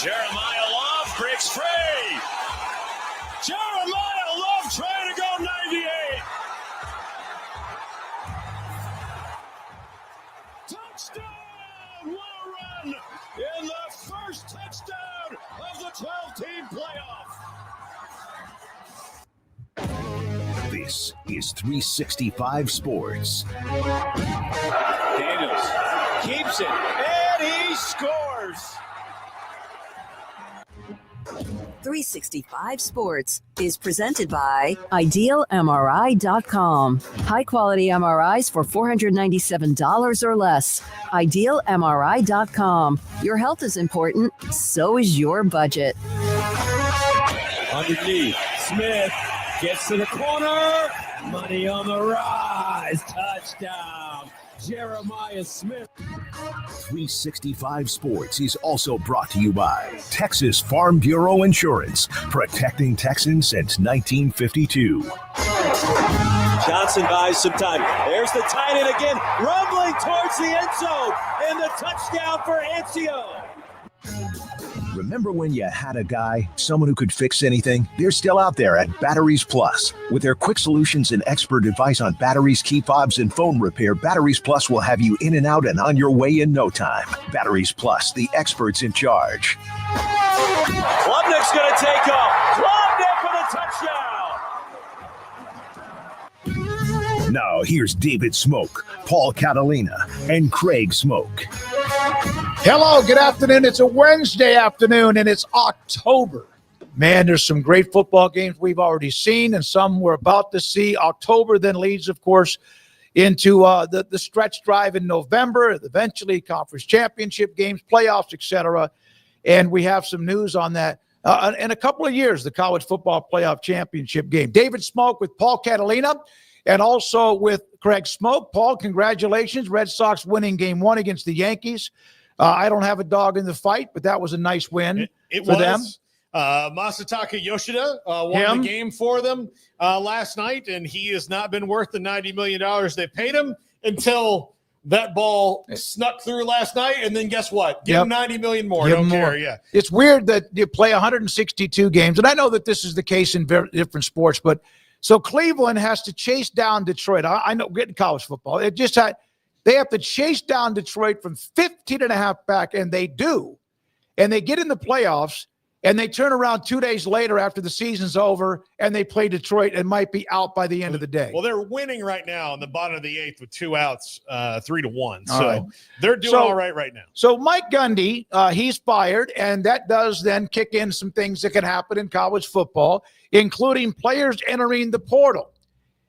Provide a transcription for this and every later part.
Jeremiah Love breaks free. Jeremiah Love trying to go 98. Touchdown! What a run in the first touchdown of the 12-team playoff. This is 365 Sports. Daniels keeps it, and he scores. 365 Sports is presented by IdealMRI.com. High-quality MRIs for $497 or less. IdealMRI.com. Your health is important, so is your budget. Underneath, Smith gets to the corner. Money on the rise. Touchdown, Jeremiah Smith. 365 Sports is also brought to you by Texas Farm Bureau Insurance, protecting Texans since 1952. Johnson buys some time. There's the tight end again, rumbling towards the end zone, and the touchdown for Ancio. Remember when you had a guy, someone who could fix anything? They're still out there at Batteries Plus. With their quick solutions and expert advice on batteries, key fobs, and phone repair, Batteries Plus will have you in and out and on your way in no time. Batteries Plus, the experts in charge. Klubnik's going to take off. Klubnik for the touchdown. Now here's David Smoak, Paul Catalina, and Craig Smoak. Hello, good afternoon. It's a Wednesday afternoon, and it's October. Man, there's some great football games we've already seen, and some we're about to see. October then leads, of course, into the stretch drive in November, eventually conference championship games, playoffs, etc. And we have some news on that. In a couple of years, the college football playoff championship game. David Smoak with Paul Catalina and also with Craig Smoak. Paul, congratulations. Red Sox winning game 1 against the Yankees. I don't have a dog in the fight, but that was a nice win for them. Masataka Yoshida won the game for them last night, and he has not been worth the $90 million they paid him until that ball snuck through last night, and then guess what? Give him $90 million more. Don't care, yeah. It's weird that you play 162 games, and I know that this is the case in very different sports, but so Cleveland has to chase down Detroit. I know, getting college football, they have to chase down Detroit from 15.5 back, and they do. And they get in the playoffs, and they turn around 2 days later after the season's over, and they play Detroit and might be out by the end of the day. Well, they're winning right now in the bottom of the 8th with 2 outs, 3-1. So they're doing all right now. So Mike Gundy, he's fired, and that does then kick in some things that can happen in college football, including players entering the portal.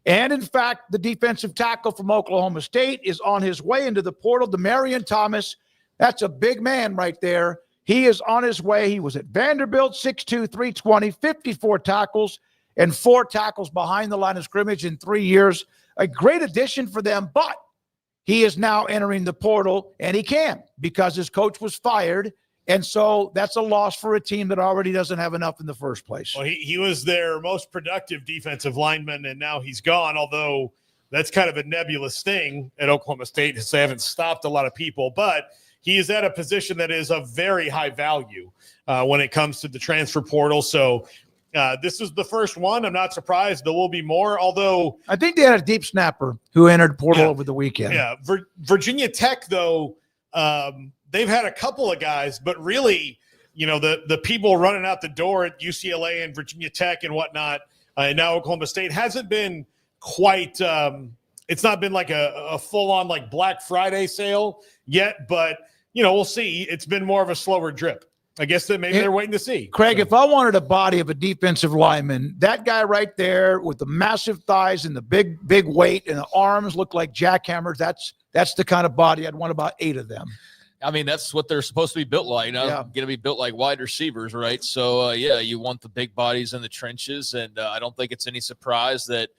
And, in fact, the defensive tackle from Oklahoma State is on his way into the portal. Demarion Thomas, that's a big man right there. He is on his way. He was at Vanderbilt, 6'2", 320, 54 tackles, and 4 tackles behind the line of scrimmage in 3 years. A great addition for them, but he is now entering the portal, and he can because his coach was fired. And so that's a loss for a team that already doesn't have enough in the first place. Well, he was their most productive defensive lineman, and now he's gone, although that's kind of a nebulous thing at Oklahoma State because they haven't stopped a lot of people. But he is at a position that is of very high value when it comes to the transfer portal. So this is the first one. I'm not surprised. There will be more, although I think they had a deep snapper who entered portal over the weekend. Yeah. Virginia Tech, though, they've had a couple of guys, but really, the people running out the door at UCLA and Virginia Tech and whatnot, and now Oklahoma State hasn't been quite it's not been like a full-on like Black Friday sale yet, but we'll see. It's been more of a slower drip. I guess that maybe they're waiting to see. Craig, if I wanted a body of a defensive lineman, that guy right there with the massive thighs and the big weight and the arms look like jackhammers, that's the kind of body I'd want, about 8 of them. I mean, that's what they're supposed to be built like, going to be built like wide receivers, right? So, you want the big bodies in the trenches, and I don't think it's any surprise that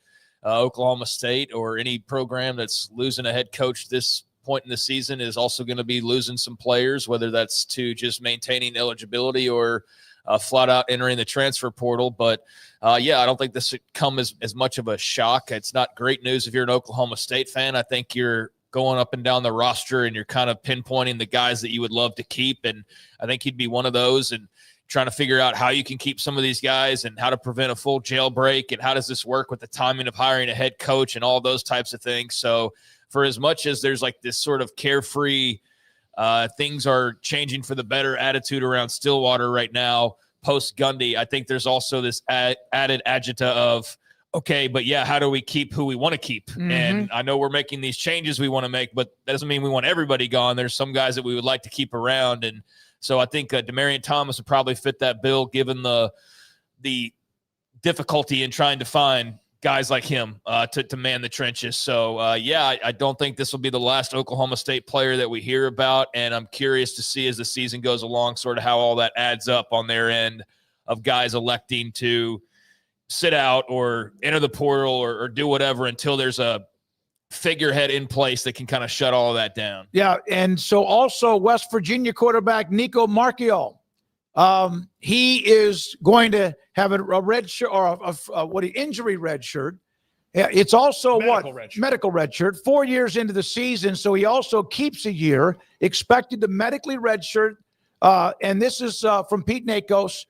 Oklahoma State or any program that's losing a head coach this point in the season is also going to be losing some players, whether that's to just maintaining eligibility or flat out entering the transfer portal. But, I don't think this should come as much of a shock. It's not great news if you're an Oklahoma State fan. I think you're going up and down the roster and you're kind of pinpointing the guys that you would love to keep. And I think he'd be one of those, and trying to figure out how you can keep some of these guys and how to prevent a full jailbreak and how does this work with the timing of hiring a head coach and all those types of things. So for as much as there's like this sort of carefree, things are changing for the better attitude around Stillwater right now, post Gundy, I think there's also this added agita of, okay, but how do we keep who we want to keep? Mm-hmm. And I know we're making these changes we want to make, but that doesn't mean we want everybody gone. There's some guys that we would like to keep around. And so I think Demarion Thomas would probably fit that bill, given the difficulty in trying to find guys like him to man the trenches. So, I don't think this will be the last Oklahoma State player that we hear about, and I'm curious to see as the season goes along sort of how all that adds up on their end of guys electing to sit out or enter the portal or do whatever until there's a figurehead in place that can kind of shut all of that down. Yeah, and so also West Virginia quarterback Nicco Marchiol. He is going to have a red shirt or injury red shirt. It's also medical red shirt. 4 years into the season, so he also keeps a year, expected to medically red shirt. And this is from Pete Nakos.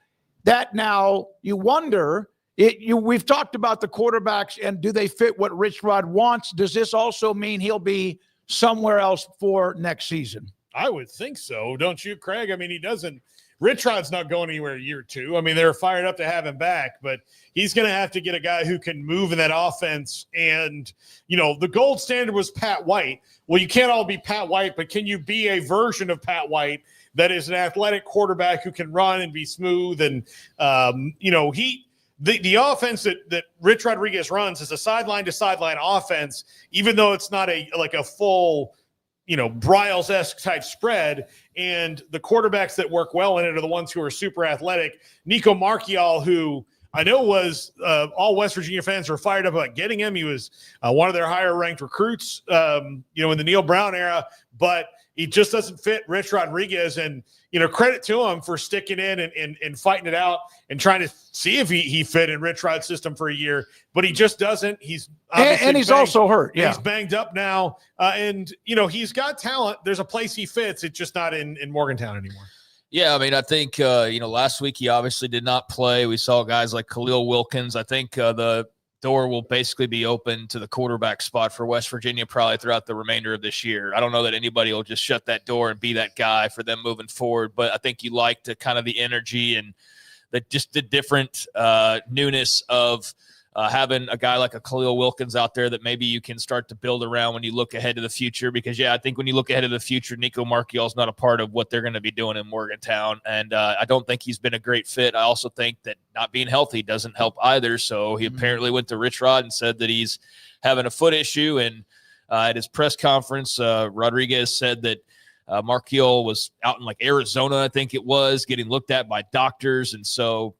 That now you wonder. We've talked about the quarterbacks and do they fit what Rich Rod wants? Does this also mean he'll be somewhere else for next season? I would think so, don't you, Craig? I mean, he doesn't. Rich Rod's not going anywhere year 2. I mean, they're fired up to have him back, but he's going to have to get a guy who can move in that offense. And, the gold standard was Pat White. Well, you can't all be Pat White, but can you be a version of Pat White that is an athletic quarterback who can run and be smooth? And, The offense that Rich Rodriguez runs is a sideline-to-sideline offense, even though it's not a full, Bryles-esque type spread. And the quarterbacks that work well in it are the ones who are super athletic. Nicco Marchiol, who I know was all West Virginia fans were fired up about getting him. He was one of their higher-ranked recruits, in the Neil Brown era. But he just doesn't fit Rich Rodriguez. And, credit to him for sticking in and fighting it out and trying to see if he fit in Rich Rod's system for a year. But he just doesn't. He's also hurt. Yeah. He's banged up now. And, he's got talent. There's a place he fits. It's just not in Morgantown anymore. Yeah, I mean, I think, last week he obviously did not play. We saw guys like Khalil Wilkins. I think the door will basically be open to the quarterback spot for West Virginia probably throughout the remainder of this year. I don't know that anybody will just shut that door and be that guy for them moving forward, but I think you like the kind of the energy and the different newness of having a guy like a Khalil Wilkins out there that maybe you can start to build around when you look ahead to the future. Because, I think when you look ahead to the future, Nicco Marchiol is not a part of what they're going to be doing in Morgantown. And I don't think he's been a great fit. I also think that not being healthy doesn't help either. So he apparently went to Rich Rod and said that he's having a foot issue. And at his press conference, Rodriguez said that Marchiol was out in like Arizona, I think it was, getting looked at by doctors. And so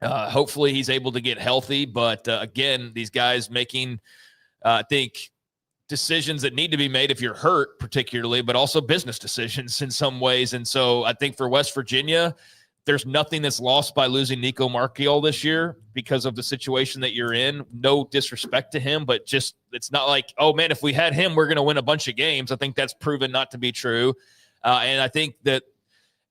hopefully he's able to get healthy. But again, these guys making, I think, decisions that need to be made if you're hurt particularly, but also business decisions in some ways. And so I think for West Virginia, there's nothing that's lost by losing Nicco Marchiol this year because of the situation that you're in. No disrespect to him, but just it's not like, oh, man, if we had him, we're going to win a bunch of games. I think that's proven not to be true. And I think that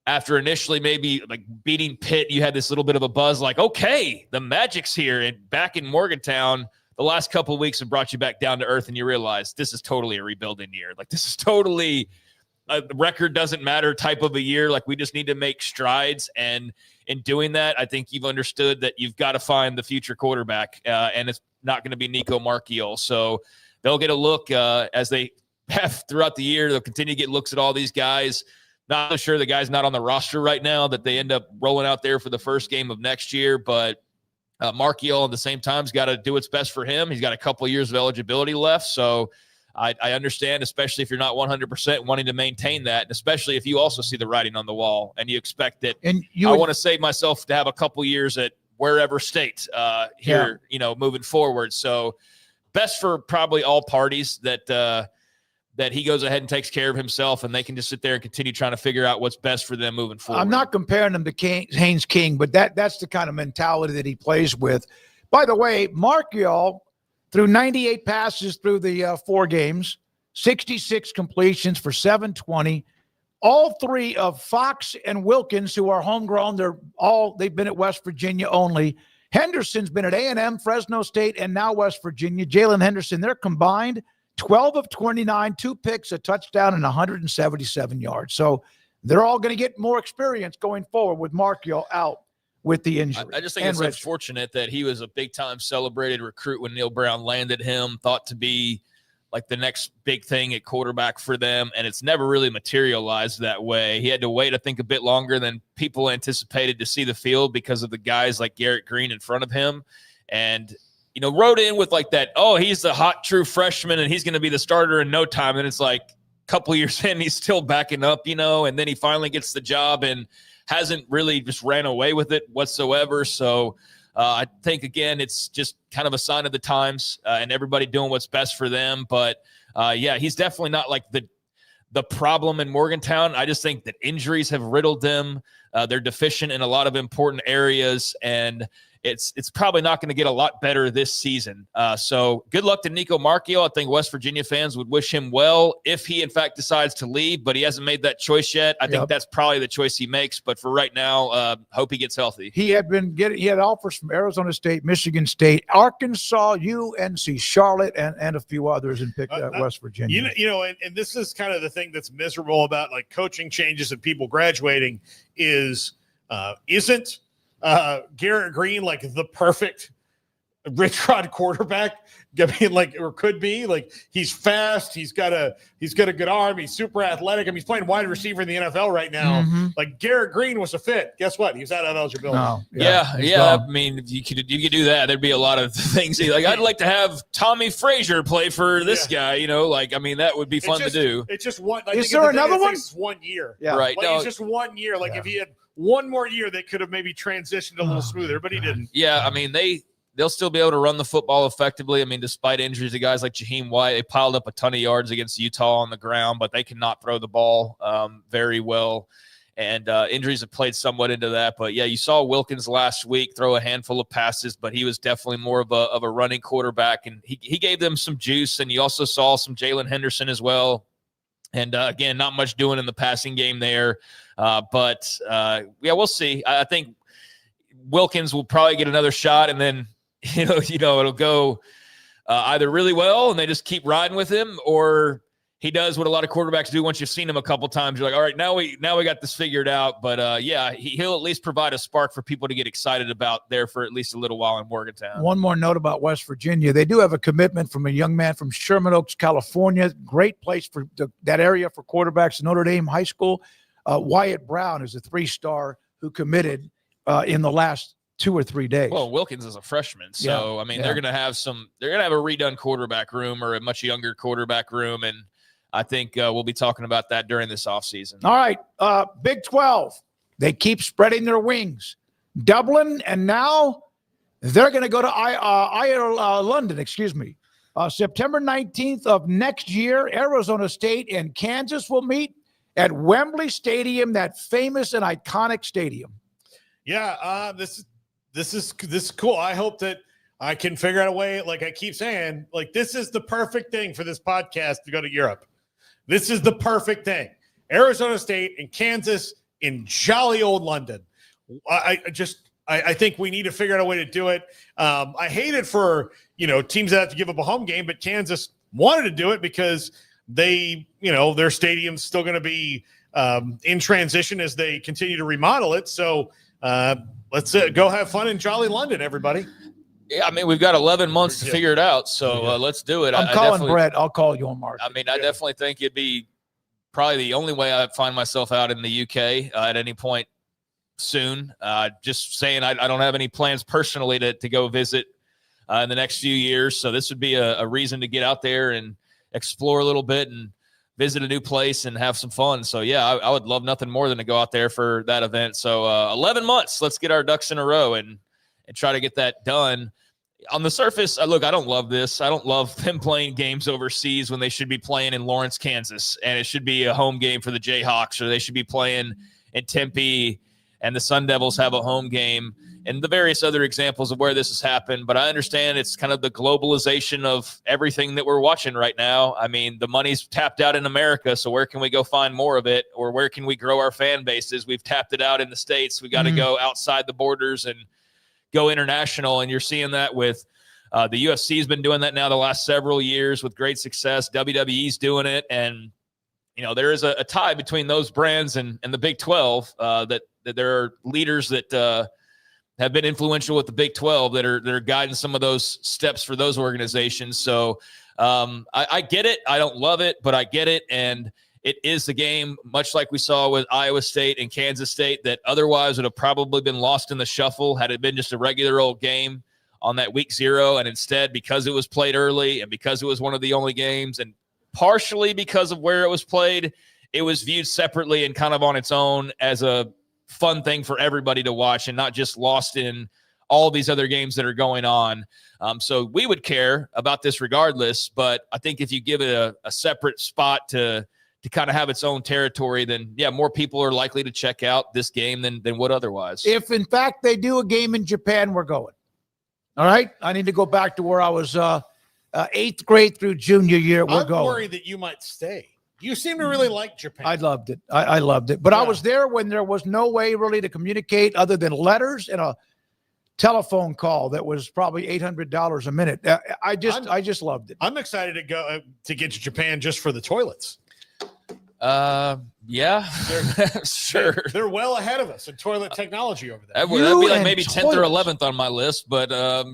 after initially maybe like beating Pitt, you had this little bit of a buzz like, okay, the Magic's here. And back in Morgantown, the last couple of weeks have brought you back down to earth and you realize this is totally a rebuilding year. Like this is totally a record doesn't matter type of a year. Like, we just need to make strides. And in doing that, I think you've understood that you've got to find the future quarterback, and it's not going to be Nicco Marchiol. So they'll get a look as they have throughout the year. They'll continue to get looks at all these guys. Not sure the guy's not on the roster right now that they end up rolling out there for the first game of next year, but Marchiol at the same time has got to do what's best for him. He's got a couple of years of eligibility left, so I understand, especially if you're not 100% wanting to maintain that, and especially if you also see the writing on the wall and you expect that. And I want to save myself to have a couple years at wherever state here, moving forward. So best for probably all parties that he goes ahead and takes care of himself, and they can just sit there and continue trying to figure out what's best for them moving forward. I'm not comparing him to Haynes King, but that's the kind of mentality that he plays with. By the way, Marchiol threw 98 passes through the 4 games, 66 completions for 720. All 3 of Fox and Wilkins, who are homegrown, they've been at West Virginia only. Henderson's been at A&M, Fresno State, and now West Virginia. Jalen Henderson, they're combined 12 of 29, 2 picks, a touchdown, and 177 yards. So they're all going to get more experience going forward with Marchiol out with the injury. I just think it's unfortunate that he was a big-time celebrated recruit when Neil Brown landed him, thought to be like the next big thing at quarterback for them, and it's never really materialized that way. He had to wait, I think, a bit longer than people anticipated to see the field because of the guys like Garrett Green in front of him. And wrote in with like that, oh, he's the hot true freshman and he's going to be the starter in no time. And it's like a couple of years in, he's still backing up, and then he finally gets the job and hasn't really just ran away with it whatsoever. So I think, again, it's just kind of a sign of the times and everybody doing what's best for them. But he's definitely not like the problem in Morgantown. I just think that injuries have riddled them. They're deficient in a lot of important areas, and it's probably not going to get a lot better this season. So good luck to Nicco Marchiol. I think West Virginia fans would wish him well if he, in fact, decides to leave, but he hasn't made that choice yet. I think that's probably the choice he makes. But for right now, hope he gets healthy. He had offers from Arizona State, Michigan State, Arkansas, UNC, Charlotte, and a few others, and picked West Virginia. And this is kind of the thing that's miserable about like coaching changes and people graduating isn't Garrett Green like the perfect Rich Rod quarterback? I mean, like, or could be. Like, he's fast, he's got a good arm, he's super athletic. I mean, he's playing wide receiver in the NFL right now. Mm-hmm. Like, Garrett Green was a fit. Guess what? He's out of eligibility. No, yeah. I mean, if you could do that, there'd be a lot of things. Like, I'd like to have Tommy Frazier play for this guy. Like, I mean, that would be fun to do. It's just one. Is there another one? It's 1 year. Yeah, right. Like, it's just 1 year. Like, if he had one more year, they could have maybe transitioned a little smoother, but he didn't. Yeah, I mean, they'll still be able to run the football effectively. I mean, despite injuries to guys like Jaheim White, they piled up a ton of yards against Utah on the ground, but they cannot throw the ball very well. And injuries have played somewhat into that. But, yeah, you saw Wilkins last week throw a handful of passes, but he was definitely more of a running quarterback. And he gave them some juice. And you also saw some Jalen Henderson as well. And, again, not much doing in the passing game there. But we'll see. I think Wilkins will probably get another shot, and then it'll go either really well and they just keep riding with him, or he does what a lot of quarterbacks do. Once you've seen him a couple times, you're like, all right, now we got this figured out. But he'll at least provide a spark for people to get excited about there for at least a little while in Morgantown. One more note about West Virginia. They do have a commitment from a young man from Sherman Oaks, California. Great place for that area for quarterbacks. Notre Dame High School. Wyatt Brown is a 3-star who committed in the last 2 or 3 days. Well, Wilkins is a freshman, so I mean they're going to have a redone quarterback room or a much younger quarterback room, and I think we'll be talking about that during this offseason. All right, Big 12, they keep spreading their wings. Dublin, and now they're going to go to London. September 19th of next year, Arizona State and Kansas will meet at Wembley Stadium, that famous and iconic stadium. Yeah, this is cool. I hope that I can figure out a way, like I keep saying, like this is the perfect thing for this podcast to go to Europe. This is the perfect thing. Arizona State and Kansas in jolly old London. I think we need to figure out a way to do it. I hate it for teams that have to give up a home game, but Kansas wanted to do it because their stadium's still going to be in transition as they continue to remodel it. So let's go have fun in Jolly London, everybody. Yeah, I mean, we've got 11 months to figure it out, so let's do it. I'm calling Brett. I'll call you on Mark. I mean, I definitely think it'd be probably the only way I'd find myself out in the UK at any point soon. Just saying, I don't have any plans personally to go visit in the next few years, so this would be a reason to get out there and explore a little bit and visit a new place and have some fun. So, yeah, I would love nothing more than to go out there for that event. So 11 months, let's get our ducks in a row and try to get that done. On the surface, look, I don't love this. I don't love them playing games overseas when they should be playing in Lawrence, Kansas, and it should be a home game for the Jayhawks, or they should be playing in Tempe and the Sun Devils have a home game, and the various other examples of where this has happened. But I understand it's kind of the globalization of everything that we're watching right now. I mean, the money's tapped out in America, so where can we go find more of it, or where can we grow our fan bases? We've tapped it out in the States. We got to go outside the borders and go international, and you're seeing that with the UFC has been doing that now the last several years with great success. WWE's doing it, and there is a tie between those brands and the Big 12. That there are leaders that have been influential with the Big 12 that are guiding some of those steps for those organizations. So I get it. I don't love it, but I get it, and it is the game, much like we saw with Iowa State and Kansas State, that otherwise would have probably been lost in the shuffle had it been just a regular old game on that week 0. And instead, because it was played early and because it was one of the only games, and partially because of where it was played, it was viewed separately and kind of on its own as a fun thing for everybody to watch and not just lost in all these other games that are going on. So we would care about this regardless, but I think if you give it a separate spot to kind of have its own territory, then more people are likely to check out this game than would otherwise. If in fact they do a game in Japan, we're going. All right. I need to go back to where I was 8th grade through junior year. We're going. I'm worried that you might stay. You seem to really like Japan. I loved it. I loved it. But I was there when there was no way really to communicate other than letters and a telephone call that was probably $800 a minute. I just loved it. I'm excited to go to get to Japan just for the toilets. Yeah, sure. They're well ahead of us in toilet technology over there. That'd be like maybe 10th or 11th on my list, but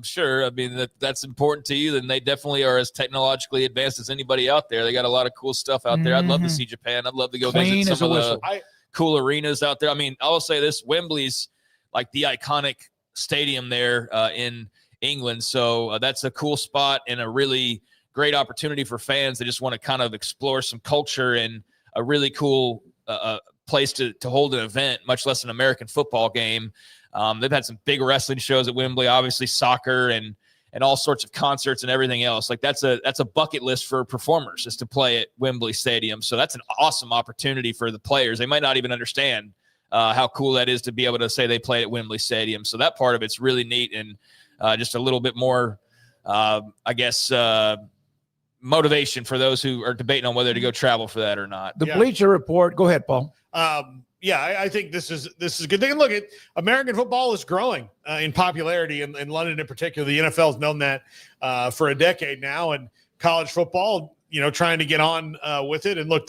sure. I mean, that's important to you. Then they definitely are as technologically advanced as anybody out there. They got a lot of cool stuff out there. I'd love to see Japan. I'd love to go visit some of the cool arenas out there. I mean, I will say this: Wembley's like the iconic stadium there in England, so that's a cool spot and a really great opportunity for fans that just want to kind of explore some culture and a really cool place to hold an event, much less an American football game. They've had some big wrestling shows at Wembley, obviously soccer and all sorts of concerts and everything else. Like that's a bucket list for performers, is to play at Wembley Stadium. So that's an awesome opportunity for the players. They might not even understand how cool that is to be able to say they played at Wembley Stadium. So that part of it's really neat and just a little bit more, motivation for those who are debating on whether to go travel for that or not. The Bleacher Report. Go ahead, Paul. I think this is a good thing. And look, American football is growing in popularity in London in particular. The NFL has known that for a decade now, and college football, trying to get on with it. And look,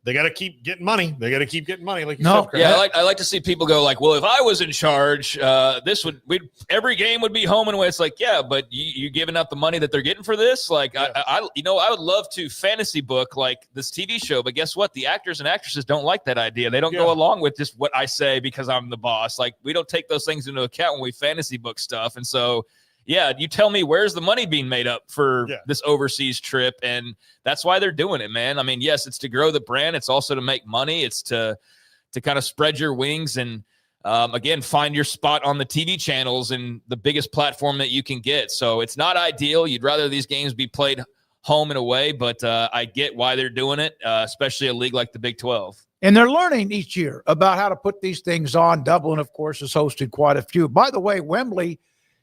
they got to keep getting money. They got to keep getting money. Like you said, Craig. Yeah, I like to see people go like, well, if I was in charge, every game would be home and away. It's like, yeah, but you giving up the money that they're getting for this? Like, yeah. I would love to fantasy book like this TV show, but guess what? The actors and actresses don't like that idea. They don't go along with just what I say because I'm the boss. Like, we don't take those things into account when we fantasy book stuff. And so, yeah, you tell me where's the money being made up for this overseas trip, and that's why they're doing it, man. I mean, yes, it's to grow the brand. It's also to make money. It's to kind of spread your wings and, again, find your spot on the TV channels and the biggest platform that you can get. So it's not ideal. You'd rather these games be played home and away, but I get why they're doing it, especially a league like the Big 12. And they're learning each year about how to put these things on. Dublin, of course, has hosted quite a few. By the way, Wembley,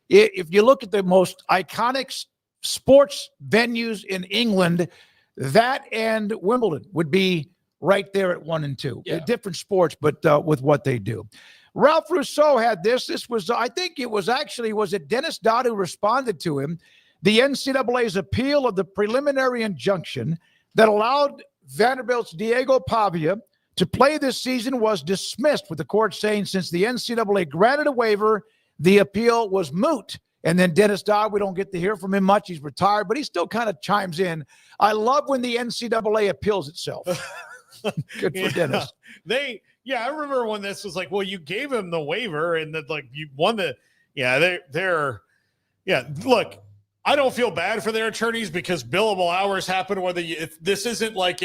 if you look at the most iconic sports venues in England, that and Wimbledon would be right there at 1 and 2. Yeah. Different sports, but with what they do. Ralph Rousseau had this. This was, I think it was it Dennis Dodd who responded to him? The NCAA's appeal of the preliminary injunction that allowed Vanderbilt's Diego Pavia to play this season was dismissed, with the court saying since the NCAA granted a waiver, the appeal was moot. And then Dennis Dodd, we don't get to hear from him much. He's retired, but he still kind of chimes in. I love when the NCAA appeals itself. Good for Dennis. I remember when this was like, well, you gave him the waiver and that like you won the, look, I don't feel bad for their attorneys because billable hours happen if this isn't like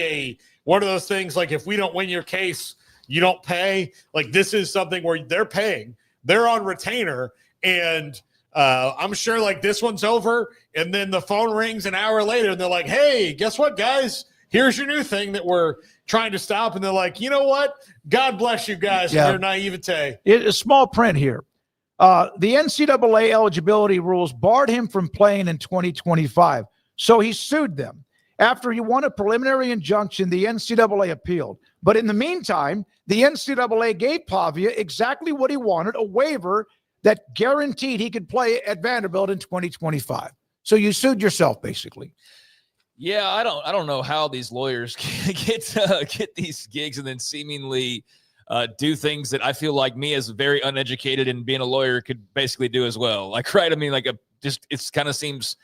one of those things, like if we don't win your case, you don't pay. Like this is something where they're paying, they're on retainer. And I'm sure like this one's over. And then the phone rings an hour later and they're like, hey, guess what, guys? Here's your new thing that we're trying to stop. And they're like, you know what? God bless you guys for your naivete. It's small print here. The NCAA eligibility rules barred him from playing in 2025. So he sued them. After he won a preliminary injunction, the NCAA appealed. But in the meantime, the NCAA gave Pavia exactly what he wanted, a waiver that guaranteed he could play at Vanderbilt in 2025. So you sued yourself, basically. Yeah, I don't know how these lawyers get these gigs and then seemingly do things that I feel like me as very uneducated and being a lawyer could basically do as well. Like, right? I mean, like it's kind of seems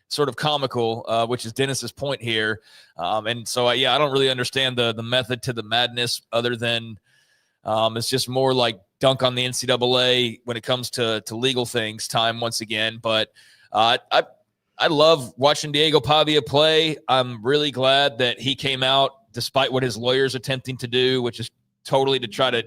sort of comical, which is Dennis's point here. And so, I don't really understand the method to the madness other than it's just more like dunk on the NCAA when it comes to legal things time once again. But I love watching Diego Pavia play. I'm really glad that he came out despite what his lawyer's attempting to do, which is totally to try to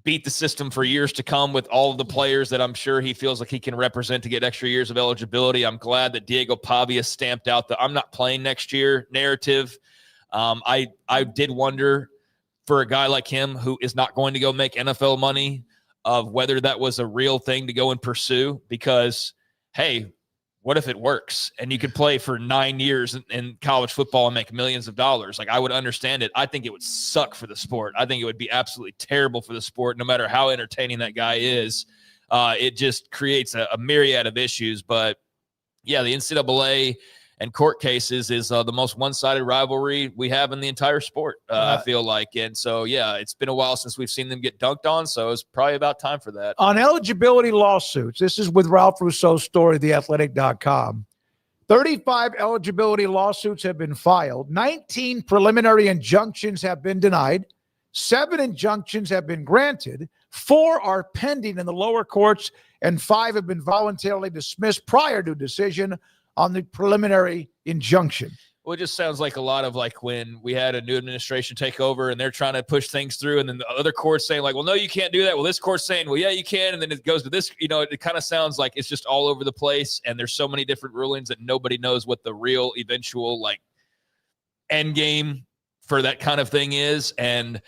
beat the system for years to come with all of the players that I'm sure he feels like he can represent to get extra years of eligibility. I'm glad that Diego Pavia stamped out the I'm not playing next year narrative. I did wonder for a guy like him who is not going to go make NFL money of whether that was a real thing to go and pursue because, hey, what if it works and you could play for 9 years in college football and make millions of dollars? Like, I would understand it. I think it would suck for the sport. I think it would be absolutely terrible for the sport, no matter how entertaining that guy is. It just creates a myriad of issues. But, yeah, the NCAA and court cases is the most one-sided rivalry we have in the entire sport, I feel like. And so, yeah, it's been a while since we've seen them get dunked on, so it's probably about time for that. On eligibility lawsuits, this is with Ralph Rousseau's story, theathletic.com. 35 eligibility lawsuits have been filed. 19 preliminary injunctions have been denied. 7 injunctions have been granted. 4 are pending in the lower courts, and 5 have been voluntarily dismissed prior to decision on the preliminary injunction. Well, it just sounds like a lot of like when we had a new administration take over and they're trying to push things through and then the other court's saying like, well, no, you can't do that. Well, this court's saying, well, yeah, you can. And then it goes to this, it kind of sounds like it's just all over the place. And there's so many different rulings that nobody knows what the real eventual like end game for that kind of thing is. And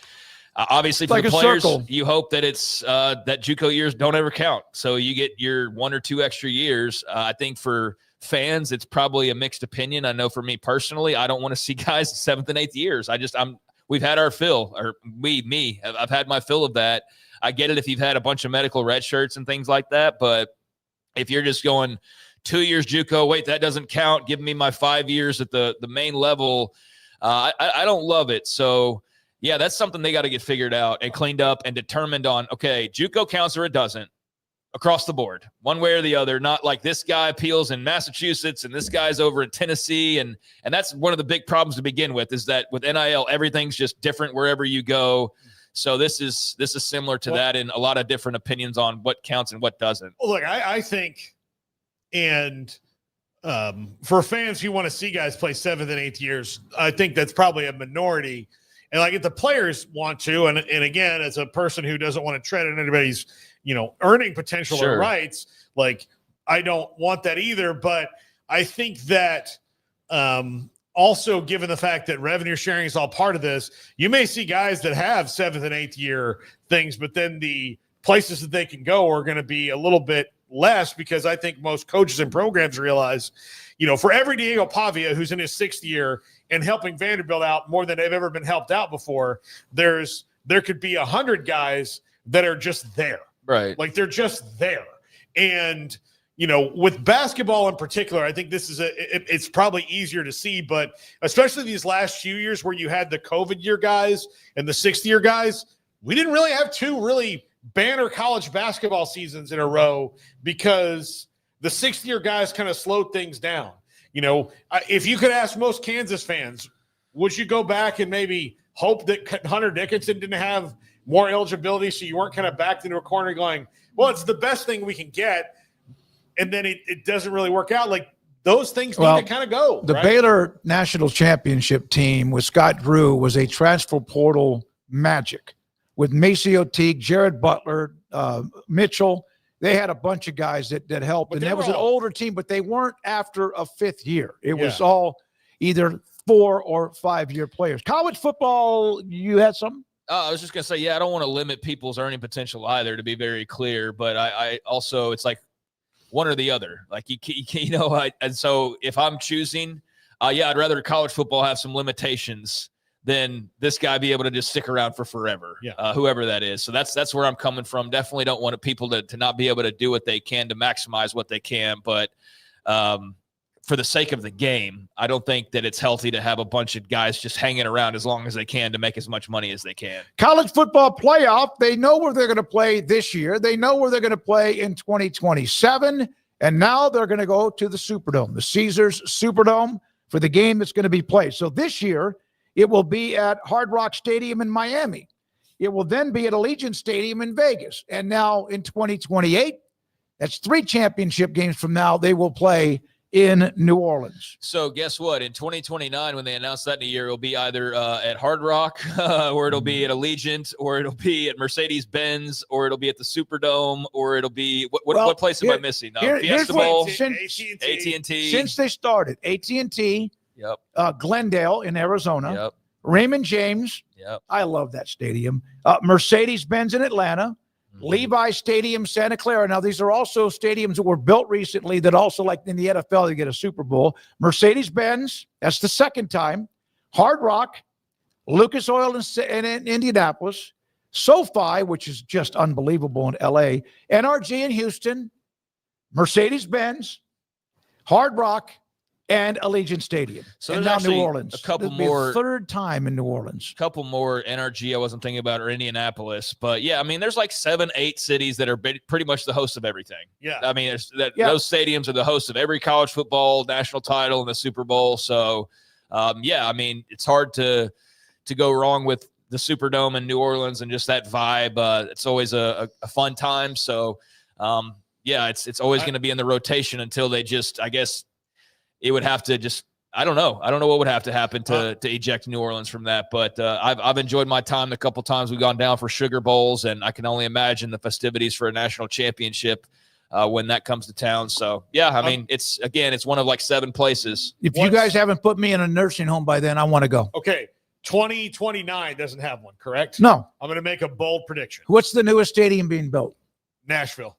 obviously for like the players, circle. You hope that it's that JUCO years don't ever count. So you get your 1 or 2 extra years. I think for fans, it's probably a mixed opinion. I know for me personally, I don't want to see guys 7th and 8th years. We've had our fill, or I've had my fill of that. I get it if you've had a bunch of medical red shirts and things like that, but if you're just going 2 years JUCO, wait, that doesn't count. Give me my 5 years at the main level. I don't love it. So yeah, that's something they got to get figured out and cleaned up and determined on. Okay, JUCO counts or it doesn't. Across the board, one way or the other, not like this guy appeals in Massachusetts and this guy's over in Tennessee. And that's one of the big problems to begin with is that with NIL, everything's just different wherever you go. So this is similar to that in a lot of different opinions on what counts and what doesn't. Well, look, I think, and for fans who want to see guys play 7th and 8th years, I think that's probably a minority. And like if the players want to, and again, as a person who doesn't want to tread on anybody's earning potential Sure. or rights, like I don't want that either. But I think that also given the fact that revenue sharing is all part of this, you may see guys that have 7th and 8th year things, but then the places that they can go are going to be a little bit less because I think most coaches and programs realize, for every Diego Pavia who's in his 6th year and helping Vanderbilt out more than they've ever been helped out before, there could be 100 guys that are just there. Right. Like they're just there. And, with basketball in particular, I think this is it's probably easier to see, but especially these last few years where you had the COVID year guys and the 6th year guys, we didn't really have 2 really banner college basketball seasons in a row because the 6th year guys kind of slowed things down. If you could ask most Kansas fans, would you go back and maybe hope that Hunter Dickinson didn't have more eligibility so you weren't kind of backed into a corner going, well, it's the best thing we can get, and then it doesn't really work out? Like, those things need to kind of go. The right? Baylor national championship team with Scott Drew was a transfer portal magic with Maceo Teague, Jared Butler, Mitchell. They had a bunch of guys that helped, and that was an older team, but they weren't after a 5th year. It was all either 4 or 5 year players. College football, you had some? I was just going to say, I don't want to limit people's earning potential either, to be very clear. But I also, it's like one or the other. Like, and so if I'm choosing, I'd rather college football have some limitations than this guy be able to just stick around for forever, whoever that is. So that's where I'm coming from. Definitely don't want people to not be able to do what they can to maximize what they can. But for the sake of the game, I don't think that it's healthy to have a bunch of guys just hanging around as long as they can to make as much money as they can. College football playoff, they know where they're going to play this year. They know where they're going to play in 2027. And now they're going to go to the Superdome, the Caesars Superdome, for the game that's going to be played. So this year, it will be at Hard Rock Stadium in Miami. It will then be at Allegiant Stadium in Vegas. And now in 2028, that's 3 championship games from now, they will play in New Orleans. So guess what? In 2029, when they announce that in a year, it'll be either at Hard Rock, or it'll be at Allegiant, or it'll be at Mercedes-Benz, or it'll be at the Superdome, or it'll be what place am I missing? Fiesta Bowl, AT&T. Since they started, AT&T, Glendale in Arizona, Raymond James. I love that stadium. Mercedes-Benz in Atlanta. Levi Stadium, Santa Clara. Now, these are also stadiums that were built recently that also, like in the NFL, you get a Super Bowl. Mercedes-Benz, that's the 2nd time. Hard Rock, Lucas Oil in Indianapolis, SoFi, which is just unbelievable in L.A., NRG in Houston, Mercedes-Benz, Hard Rock, and Allegiant Stadium. So and there's now New Orleans. A couple It'll be more. 3rd time in New Orleans. A couple more NRG I wasn't thinking about, or Indianapolis. But, there's like 7, 8 cities that are pretty much the host of everything. Yeah. I mean, those stadiums are the host of every college football national title and the Super Bowl. So, it's hard to go wrong with the Superdome in New Orleans and just that vibe. It's always a fun time. So, it's always going to be in the rotation until they just, I guess, it would have to just, I don't know what would have to happen to eject New Orleans from that. But I've enjoyed my time the couple times we've gone down for Sugar Bowls, and I can only imagine the festivities for a national championship when that comes to town. So, it's one of like 7 places. If you guys haven't put me in a nursing home by then, I want to go. Okay, 2029 doesn't have one, correct? No. I'm going to make a bold prediction. What's the newest stadium being built? Nashville.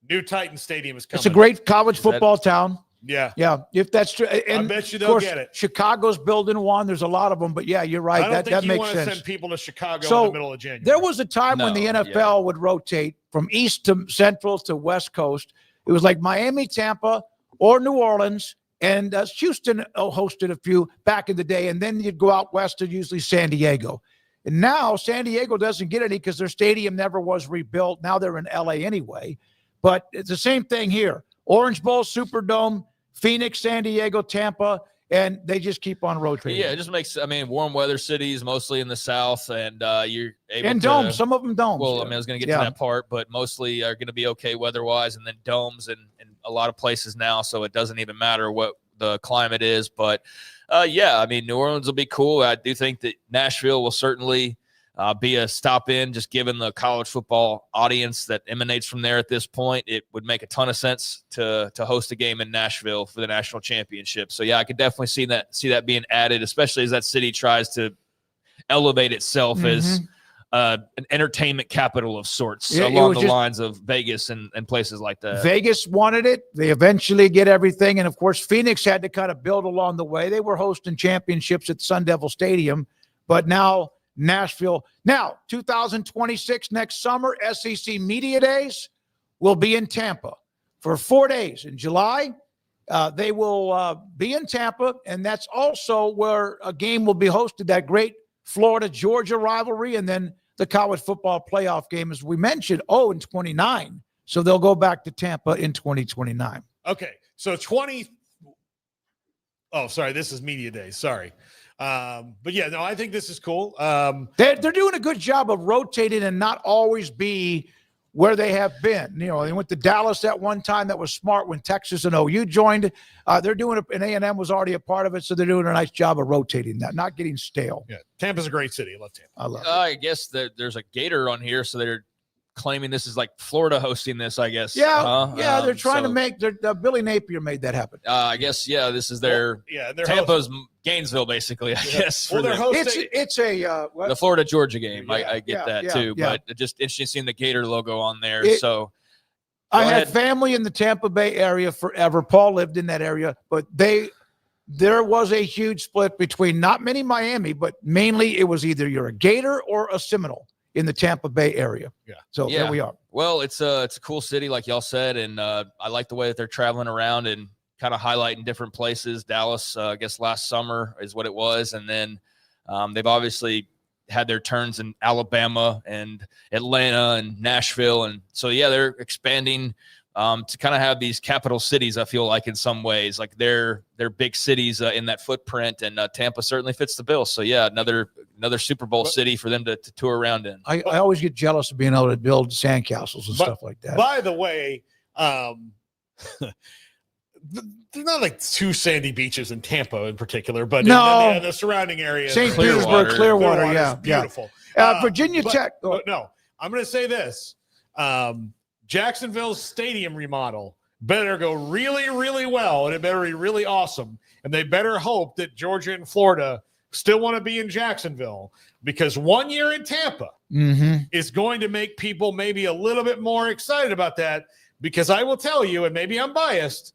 New Titan Stadium is coming. It's a great college football town. Yeah. If that's true. And I bet you they'll get it. Chicago's building one. There's a lot of them, but you're right. I don't think that you makes want sense. to send people to Chicago So, in the middle of January. There was a time when the NFL would rotate from east to central to west coast. It was like Miami, Tampa, or New Orleans, and Houston hosted a few back in the day, and then you'd go out west to usually San Diego. And now San Diego doesn't get any because their stadium never was rebuilt. Now they're in L.A. anyway. But it's the same thing here. Orange Bowl, Superdome, Phoenix, San Diego, Tampa, and they just keep on rotating. Yeah, it just makes, warm weather cities, mostly in the South, and you're able and to. domes, some of them domes. Well, I was going to get to that part, but mostly are going to be okay weather-wise, and then domes in a lot of places now, so it doesn't even matter what the climate is. But, New Orleans will be cool. I do think that Nashville will certainly be a stop in, just given the college football audience that emanates from there at this point. It would make a ton of sense to host a game in Nashville for the national championship. So I could definitely see that being added, especially as that city tries to elevate itself as an entertainment capital of sorts, along the lines of Vegas and places like that. Vegas wanted it. They eventually get everything. And of course, Phoenix had to kind of build along the way. They were hosting championships at Sun Devil Stadium, but now Nashville. Now, 2026, next summer, SEC Media Days will be in Tampa. for 4 days in July. They will be in Tampa, and that's also where a game will be hosted, that great Florida-Georgia rivalry, and then the college football playoff game, as we mentioned, in 29. So they'll go back to Tampa in 2029. Okay, so sorry, this is media day. Sorry. But yeah, no, I think this is cool. They're doing a good job of rotating and not always be where they have been. They went to Dallas at one time. That was smart when Texas and OU joined. They're doing it, and A&M was already a part of it, so they're doing a nice job of rotating that, not getting stale. Yeah, Tampa's a great city. I love Tampa. I love it. I guess there's a Gator on here, so they're claiming this is like Florida hosting this, I guess. Yeah, they're trying to make Billy Napier made that happen. I guess, this is their Tampa's Gainesville, basically, I guess. Well, they're hosting. It's the Florida-Georgia game. I get that too, but just interesting seeing the Gator logo on there. I had family in the Tampa Bay area forever. Paul lived in that area, but there was a huge split between not many Miami, but mainly it was either you're a Gator or a Seminole in the Tampa Bay area. There we are. Well, it's a cool city, like y'all said, and I like the way that they're traveling around and kind of highlighting different places. Dallas, I guess last summer is what it was, and then they've obviously had their turns in Alabama and Atlanta and Nashville, and so they're expanding to kind of have these capital cities. I feel like in some ways, like they're big cities in that footprint, and Tampa certainly fits the bill. So another Super Bowl city for them to tour around in. I always get jealous of being able to build sandcastles and stuff like that. By the way, there's not like two sandy beaches in Tampa in particular, but in the surrounding area, St. Petersburg, Clearwater, yeah, beautiful. Virginia Tech. No, I'm going to say this: Jacksonville's stadium remodel better go really, really well, and it better be really awesome, and they better hope that Georgia and Florida still want to be in Jacksonville, because 1 year in Tampa is going to make people maybe a little bit more excited about that. Because I will tell you, and maybe I'm biased,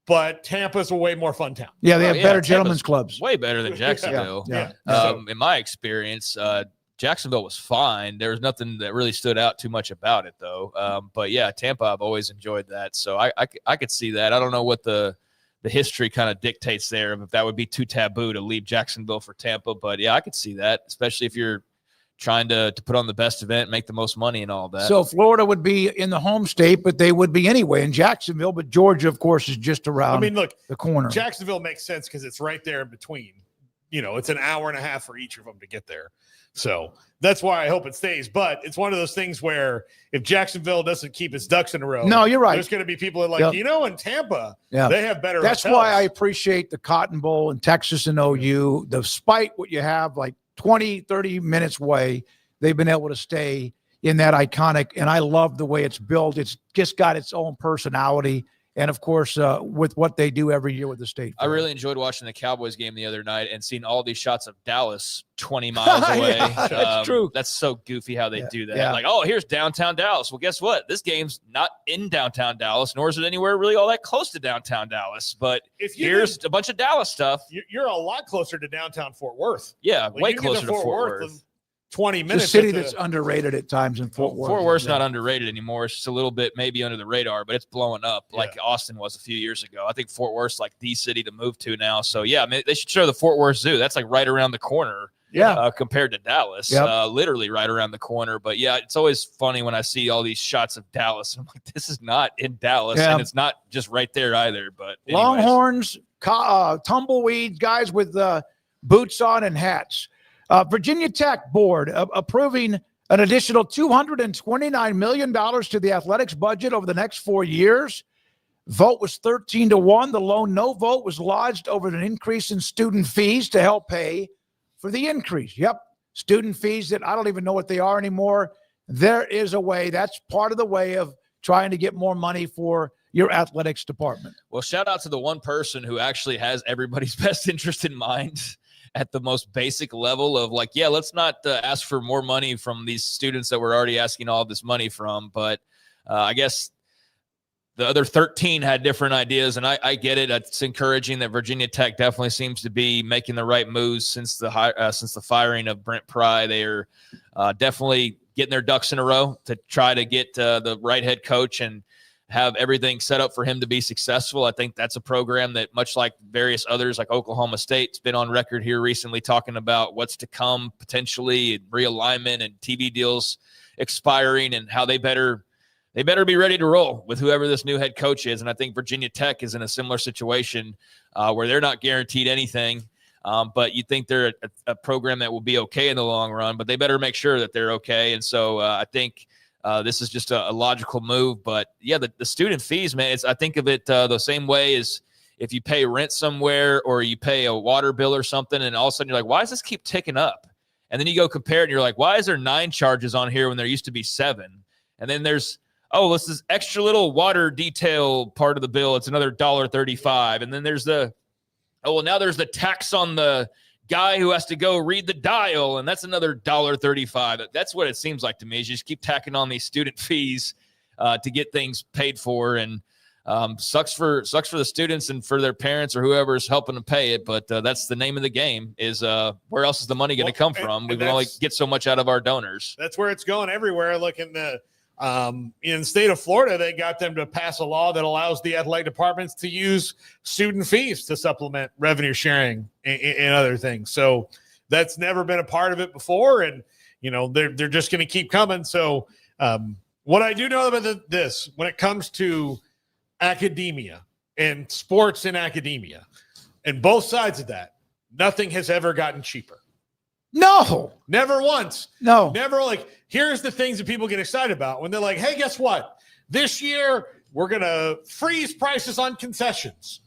but Tampa's a way more fun town. Yeah, they have better gentlemen's clubs. Way better than Jacksonville. In my experience, Jacksonville was fine. There was nothing that really stood out too much about it, though. But Tampa, I've always enjoyed that. So I could see that. I don't know what the history kind of dictates there, if that would be too taboo to leave Jacksonville for Tampa. But I could see that, especially if you're trying to put on the best event, make the most money and all that. So Florida would be in the home state, but they would be anyway in Jacksonville. But Georgia, of course, is just around the corner. Jacksonville makes sense because it's right there in between. It's an hour and a half for each of them to get there. So that's why I hope it stays. But it's one of those things where if Jacksonville doesn't keep its ducks in a row, no, you're right. There's going to be people that are like, in Tampa, they have better That's hotels. why I appreciate the Cotton Bowl in Texas and OU. Despite what you have, like 20, 30 minutes away, they've been able to stay in that iconic, and I love the way it's built. It's just got its own personality. And, of course, with what they do every year with the state fair. I really enjoyed watching the Cowboys game the other night and seeing all these shots of Dallas 20 miles away. That's true. That's so goofy how they do that. Yeah. Like, here's downtown Dallas. Well, guess what? This game's not in downtown Dallas, nor is it anywhere really all that close to downtown Dallas. But here's a bunch of Dallas stuff. You're a lot closer to downtown Fort Worth. Yeah, way closer to Fort Worth. 20 minutes. It's a city that's underrated at times in Fort Worth. Fort Worth's not underrated anymore. It's just a little bit maybe under the radar, but it's blowing up like Austin was a few years ago. I think Fort Worth's like the city to move to now. So, they should show the Fort Worth Zoo. That's like right around the corner compared to Dallas, literally right around the corner. But, it's always funny when I see all these shots of Dallas. I'm like, this is not in Dallas, and it's not just right there either. But anyways. Longhorns, tumbleweed, guys with boots on and hats. Virginia Tech board approving an additional $229 million to the athletics budget over the next 4 years. Vote was 13-1. The lone no vote was lodged over an increase in student fees to help pay for the increase. Yep, student fees that I don't even know what they are anymore. There is a way. That's part of the way of trying to get more money for your athletics department. Well, shout out to the one person who actually has everybody's best interest in mind at the most basic level of like, let's not ask for more money from these students that we're already asking all this money from. But I guess the other 13 had different ideas, and I get it. It's encouraging that Virginia Tech definitely seems to be making the right moves since the firing of Brent Pry. They are definitely getting their ducks in a row to try to get the right head coach and have everything set up for him to be successful. I think that's a program that, much like various others, like Oklahoma State's been on record here recently talking about what's to come potentially, and realignment and TV deals expiring, and how they better be ready to roll with whoever this new head coach is. And I think Virginia Tech is in a similar situation where they're not guaranteed anything. But you think they're a program that will be okay in the long run, but they better make sure that they're okay. And so I think this is just a logical move. But, yeah, the student fees, man, I think of it the same way as if you pay rent somewhere or you pay a water bill or something, and all of a sudden you're like, why does this keep ticking up? And then you go compare it, and you're like, why is there 9 charges on here when there used to be 7? And then there's, this is extra little water detail part of the bill. It's another $1.35. And then there's now there's the tax on the guy who has to go read the dial, and that's another $1.35. That's what it seems like to me, is you just keep tacking on these student fees to get things paid for. And sucks for the students and for their parents or whoever's helping to pay it. But that's the name of the game, is where else is the money going to come from? We can only get so much out of our donors. That's where it's going everywhere. Look in the in the state of Florida, they got them to pass a law that allows the athletic departments to use student fees to supplement revenue sharing and other things. So that's never been a part of it before. And, they're just going to keep coming. So what I do know about this, when it comes to academia and sports in academia and both sides of that, nothing has ever gotten cheaper. No, never once. No, never. Like, here's the things that people get excited about when they're like, hey, guess what? This year, we're going to freeze prices on concessions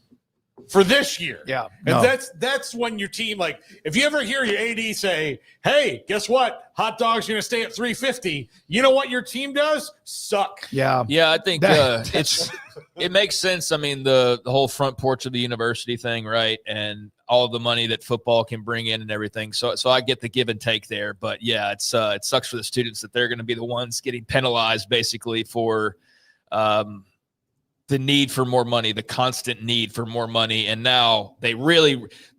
for this year. Yeah. And that's when your team, like, if you ever hear your AD say, hey, guess what? Hot dogs are going to stay at $3.50. You know what your team does? Suck. Yeah. Yeah, I think it makes sense. I mean, the whole front porch of the university thing, right? And all of the money that football can bring in and everything. So I get the give and take there. But, yeah, it sucks for the students that they're going to be the ones getting penalized basically for the need for more money, the constant need for more money. And now the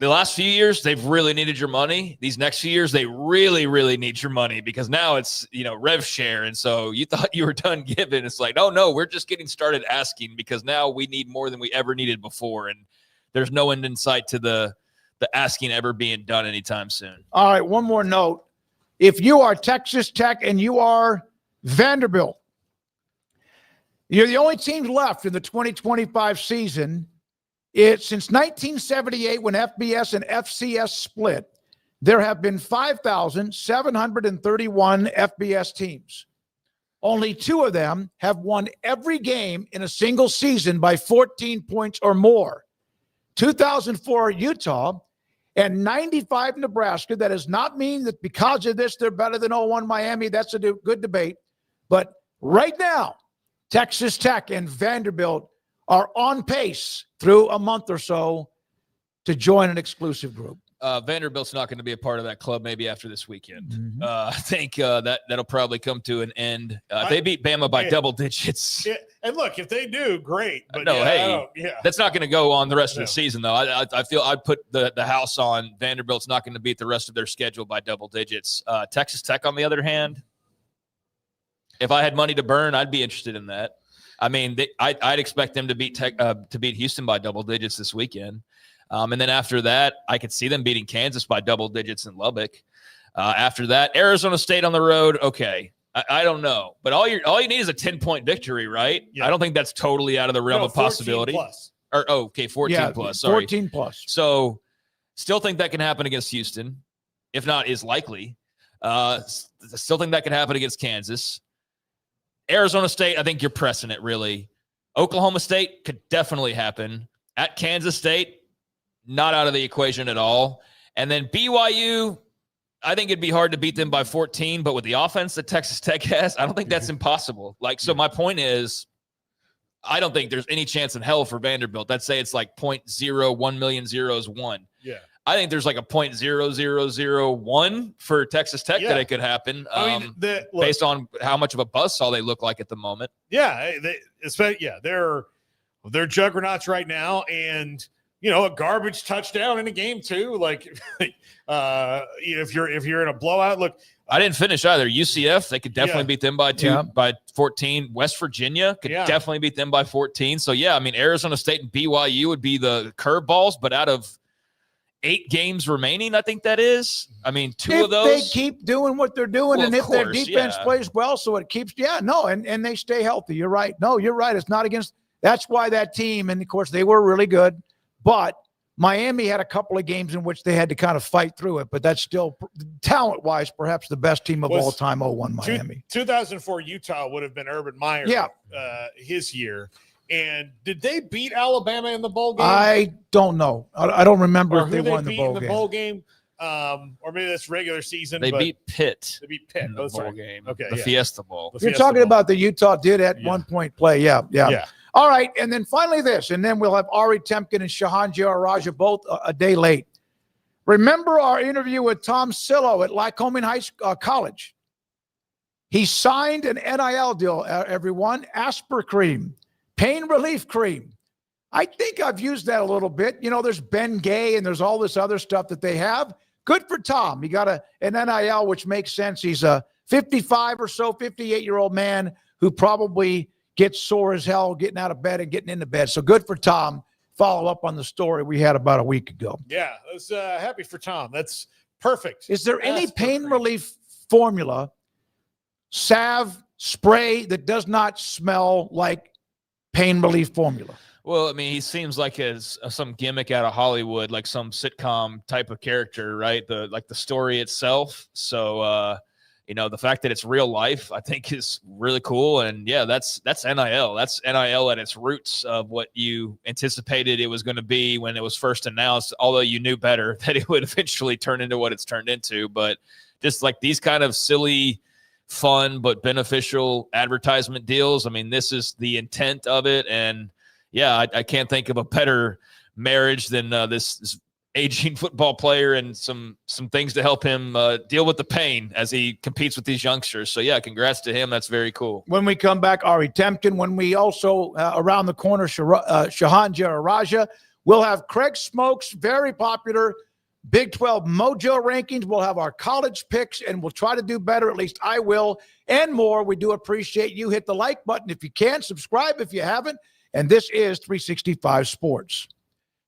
last few years, they've really needed your money. These next few years, they really, really need your money, because now it's, rev share. And so you thought you were done giving. It's like, oh no, we're just getting started asking, because now we need more than we ever needed before. And there's no end in sight to the asking ever being done anytime soon. All right. One more note. If you are Texas Tech and you are Vanderbilt, you're the only teams left in the 2025 season. Since 1978, when FBS and FCS split, there have been 5,731 FBS teams. Only 2 of them have won every game in a single season by 14 points or more. 2004 Utah and 95 Nebraska. That does not mean that because of this they're better than 01 Miami. That's a good debate. But right now, Texas Tech and Vanderbilt are on pace through a month or so to join an exclusive group. Vanderbilt's not going to be a part of that club maybe after this weekend. Mm-hmm. I think that'll probably come to an end. They beat Bama by double digits. Yeah. And look, if they do, great. But that's not going to go on the rest of the season, though. I feel I'd put the house on Vanderbilt's not going to beat the rest of their schedule by double digits. Texas Tech, on the other hand, if I had money to burn, I'd be interested in that. I mean, I'd expect them to beat Houston by double digits this weekend. And then after that, I could see them beating Kansas by double digits in Lubbock. After that, Arizona State on the road. Okay. I don't know. But all you need is a 10-point victory, right? Yeah. I don't think that's totally out of the realm of possibility. 14 plus. Sorry. 14 plus. So still think that can happen against Houston. If not, is likely. Still think that can happen against Kansas. Arizona State, I think you're pressing it, really. Oklahoma State could definitely happen. At Kansas State, not out of the equation at all. And then BYU, I think it'd be hard to beat them by 14, but with the offense that Texas Tech has, I don't think that's impossible. So my point is, I don't think there's any chance in hell for Vanderbilt. Let's say it's like 0.01 million zeros one. Yeah. I think there's like a 0.0001 for Texas Tech that it could happen. Based on how much of a buzzsaw they look like at the moment. Yeah, they're juggernauts right now, and a garbage touchdown in a game too. Like, if you're in a blowout, look. I didn't finish either. UCF, they could definitely beat them by 14. West Virginia could definitely beat them by 14. So, yeah, I mean, Arizona State and BYU would be the curveballs, but out of 8 games remaining, I think that is. I mean, two of those. If they keep doing what they're doing, and if their defense plays well, so it keeps, and they stay healthy. You're right. No, you're right. It's not against – that's why that team, and, of course, they were really good, but – Miami had a couple of games in which they had to kind of fight through it, but that's still talent-wise perhaps the best team of all time, 0-1 Miami. 2004 Utah would have been Urban Meyer his year. And did they beat Alabama in the bowl game? I don't know. I don't remember if they won the bowl game. Or maybe that's regular season. They beat Pitt. They beat Pitt in the bowl game. Okay, the Fiesta Bowl. You're talking about the Utah did at one point play. Yeah. All right, and then finally this, and then we'll have Ari Temkin and Shahan Jeraja both a day late. Remember our interview with Tom Sillo at Lycoming College. He signed an NIL deal, everyone, Asper Cream, pain relief cream. I think I've used that a little bit. There's Ben Gay and there's all this other stuff that they have. Good for Tom. He got an NIL, which makes sense. He's a 55 or so, 58-year-old man who probably gets sore as hell getting out of bed and getting into bed. So good for Tom. Follow up on the story we had about a week ago. Yeah, I was happy for Tom. That's perfect. Is there any pain relief formula, salve, spray that does not smell like pain relief formula? Well, I mean, he seems like some gimmick out of Hollywood, like some sitcom type of character, right? The story itself. So, the fact that it's real life, I think, is really cool. And yeah, that's NIL. That's NIL at its roots of what you anticipated it was going to be when it was first announced, although you knew better that it would eventually turn into what it's turned into. But just like these kind of silly, fun, but beneficial advertisement deals, I mean, this is the intent of it. And yeah, I can't think of a better marriage than this aging football player and some things to help him deal with the pain as he competes with these youngsters. So, yeah, congrats to him. That's very cool. When we come back, Ari Temkin. When we also, around the corner, Shahan Jeraja. We'll have Craig Smoak's very popular Big 12 Mojo rankings. We'll have our college picks, and we'll try to do better. At least I will, and more. We do appreciate you. Hit the like button if you can. Subscribe if you haven't. And this is 365 Sports.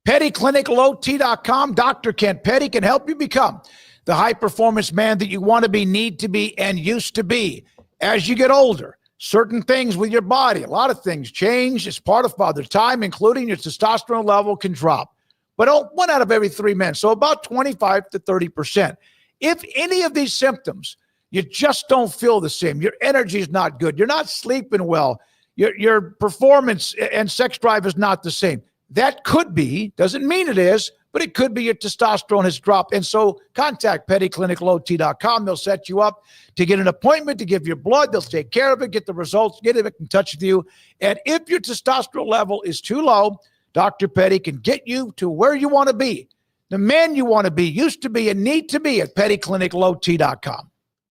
PettyClinicLowT.com. Dr. Kent Petty can help you become the high-performance man that you want to be, need to be, and used to be. As you get older, certain things with your body, a lot of things change. It's part of Father Time, including your testosterone level can drop. But 1 out of every 3 men, so about 25 to 30%. If any of these symptoms, you just don't feel the same, your energy is not good, you're not sleeping well, your performance and sex drive is not the same. That could be, doesn't mean it is, but it could be your testosterone has dropped. And so contact PettyClinicLowT.com. They'll set you up to get an appointment, to give your blood. They'll take care of it, get the results, get it in touch with you. And if your testosterone level is too low, Dr. Petty can get you to where you want to be, the man you want to be, used to be, and need to be at PettyClinicLowT.com.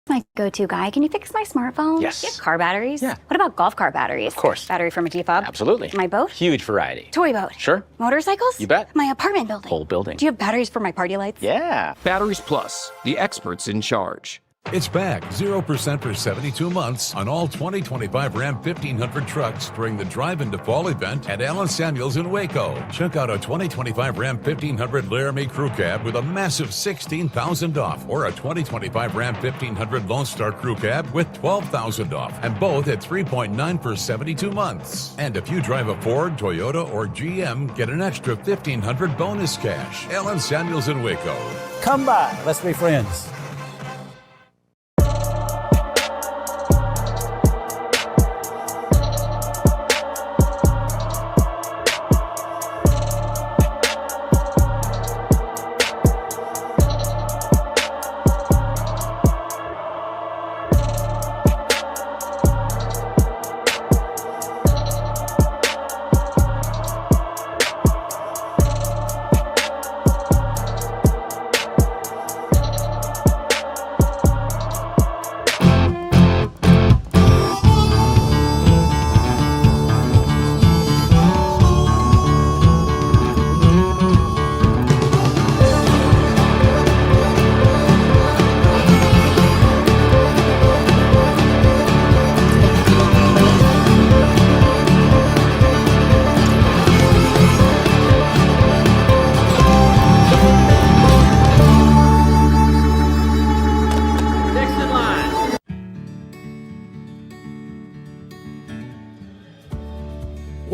My go-to guy. Can you fix my smartphone? Yes. Do you have car batteries? Yeah. What about golf cart batteries? Of course. Battery for my T-fob? Absolutely. My boat? Huge variety. Toy boat? Sure. Motorcycles? You bet. My apartment building? Whole building. Do you have batteries for my party lights? Yeah. Batteries Plus, the experts in charge. It's back 0% for 72 months on all 2025 Ram 1500 trucks during the Drive into Fall event at Allen Samuels in Waco. Check out a 2025 Ram 1500 Laramie Crew Cab with a massive $16,000 off, or a 2025 Ram 1500 Lone Star Crew Cab with $12,000 off, and both at 3.9 for 72 months. And if you drive a Ford, Toyota, or GM, get an extra $1,500 bonus cash. Allen Samuels in Waco. Come by. Let's be friends.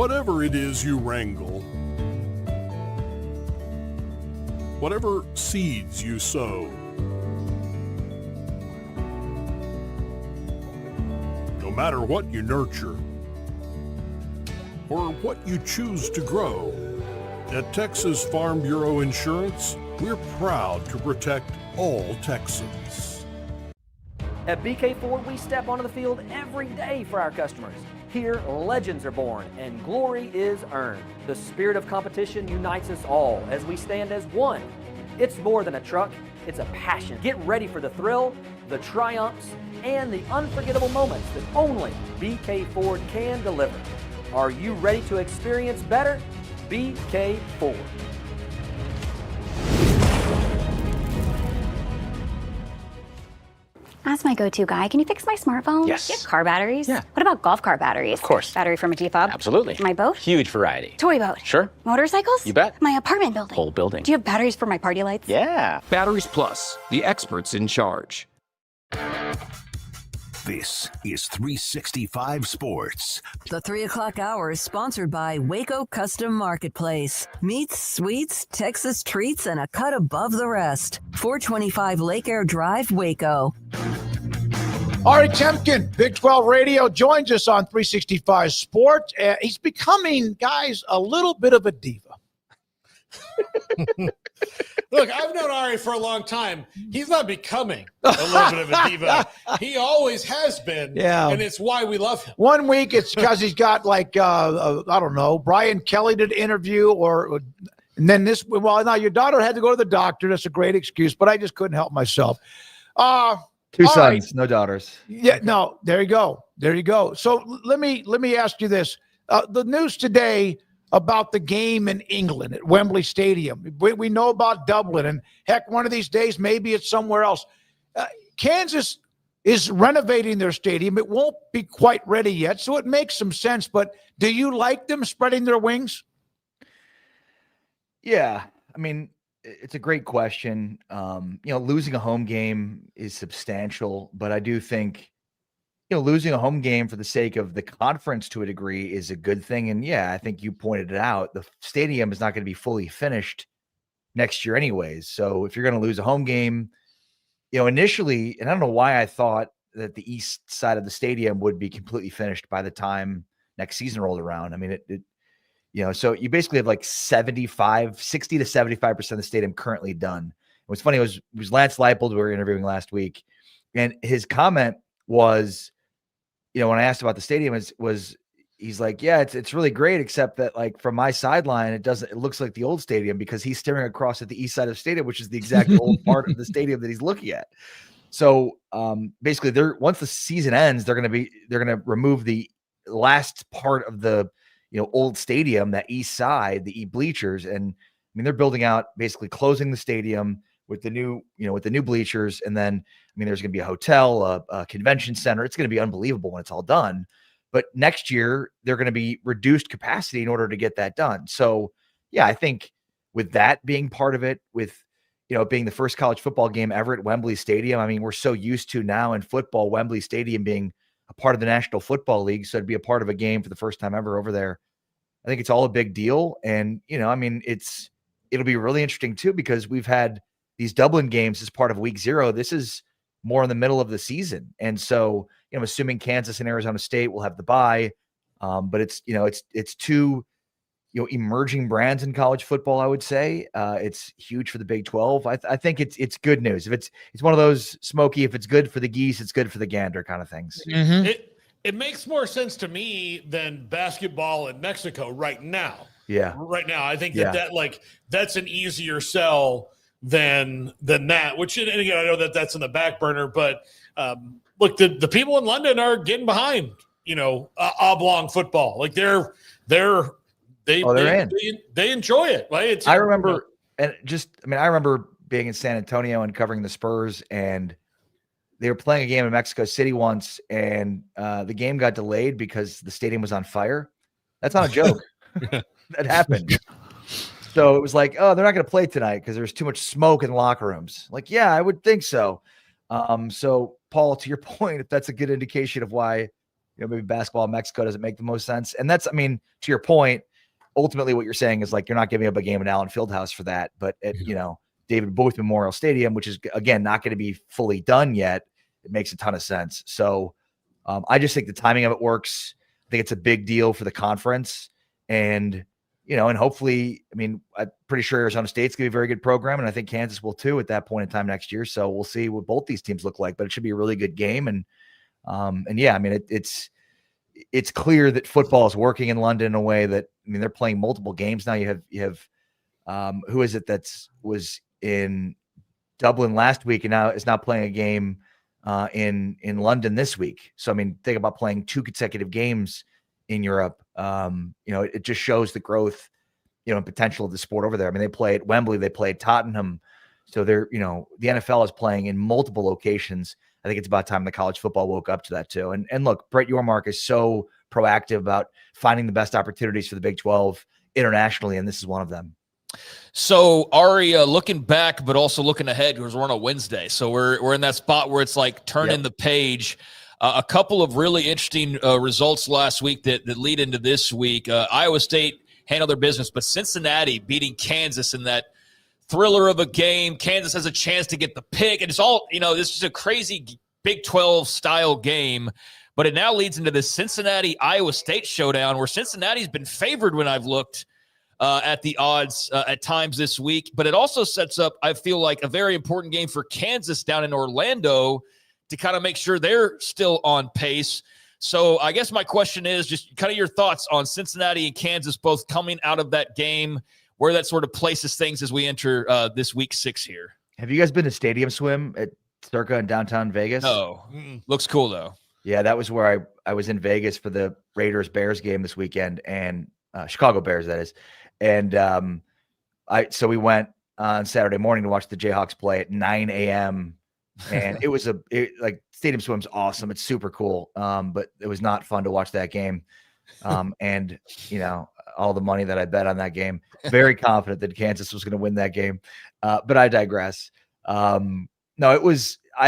Whatever it is you wrangle, whatever seeds you sow, no matter what you nurture or what you choose to grow, at Texas Farm Bureau Insurance, we're proud to protect all Texans. At BK Ford, we step onto the field every day for our customers. Here, legends are born and glory is earned. The spirit of competition unites us all as we stand as one. It's more than a truck, it's a passion. Get ready for the thrill, the triumphs, and the unforgettable moments that only BK Ford can deliver. Are you ready to experience better? BK Ford. As my go-to guy, can you fix my smartphone? Yes. Do you have car batteries? Yeah. What about golf cart batteries? Of course. Battery from a G-Fob? Absolutely. My boat? Huge variety. Toy boat? Sure. Motorcycles? You bet. My apartment building? Whole building. Do you have batteries for my party lights? Yeah. Batteries Plus, the experts in charge. This is 365 Sports. The 3 o'clock hour is sponsored by Waco Custom Marketplace. Meats, sweets, Texas treats, and a cut above the rest. 425 Lake Air Drive, Waco. Ari Temkin, Big 12 Radio, joins us on 365 Sports. He's becoming, guys, a little bit of a diva. Look, I've known Ari for a long time. He's not becoming a little bit of a diva. He always has been. Yeah. And it's why we love him. 1 week, it's because he's got like, I don't know, Brian Kelly did interview and then this, well, now your daughter had to go to the doctor. That's a great excuse, but I just couldn't help myself. Two sons, right. no daughters. Yeah, no, there you go. There you go. So let me ask you this. The news today about the game in England at Wembley Stadium. We know about Dublin, and heck, one of these days, maybe it's somewhere else. Kansas is renovating their stadium. It won't be quite ready yet, so it makes some sense. But do you like them spreading their wings? Yeah, I mean, it's a great question. Losing a home game is substantial, but I do think, losing a home game for the sake of the conference to a degree is a good thing. And yeah, I think you pointed it out. The stadium is not going to be fully finished next year anyways. So if you're going to lose a home game, initially, and I don't know why I thought that the east side of the stadium would be completely finished by the time next season rolled around. I mean, so you basically have like 60 to 75% of the stadium currently done. What's funny was Lance Leipold, we were interviewing last week, and his comment was, when I asked about the stadium, was he's like, yeah, it's really great, except that like from my sideline, it looks like the old stadium because he's staring across at the east side of the stadium, which is the exact old part of the stadium that he's looking at. So basically, once the season ends, they're going to remove the last part of the old stadium, that east side, the bleachers, and I mean they're building out, basically closing the stadium with the new bleachers, and then there's going to be a hotel, a convention center. It's going to be unbelievable when it's all done. But next year they're going to be reduced capacity in order to get that done. So yeah, I think with that being part of it, with being the first college football game ever at Wembley Stadium, I mean we're so used to now in football Wembley Stadium being a part of the National Football League, so to be a part of a game for the first time ever over there, I think it's all a big deal. And it'll be really interesting too, because we've had these Dublin games as part of week 0. This is more in the middle of the season. And so, I'm assuming Kansas and Arizona State will have the bye. But it's two, emerging brands in college football, I would say. It's huge for the Big 12. I think it's good news. If it's one of those, Smokey, if it's good for the geese, it's good for the gander kind of things. Mm-hmm. It makes more sense to me than basketball in Mexico right now. Yeah. Right now, I think that's an easier sell than that, which, and again, I know that that's in the back burner, but look, the people in London are getting behind, oblong football. Like they enjoy it. Right? I remember being in San Antonio and covering the Spurs, and they were playing a game in Mexico City once, and the game got delayed because the stadium was on fire. That's not a joke. That happened. So it was like, oh, they're not going to play tonight because there's too much smoke in the locker rooms. Like, yeah, I would think so. So, Paul, to your point, if that's a good indication of why maybe basketball in Mexico doesn't make the most sense. And that's, I mean, to your point, ultimately what you're saying is like, you're not giving up a game in Allen Fieldhouse for that. But at, David Booth Memorial Stadium, which is, again, not going to be fully done yet, it makes a ton of sense. So I just think the timing of it works. I think it's a big deal for the conference. And, and hopefully, I mean, I'm pretty sure Arizona State's going to be a very good program. And I think Kansas will too at that point in time next year. So we'll see what both these teams look like, but it should be a really good game. And yeah, I mean, it's clear that football is working in London in a way that, I mean, they're playing multiple games now. You have who is it was in Dublin last week and now is not playing a game in London this week. So, I mean, think about playing 2 consecutive games in Europe. It just shows the growth, and potential of the sport over there. I mean, they play at Wembley, they play at Tottenham. So they're, the NFL is playing in multiple locations. I think it's about time the college football woke up to that too. And look, Brett Yormark is so proactive about finding the best opportunities for the Big 12 internationally, and this is one of them. So Ari, looking back, but also looking ahead, because we're on a Wednesday. So we're in that spot where it's like turning the page. A couple of really interesting results last week that lead into this week. Iowa State handled their business, but Cincinnati beating Kansas in that thriller of a game. Kansas has a chance to get the pick, and it's all, this is a crazy Big 12 style game, but it now leads into this Cincinnati-Iowa State showdown where Cincinnati's been favored when I've looked at the odds at times this week, but it also sets up, I feel like, a very important game for Kansas down in Orlando to kind of make sure they're still on pace. So I guess my question is just kind of your thoughts on Cincinnati and Kansas both coming out of that game, where that sort of places things as we enter this week 6 here. Have you guys been to Stadium Swim at Circa in downtown Vegas? No. Looks cool, though. Yeah, that was where I was in Vegas for the Raiders-Bears game this weekend, and Chicago Bears, that is. And so we went on Saturday morning to watch the Jayhawks play at 9 a.m., and it was like Stadium Swim's awesome. It's super cool. But it was not fun to watch that game. And all the money that I bet on that game, very confident that Kansas was going to win that game. But I digress. I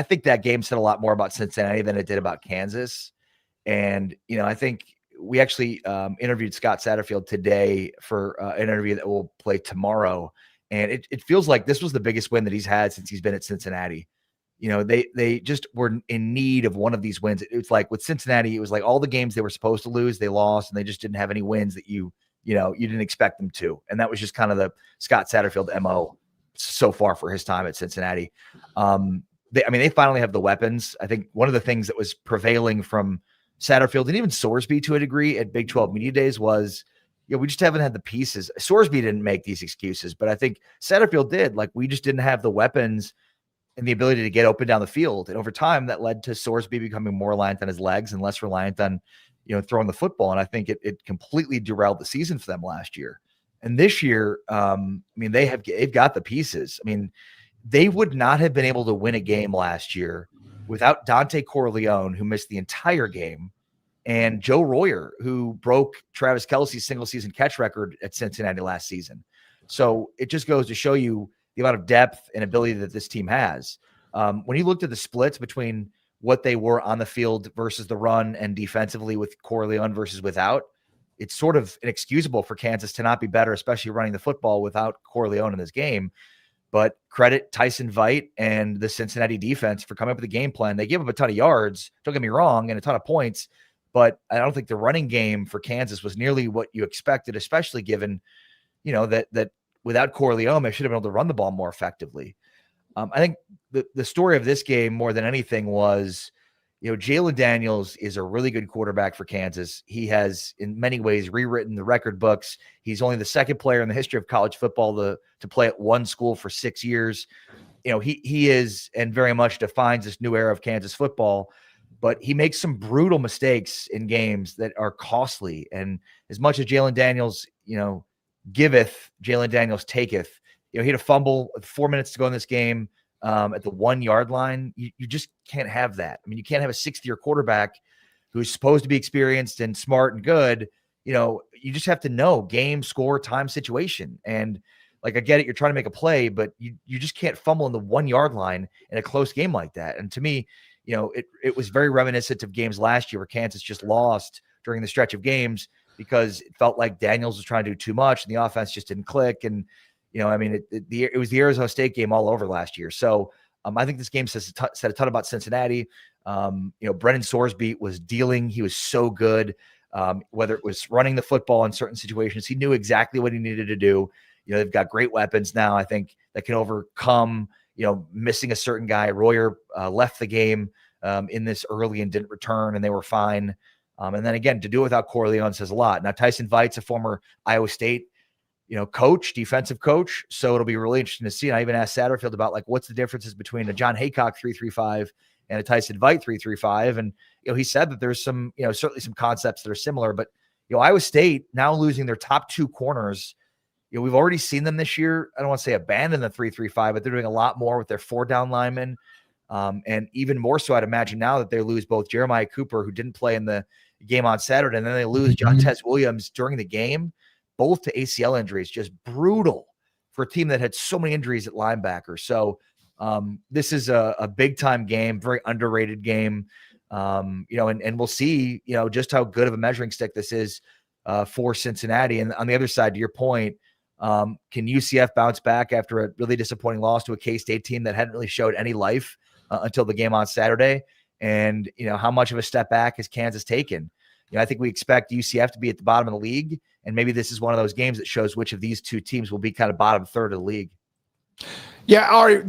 think that game said a lot more about Cincinnati than it did about Kansas. And, I think we actually interviewed Scott Satterfield today for an interview that will play tomorrow. And it feels like this was the biggest win that he's had since he's been at Cincinnati. They just were in need of one of these wins. It's like with Cincinnati, it was like all the games they were supposed to lose, they lost, and they just didn't have any wins that you didn't expect them to. And that was just kind of the Scott Satterfield MO so far for his time at Cincinnati. They finally have the weapons. I think one of the things that was prevailing from Satterfield and even Sorsby to a degree at Big 12 Media Days was, we just haven't had the pieces. Sorsby didn't make these excuses, but I think Satterfield did. Like, we just didn't have the weapons and the ability to get open down the field. And over time, that led to Sorsby becoming more reliant on his legs and less reliant on, throwing the football. And I think it completely derailed the season for them last year. And this year, they've got the pieces. I mean, they would not have been able to win a game last year without Dante Corleone, who missed the entire game, and Joe Royer, who broke Travis Kelce's single season catch record at Cincinnati last season. So it just goes to show you the amount of depth and ability that this team has. When you looked at the splits between what they were on the field versus the run and defensively with Corleone versus without, it's sort of inexcusable for Kansas to not be better, especially running the football without Corleone in this game. But credit Tyson Veit and the Cincinnati defense for coming up with a game plan. They gave up a ton of yards, don't get me wrong, and a ton of points, but I don't think the running game for Kansas was nearly what you expected, especially given, that without Corleone, they should have been able to run the ball more effectively. I think the story of this game more than anything was, Jalen Daniels is a really good quarterback for Kansas. He has, in many ways, rewritten the record books. He's only the second player in the history of college football to play at one school for 6 years. He is, and very much defines this new era of Kansas football, but he makes some brutal mistakes in games that are costly. And as much as Jalen Daniels, giveth, Jalen Daniels taketh. He had a fumble with 4 minutes to go in this game at the 1 yard line. You just can't have that. I mean, you can't have a 6th-year quarterback who's supposed to be experienced and smart and good. You just have to know game, score, time, situation. And like, I get it, you're trying to make a play, but you just can't fumble in the 1 yard line in a close game like that. And to me, it was very reminiscent of games last year where Kansas just lost during the stretch of games because it felt like Daniels was trying to do too much and the offense just didn't click. And, it was the Arizona State game all over last year. So I think this game said a ton about Cincinnati. Brennan Sorsby was dealing. He was so good. Whether it was running the football in certain situations, he knew exactly what he needed to do. They've got great weapons now, I think, that can overcome, missing a certain guy. Royer left the game in this early and didn't return, and they were fine. And then again, to do it without Corleone says a lot. Now, Tyson Veit's a former Iowa State, coach, defensive coach. So it'll be really interesting to see. And I even asked Satterfield about what's the differences between a John Haycock 3-3-5 and a Tyson Veit 3-3-5. And, he said that there's some, certainly some concepts that are similar, but, Iowa State now losing their top two corners. We've already seen them this year. I don't want to say abandon the 3-3-5, but they're doing a lot more with their 4-down linemen. And even more so, I'd imagine now that they lose both Jeremiah Cooper, who didn't play in the game on Saturday, and then they lose John Tez Williams during the game, both to ACL injuries. Just brutal for a team that had so many injuries at linebacker. So this is a big time game, very underrated game. And we'll see, just how good of a measuring stick this is for Cincinnati. And on the other side, to your point, can UCF bounce back after a really disappointing loss to a K-State team that hadn't really showed any life until the game on Saturday? And, how much of a step back has Kansas taken? I think we expect UCF to be at the bottom of the league. And maybe this is one of those games that shows which of these two teams will be kind of bottom third of the league. Yeah, Ari,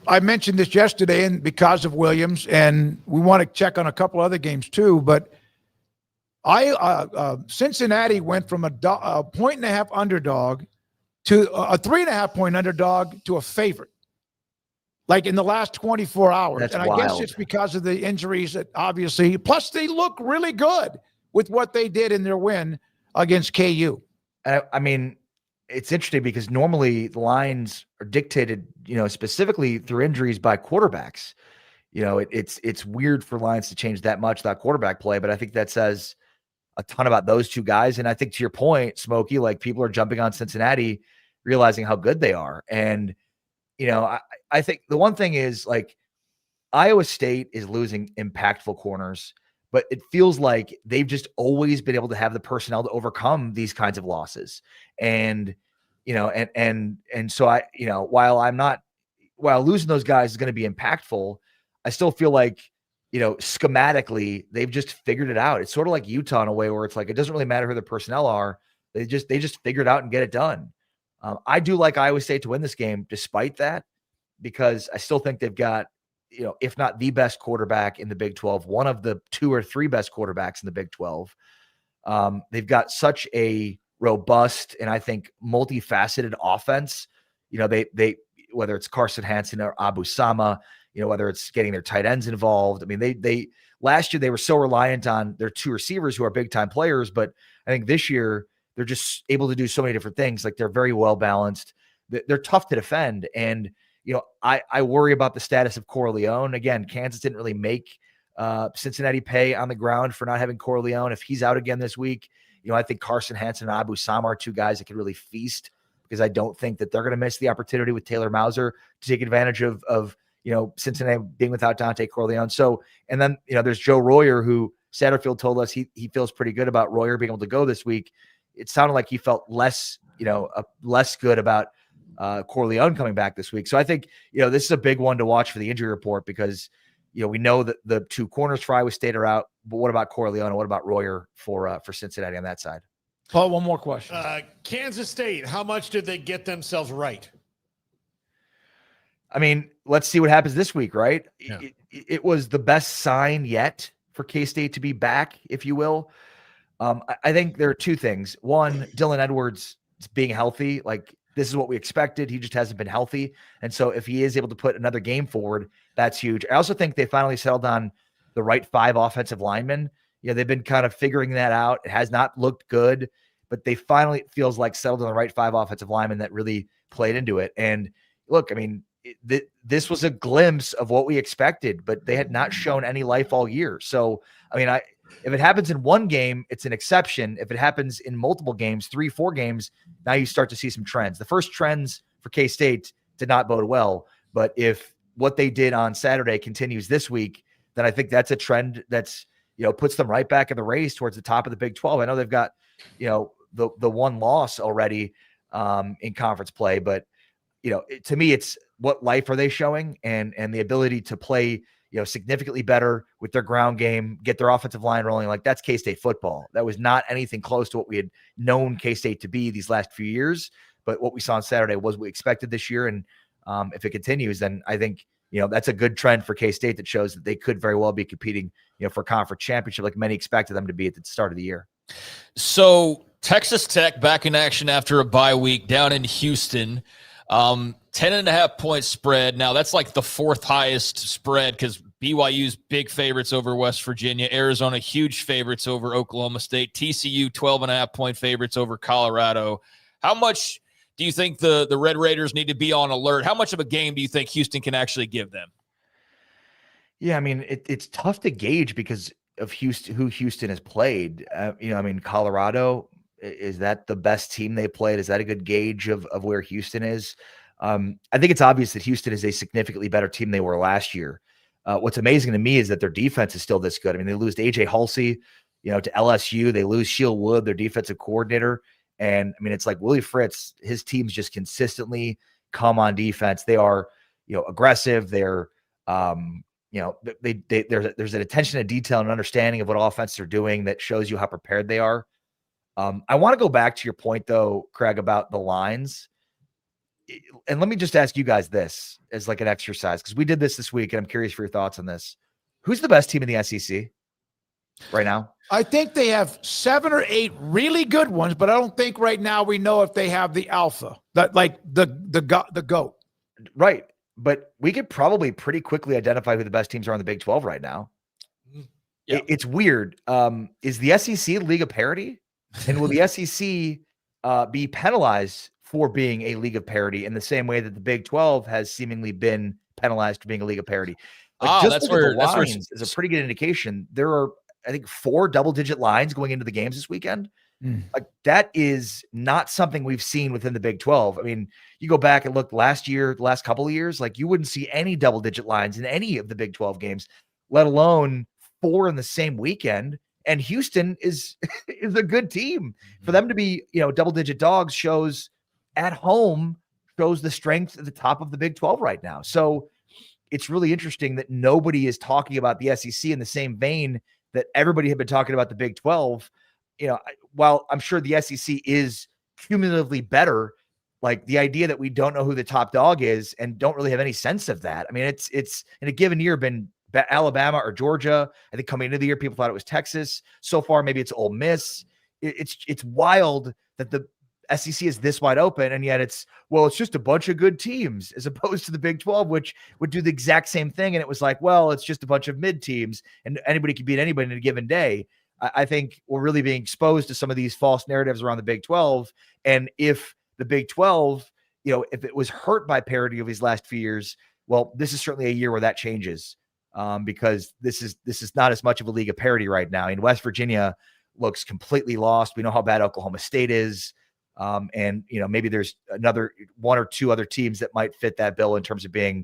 I mentioned this yesterday, and because of Williams, and we want to check on a couple other games too. But Cincinnati went from a 1.5 underdog to a 3.5 point underdog to a favorite, like in the last 24 hours. That's and wild. I guess it's because of the injuries that obviously. Plus, they look really good with what they did in their win against KU. I mean, it's interesting because normally the lines are dictated, specifically through injuries by quarterbacks. It's weird for lines to change that much without quarterback play, but I think that says a ton about those two guys. And I think to your point, Smokey, people are jumping on Cincinnati, realizing how good they are. And, I think the one thing is Iowa State is losing impactful corners, but it feels like they've just always been able to have the personnel to overcome these kinds of losses. And, so while losing those guys is going to be impactful, I still feel like, schematically, they've just figured it out. It's sort of like Utah in a way where it's it doesn't really matter who the personnel are. They just figure it out and get it done. I do like Iowa State to win this game despite that, because I still think they've got, if not the best quarterback in the Big 12, one of the 2 or 3 best quarterbacks in the Big 12. They've got such a robust and I think multifaceted offense. They whether it's Carson Hansen or Abu Sama, whether it's getting their tight ends involved. I mean, they last year they were so reliant on their 2 receivers who are big time players, but I think this year they're just able to do so many different things. They're very well balanced. They're tough to defend. And, I worry about the status of Corleone. Again, Kansas didn't really make Cincinnati pay on the ground for not having Corleone. If he's out again this week, I think Carson Hansen and Abu Sama are 2 guys that could really feast, because I don't think that they're going to miss the opportunity with Taylor Mauser to take advantage of Cincinnati being without Dante Corleone. So, and then, there's Joe Royer, who Satterfield told us he feels pretty good about Royer being able to go this week. It sounded like he felt less good about Corleone coming back this week. So I think, this is a big one to watch for the injury report, because, we know that the 2 corners for Iowa State are out, but what about Corleone and what about Royer for Cincinnati on that side? Paul, one more question. Kansas State, how much did they get themselves right? I mean, let's see what happens this week, right? Yeah. It was the best sign yet for K-State to be back, if you will. I think there are 2 things. One, Dylan Edwards being healthy. This is what we expected. He just hasn't been healthy. And so if he is able to put another game forward, that's huge. I also think they finally settled on the right 5 offensive linemen. They've been kind of figuring that out. It has not looked good, but they finally, it feels like, settled on the right 5 offensive linemen that really played into it. And look, I mean, this was a glimpse of what we expected, but they had not shown any life all year. So, I mean, if it happens in one game, it's an exception. If it happens in multiple games, 3-4 games, now you start to see some trends. The first trends for K-State did not bode well, but if what they did on Saturday continues this week, then I think that's a trend that's, puts them right back in the race towards the top of the Big 12. I know they've got, the one loss already in conference play, but to me, it's what life are they showing and the ability to play, significantly better with their ground game, get their offensive line rolling. Like that's K-State football. That was not anything close to what we had known K-State to be these last few years. But what we saw on Saturday was what we expected this year. And if it continues, then I think, that's a good trend for K-State that shows that they could very well be competing, for conference championship like many expected them to be at the start of the year. So Texas Tech back in action after a bye week down in Houston. 10.5 point spread. Now that's like the fourth highest spread because BYU's big favorites over West Virginia, Arizona huge favorites over Oklahoma State, TCU 12.5 point favorites over Colorado. How much do you think the Red Raiders need to be on alert? How much of a game do you think Houston can actually give them? Yeah, I mean, it's tough to gauge because of who Houston has played. Colorado, is that the best team they played? Is that a good gauge of where Houston is? I think it's obvious that Houston is a significantly better team than they were last year. What's amazing to me is that their defense is still this good. I mean, they lose AJ Halsey, to LSU. They lose Sheil Wood, their defensive coordinator. And I mean, it's like Willie Fritz, his teams just consistently come on defense. They are, aggressive. They're, there's an attention to detail and understanding of what offenses are doing that shows you how prepared they are. I want to go back to your point though, Craig, about the lines. And let me just ask you guys this as like an exercise, because we did this week and I'm curious for your thoughts on this. Who's the best team in the SEC right now? I think they have 7 or 8 really good ones, but I don't think right now we know if they have the alpha, that like the GOAT. Right. But we could probably pretty quickly identify who the best teams are in the Big 12 right now. Yeah. It's weird. Is the SEC a league of parity? And will the SEC be penalized for being a league of parity in the same way that the Big 12 has seemingly been penalized for being a league of parity? That's where the lines is a pretty good indication. There are, I think, 4 double-digit lines going into the games this weekend. Like that is not something we've seen within the Big 12. I mean, you go back and look last year, the last couple of years, like you wouldn't see any double-digit lines in any of the Big 12 games, let alone 4 in the same weekend. And Houston is a good team. For them to be, double-digit dogs shows at home, shows the strength at the top of the Big 12 right now. So it's really interesting that nobody is talking about the SEC in the same vein that everybody had been talking about the Big 12. While I'm sure the SEC is cumulatively better, like the idea that we don't know who the top dog is and don't really have any sense of that. I mean, it's in a given year been Alabama or Georgia. I think coming into the year, people thought it was Texas. So far, maybe it's Ole Miss. It's wild that the SEC is this wide open, and yet it's just a bunch of good teams as opposed to the Big 12, which would do the exact same thing. And it was like, well, it's just a bunch of mid teams and anybody can beat anybody in a given day. I think we're really being exposed to some of these false narratives around the Big 12. And if the Big 12, if it was hurt by parity over these last few years, well, this is certainly a year where that changes because this is not as much of a league of parity right now. And West Virginia looks completely lost. We know how bad Oklahoma State is. And maybe there's another 1 or 2 other teams that might fit that bill in terms of being,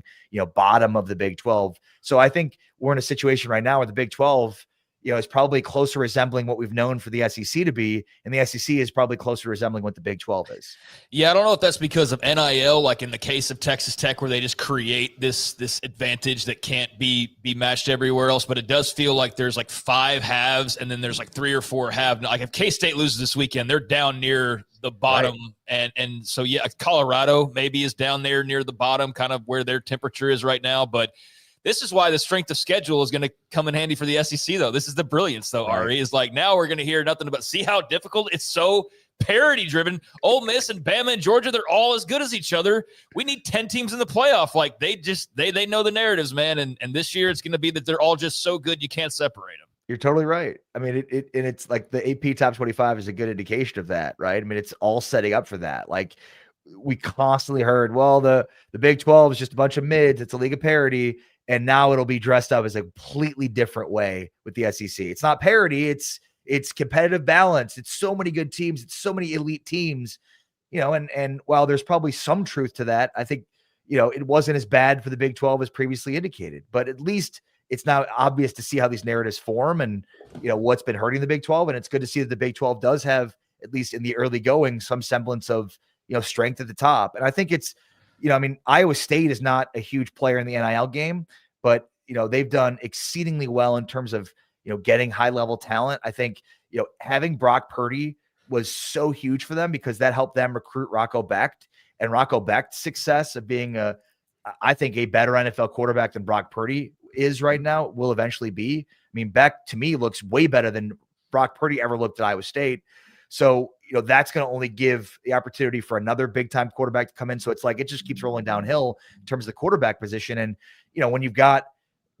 bottom of the Big 12. So I think we're in a situation right now where the Big 12, is probably closer resembling what we've known for the SEC to be, and the SEC is probably closer resembling what the Big 12 is. Yeah, I don't know if that's because of NIL, like in the case of Texas Tech, where they just create this advantage that can't be matched everywhere else. But it does feel like there's like 5 halves, and then there's like 3 or 4 halves. Like if K-State loses this weekend, they're down near the bottom, right. and so yeah, Colorado maybe is down there near the bottom, kind of where their temperature is right now, but. This is why the strength of schedule is going to come in handy for the SEC, though. This is the brilliance, though, right. Ari, is like now we're going to hear nothing about see how difficult it's so parity-driven. Ole Miss and Bama and Georgia, they're all as good as each other. We need 10 teams in the playoff. Like they know the narratives, man. And this year it's going to be that they're all just so good you can't separate them. You're totally right. I mean, it's like the AP Top 25 is a good indication of that, right? I mean, it's all setting up for that. Like we constantly heard, well, the Big 12 is just a bunch of mids. It's a league of parity. And now it'll be dressed up as a completely different way with the SEC. It's not parity. It's competitive balance. It's so many good teams. It's so many elite teams, and while there's probably some truth to that, I think, it wasn't as bad for the Big 12 as previously indicated, but at least it's now obvious to see how these narratives form and, what's been hurting the Big 12. And it's good to see that the Big 12 does have, at least in the early going, some semblance of, strength at the top. And I think it's, Iowa State is not a huge player in the NIL game, but, they've done exceedingly well in terms of, getting high level talent. I think, having Brock Purdy was so huge for them because that helped them recruit Rocco Becht, and Rocco Becht's success of being I think a better NFL quarterback than Brock Purdy is right now will eventually be. Becht to me looks way better than Brock Purdy ever looked at Iowa State. So, that's going to only give the opportunity for another big time quarterback to come in. So it's like, it just keeps rolling downhill in terms of the quarterback position. And, when you've got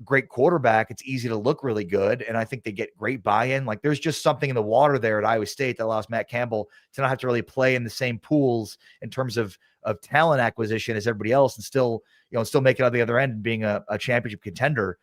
great quarterback, it's easy to look really good. And I think they get great buy-in. Like there's just something in the water there at Iowa State that allows Matt Campbell to not have to really play in the same pools in terms of talent acquisition as everybody else, and still make it out the other end and being a championship contender.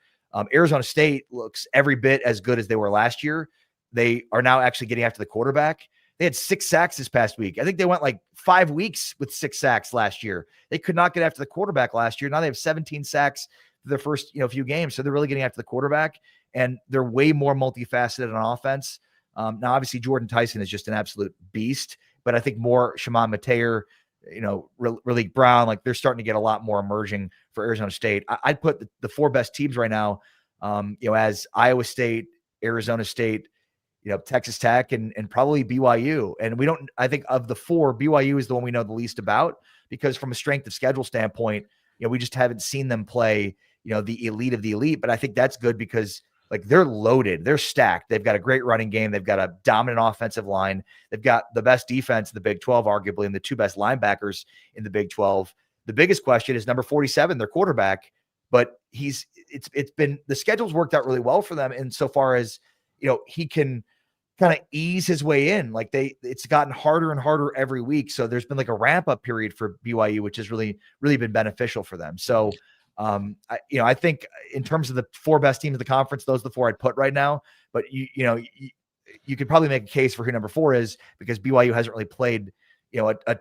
Arizona State looks every bit as good as they were last year. They are now actually getting after the quarterback. They had 6 sacks this past week. I think they went like 5 weeks with 6 sacks last year. They could not get after the quarterback last year. Now they have 17 sacks for their first few games. So they're really getting after the quarterback, and they're way more multifaceted on offense. Now, obviously, Jordan Tyson is just an absolute beast, but I think more Shimon Mateer, Raleek Brown, like they're starting to get a lot more emerging for Arizona State. I'd put the 4 best teams right now, as Iowa State, Arizona State, Texas Tech, and probably BYU. And I think of the 4, BYU is the one we know the least about, because from a strength of schedule standpoint, we just haven't seen them play, the elite of the elite. But I think that's good because like they're loaded, they're stacked. They've got a great running game. They've got a dominant offensive line. They've got the best defense in the Big 12, arguably, and the 2 best linebackers in the Big 12. The biggest question is number 47, their quarterback, but it's been, the schedule's worked out really well for them insofar as, he can kind of ease his way in. Like it's gotten harder and harder every week. So there's been like a ramp up period for BYU, which has really, really been beneficial for them. So, I think in terms of the 4 best teams of the conference, those are the 4 I'd put right now. But you could probably make a case for who number 4 is, because BYU hasn't really played,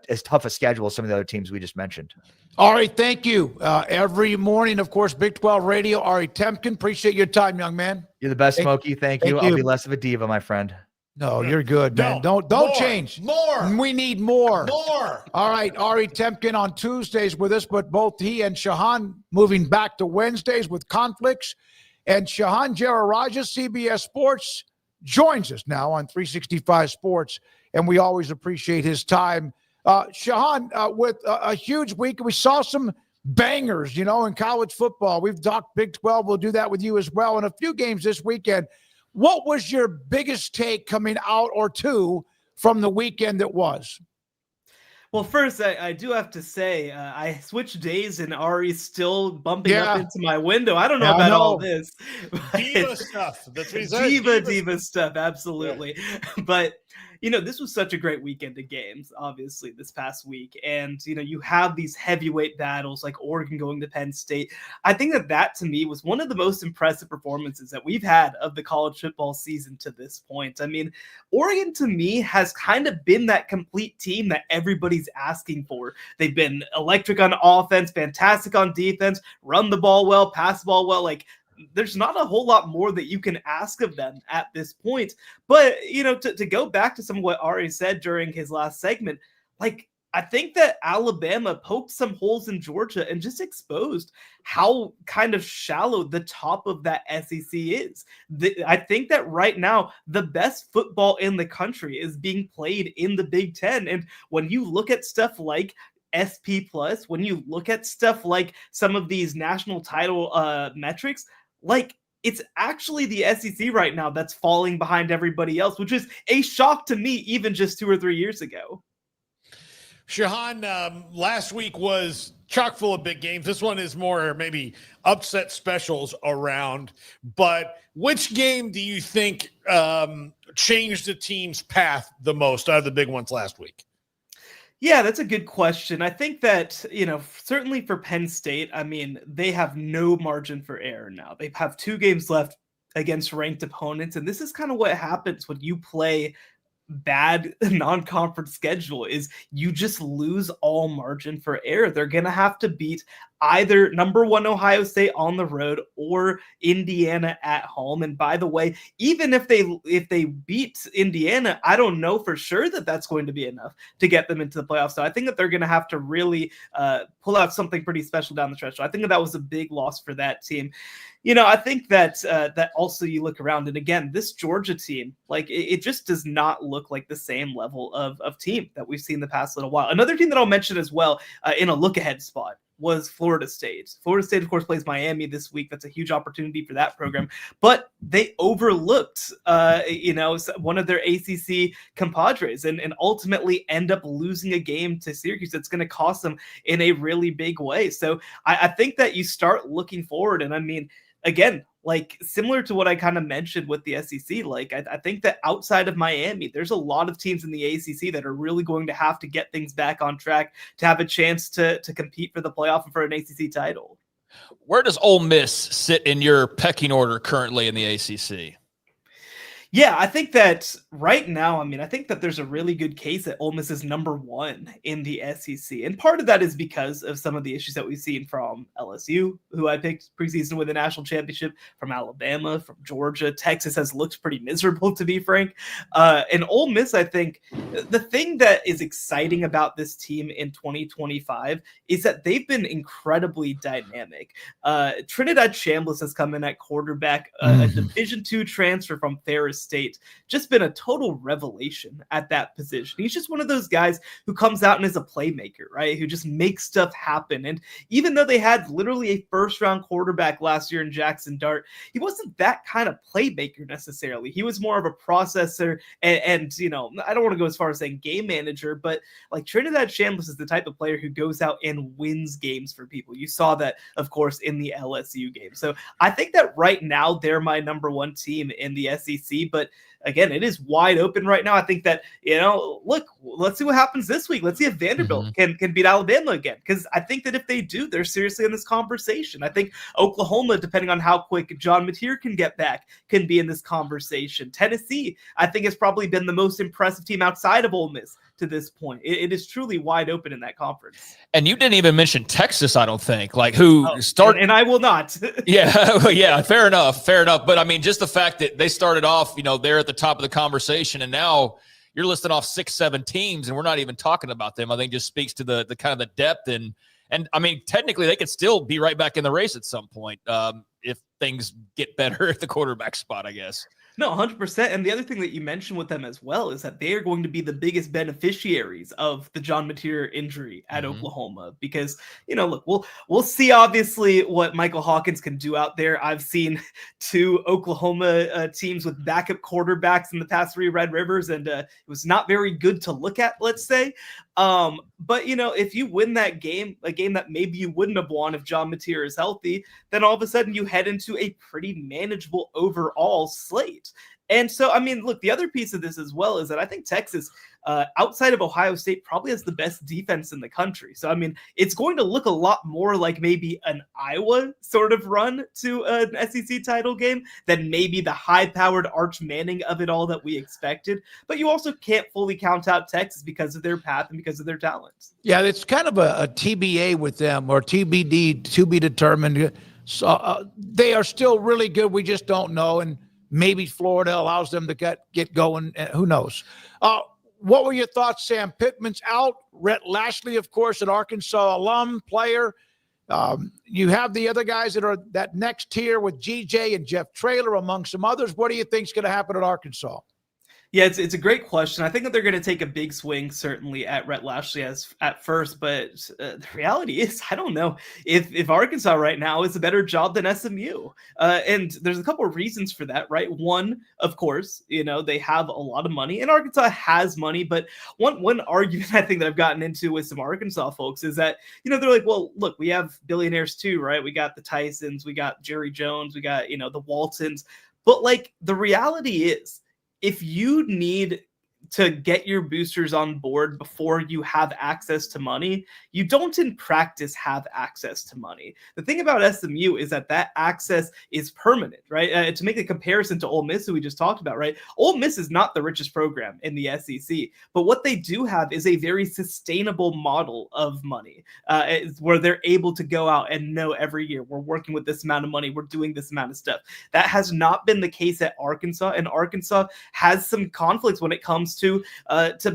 as tough a schedule as some of the other teams we just mentioned. Ari, thank you. Every morning, of course, Big 12 Radio, Ari Temkin. Appreciate your time, young man. You're the best, Smokey. Thank you. I'll be less of a diva, my friend. No, you're good, man. Don't change. More. We need more. More. All right, Ari Temkin on Tuesdays with us, but both he and Shahan moving back to Wednesdays with conflicts. And Shahan Jeraja, CBS Sports, joins us now on 365 Sports, and we always appreciate his time. Shahan, with a huge week, we saw some bangers, in college football. We've talked Big 12. We'll do that with you as well. And a few games this weekend. What was your biggest take coming out or two from the weekend that was? Well, first, I do have to say, I switched days and Ari's still bumping up into my window. I don't know about all this. Diva stuff. That's diva stuff. Absolutely. Yeah. But, this was such a great weekend of games, obviously, this past week. And, you have these heavyweight battles like Oregon going to Penn State. I think that to me was one of the most impressive performances that we've had of the college football season to this point. I mean, Oregon to me has kind of been that complete team that everybody's asking for. They've been electric on offense, fantastic on defense, run the ball well, pass the ball well. Like, there's not a whole lot more that you can ask of them at this point. But, to go back to some of what Ari said during his last segment, like, I think that Alabama poked some holes in Georgia and just exposed how kind of shallow the top of that SEC is. I think that right now, the best football in the country is being played in the Big Ten. And when you look at stuff like SP+, when you look at stuff like some of these national title metrics, like, it's actually the SEC right now that's falling behind everybody else, which is a shock to me even just 2 or 3 years ago. Shahan, last week was chock full of big games. This one is more maybe upset specials around. But which game do you think changed the team's path the most out of the big ones last week? Yeah, that's a good question. I think that, certainly for Penn State, I mean, they have no margin for error now. They have 2 games left against ranked opponents. And this is kind of what happens when you play bad non-conference schedule, is you just lose all margin for error. They're going to have to beat either number 1 Ohio State on the road or Indiana at home. And by the way, even if they beat Indiana, I don't know for sure that that's going to be enough to get them into the playoffs. So I think that they're going to have to really pull out something pretty special down the stretch. So I think that was a big loss for that team. I think that that also you look around, and again, this Georgia team, like it just does not look like the same level of team that we've seen the past little while. Another team that I'll mention as well in a look ahead spot was Florida State. Florida State, of course, plays Miami this week. That's a huge opportunity for that program. But they overlooked, one of their ACC compadres and ultimately end up losing a game to Syracuse that's going to cost them in a really big way. So I think that you start looking forward. And I mean, again, like similar to what I kind of mentioned with the SEC, like I think that outside of Miami, there's a lot of teams in the ACC that are really going to have to get things back on track to have a chance to compete for the playoff and for an ACC title. Where does Ole Miss sit in your pecking order currently in the ACC? Yeah, I think that right now, I think that there's a really good case that Ole Miss is number 1 in the SEC. And part of that is because of some of the issues that we've seen from LSU, who I picked preseason with a national championship, from Alabama, from Georgia. Texas has looked pretty miserable, to be frank. And Ole Miss, I think the thing that is exciting about this team in 2025 is that they've been incredibly dynamic. Trinidad Chambliss has come in at quarterback, a Division II transfer from Ferris State, just been a total revelation at that position. He's just one of those guys who comes out and is a playmaker, right? Who just makes stuff happen. And even though they had literally a first-round quarterback last year in Jackson Dart, he wasn't that kind of playmaker necessarily. He was more of a processor and I don't want to go as far as saying game manager, but like Trinidad Chambliss is the type of player who goes out and wins games for people. You saw that, of course, in the LSU game. So I think that right now they're my number 1 team in the SEC. But again, it is wide open right now. I think that, look, let's see what happens this week. Let's see if Vanderbilt can beat Alabama again. Because I think that if they do, they're seriously in this conversation. I think Oklahoma, depending on how quick John Mateer can get back, can be in this conversation. Tennessee, I think, has probably been the most impressive team outside of Ole Miss to this point. It is truly wide open in that conference. And you didn't even mention Texas, I don't think, started. And I will not. Yeah, fair enough. But I mean, just the fact that they started off, they're at the top of the conversation, and now you're listing off 6-7 teams, and we're not even talking about them. I think just speaks to the kind of the depth and I mean, technically they could still be right back in the race at some point if things get better at the quarterback spot, I guess. No, 100%. And the other thing that you mentioned with them as well is that they are going to be the biggest beneficiaries of the John Mateer injury at Oklahoma, because, look, we'll see obviously what Michael Hawkins can do out there. I've seen 2 Oklahoma teams with backup quarterbacks in the past 3 Red Rivers, and it was not very good to look at, let's say. But if you win that game, a game that maybe you wouldn't have won if John Mateer is healthy, then all of a sudden you head into a pretty manageable overall slate. And so, I mean, look, the other piece of this as well is that I think Texas, outside of Ohio State, probably has the best defense in the country. So, I mean, it's going to look a lot more like maybe an Iowa sort of run to an SEC title game than maybe the high-powered Arch Manning of it all that we expected. But you also can't fully count out Texas because of their path and because of their talents. Yeah, it's kind of a TBA with them, or TBD, to be determined. So they are still really good. We just don't know. And maybe Florida allows them to get going. Who knows? What were your thoughts, Sam? Pittman's out. Rhett Lashley, of course, an Arkansas alum player. You have the other guys that are that next tier with GJ and Jeff Traylor, among some others. What do you think is going to happen at Arkansas? Yeah, it's a great question. I think that they're going to take a big swing, certainly, at Rhett Lashley at first. But the reality is, I don't know if Arkansas right now is a better job than SMU. And there's a couple of reasons for that, right? One, of course, they have a lot of money, and Arkansas has money. But one argument I think that I've gotten into with some Arkansas folks is that, they're like, well, look, we have billionaires too, right? We got the Tysons, we got Jerry Jones, we got, the Waltons. But like the reality is, if you need to get your boosters on board before you have access to money, you don't in practice have access to money. The thing about SMU is that access is permanent, right? To make a comparison to Ole Miss, who we just talked about, right? Ole Miss is not the richest program in the SEC, but what they do have is a very sustainable model of money, where they're able to go out and know every year we're working with this amount of money, we're doing this amount of stuff. That has not been the case at Arkansas, and Arkansas has some conflicts when it comes to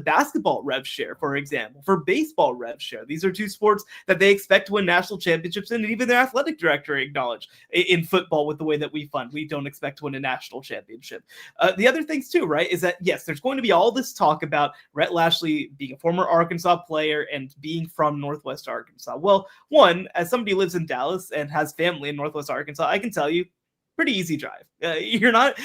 basketball rev share, for example, for baseball rev share. These are two sports that they expect to win national championships in, and even their athletic director acknowledged in football with the way that we fund, we don't expect to win a national championship. The other things too, right, is that yes, there's going to be all this talk about Rhett Lashlee being a former Arkansas player and being from Northwest Arkansas. Well, one, as somebody who lives in Dallas and has family in Northwest Arkansas, I can tell you, pretty easy drive. You're not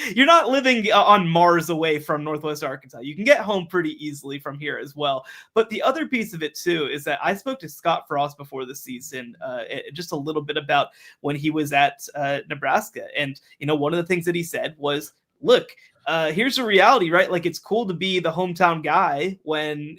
living on Mars away from Northwest Arkansas. You can get home pretty easily from here as well. But the other piece of it too is that I spoke to Scott Frost before the season, just a little bit about when he was at Nebraska, and one of the things that he said was, "Look, here's the reality, right? Like, it's cool to be the hometown guy when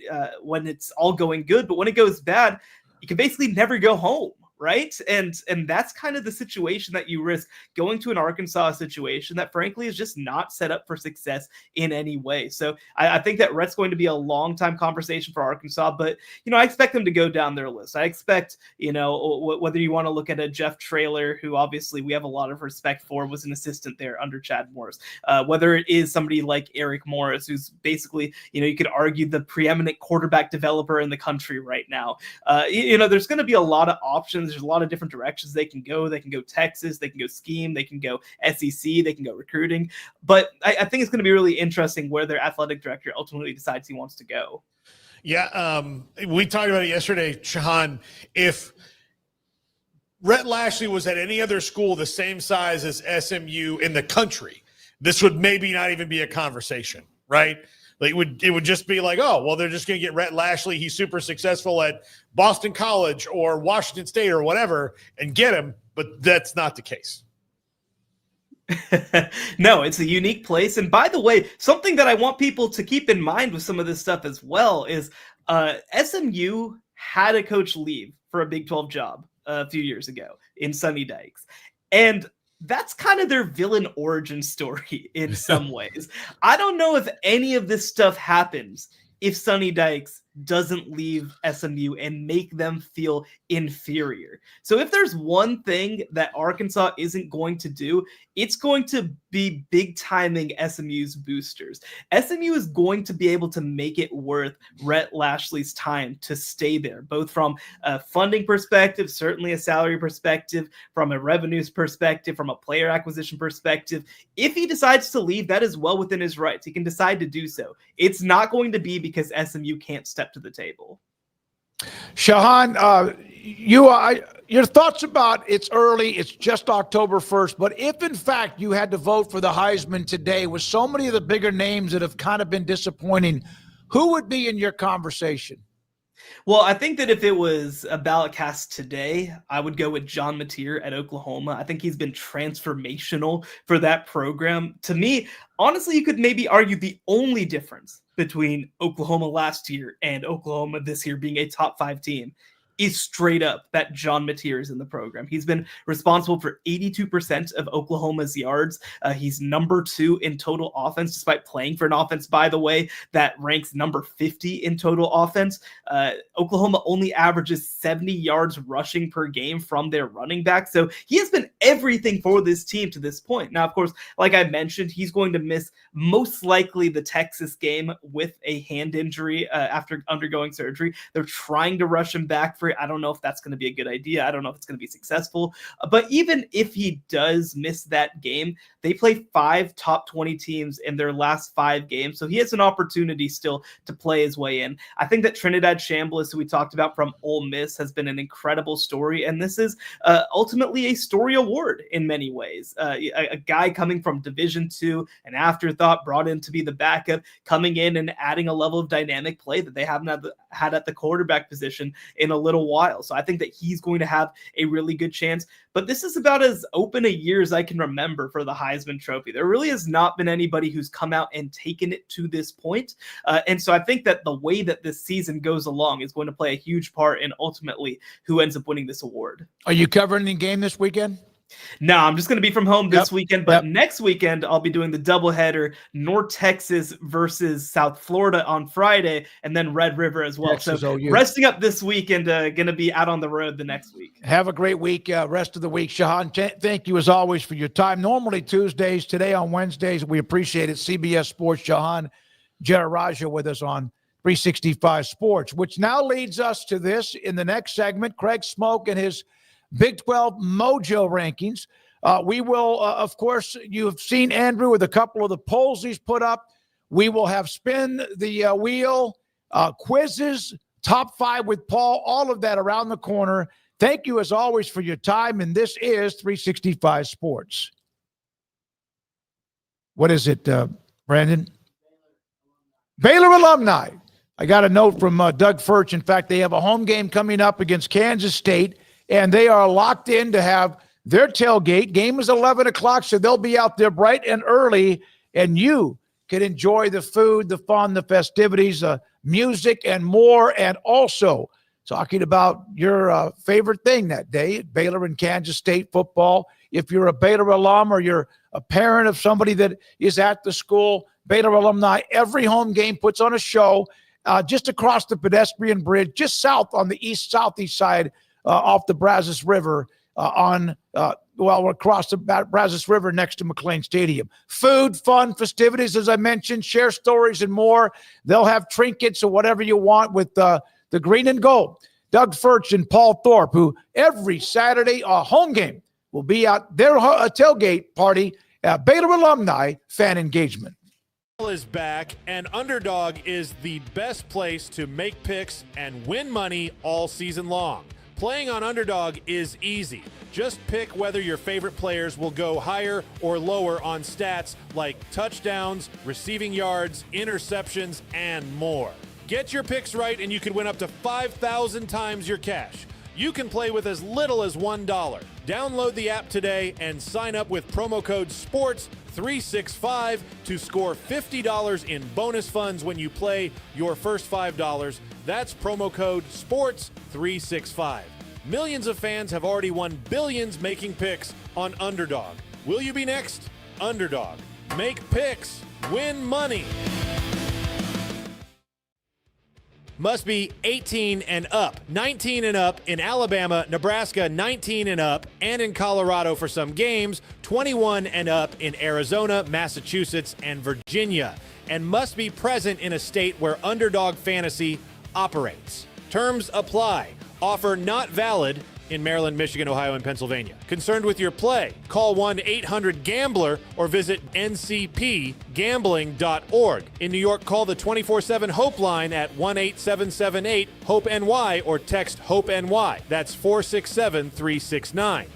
it's all going good, but when it goes bad, you can basically never go home." Right. And that's kind of the situation that you risk going to an Arkansas situation that frankly is just not set up for success in any way. So I think that Rhett's going to be a long time conversation for Arkansas, but, I expect them to go down their list. I expect, whether you want to look at a Jeff Traylor, who obviously we have a lot of respect for, was an assistant there under Chad Morris, whether it is somebody like Eric Morris, who's basically, you could argue the preeminent quarterback developer in the country right now. There's going to be a lot of options. There's a lot of different directions they can go. They can go Texas, they can go scheme, they can go SEC, they can go recruiting. But I think it's going to be really interesting where their athletic director ultimately decides he wants to go. Yeah, we talked about it yesterday, Shahan. If Rhett Lashlee was at any other school the same size as SMU in the country, this would maybe not even be a conversation, right? Like it would just be like, oh, well, they're just going to get Rhett Lashlee. He's super successful at Boston College or Washington State or whatever and get him. But that's not the case. No, it's a unique place. And by the way, something that I want people to keep in mind with some of this stuff as well is SMU had a coach leave for a Big 12 job a few years ago in Sonny Dykes. And that's kind of their villain origin story in some ways. I don't know if any of this stuff happens if Sonny Dykes doesn't leave SMU and make them feel inferior. So if there's one thing that Arkansas isn't going to do, it's going to be big timing SMU's boosters. SMU is going to be able to make it worth Rhett Lashlee's time to stay there, both from a funding perspective, certainly a salary perspective, from a revenues perspective, from a player acquisition perspective. If he decides to leave, that is well within his rights. He can decide to do so. It's not going to be because SMU can't step to the table. Shahan, your thoughts about it's early, it's just October 1st, but if in fact you had to vote for the Heisman today with so many of the bigger names that have kind of been disappointing, who would be in your conversation? Well, I think that if it was a ballot cast today, I would go with John Mateer at Oklahoma. I think he's been transformational for that program. To me, honestly, you could maybe argue the only difference between Oklahoma last year and Oklahoma this year being a top 5 team is straight up that John Mateer is in the program. He's been responsible for 82% of Oklahoma's yards. He's number 2 in total offense, despite playing for an offense, by the way, that ranks number 50 in total offense. Oklahoma only averages 70 yards rushing per game from their running back. So he has been everything for this team to this point. Now, of course, like I mentioned, he's going to miss most likely the Texas game with a hand injury after undergoing surgery. They're trying to rush him back for it. I don't know if that's going to be a good idea. I don't know if it's going to be successful. But even if he does miss that game, they play 5 top 20 teams in their last 5 games. So he has an opportunity still to play his way in. I think that Trinidad Chambliss, who we talked about from Ole Miss, has been an incredible story. And this is ultimately a story award in many ways. A guy coming from Division II, an afterthought, brought in to be the backup, coming in and adding a level of dynamic play that they haven't had at the quarterback position in a little while. So I think that he's going to have a really good chance. but this is about as open a year as I can remember for the Heisman Trophy. There really has not been anybody who's come out and taken it to this point. And so I think that the way that this season goes along is going to play a huge part in ultimately who ends up winning this award. Are you covering the game this weekend? No, I'm just going to be from home this weekend, but next weekend I'll be doing the doubleheader, North Texas versus South Florida on Friday, and then Red River as well. Texas, so resting up this week and going to be out on the road the next week. Have a great week, rest of the week. Shahan, thank you as always for your time. Normally Tuesdays, today on Wednesdays. We appreciate it. CBS Sports, Shahan Jeraja with us on 365 Sports, which now leads us to this in the next segment. Craig Smoak and his Big 12 Mojo rankings. We will, of course, you have seen Andrew with a couple of the polls he's put up. We will have spin the wheel, quizzes, top 5 with Paul, all of that around the corner. Thank you, as always, for your time, and this is 365 Sports. What is it, Brandon? Baylor alumni. I got a note from Doug Furch. In fact, they have a home game coming up against Kansas State, and they are locked in to have their tailgate. Game is 11 o'clock, so they'll be out there bright and early, and you can enjoy the food, the fun, the festivities, music, and more, and also talking about your favorite thing that day, Baylor and Kansas State football. If you're a Baylor alum or you're a parent of somebody that is at the school, Baylor alumni, every home game puts on a show just across the pedestrian bridge, just south on the southeast side off the Brazos River across the Brazos River next to McLean Stadium. Food, fun, festivities, as I mentioned, share stories and more. They'll have trinkets or whatever you want with the green and gold. Doug Furch and Paul Thorpe, who every Saturday home game will be at their tailgate party at Baylor alumni fan engagement. Is back, and Underdog is the best place to make picks and win money all season long. Playing on Underdog is easy. Just pick whether your favorite players will go higher or lower on stats like touchdowns, receiving yards, interceptions, and more. Get your picks right and you can win up to 5,000 times your cash. You can play with as little as $1. Download the app today and sign up with promo code SPORTS365 to score $50 in bonus funds when you play your first $5. That's promo code SPORTS365. Millions of fans have already won billions making picks on Underdog. Will you be next? Underdog. Make picks. Win money. Must be 18 and up. 19 and up in Alabama, Nebraska, 19 and up, and in Colorado for some games, 21 and up in Arizona, Massachusetts, and Virginia. And must be present in a state where Underdog Fantasy operates. Terms apply. Offer not valid in Maryland, Michigan, Ohio, and Pennsylvania. Concerned with your play? Call 1-800-GAMBLER or visit ncpgambling.org. In New York, call the 24/7 Hope line at 1-877-8-HOPE-NY or text HOPE-NY. That's 467-369.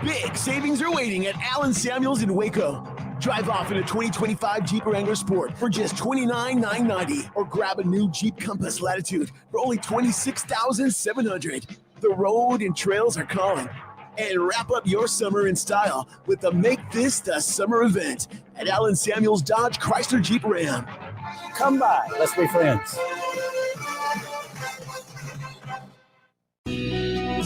Big savings are waiting at Allen Samuels in Waco. Drive off in a 2025 Jeep Wrangler Sport for just $29,990, or grab a new Jeep Compass Latitude for only $26,700. The road and trails are calling. And wrap up your summer in style with the Make This the Summer event at Allen Samuels Dodge Chrysler Jeep Ram. Come by. Let's be friends.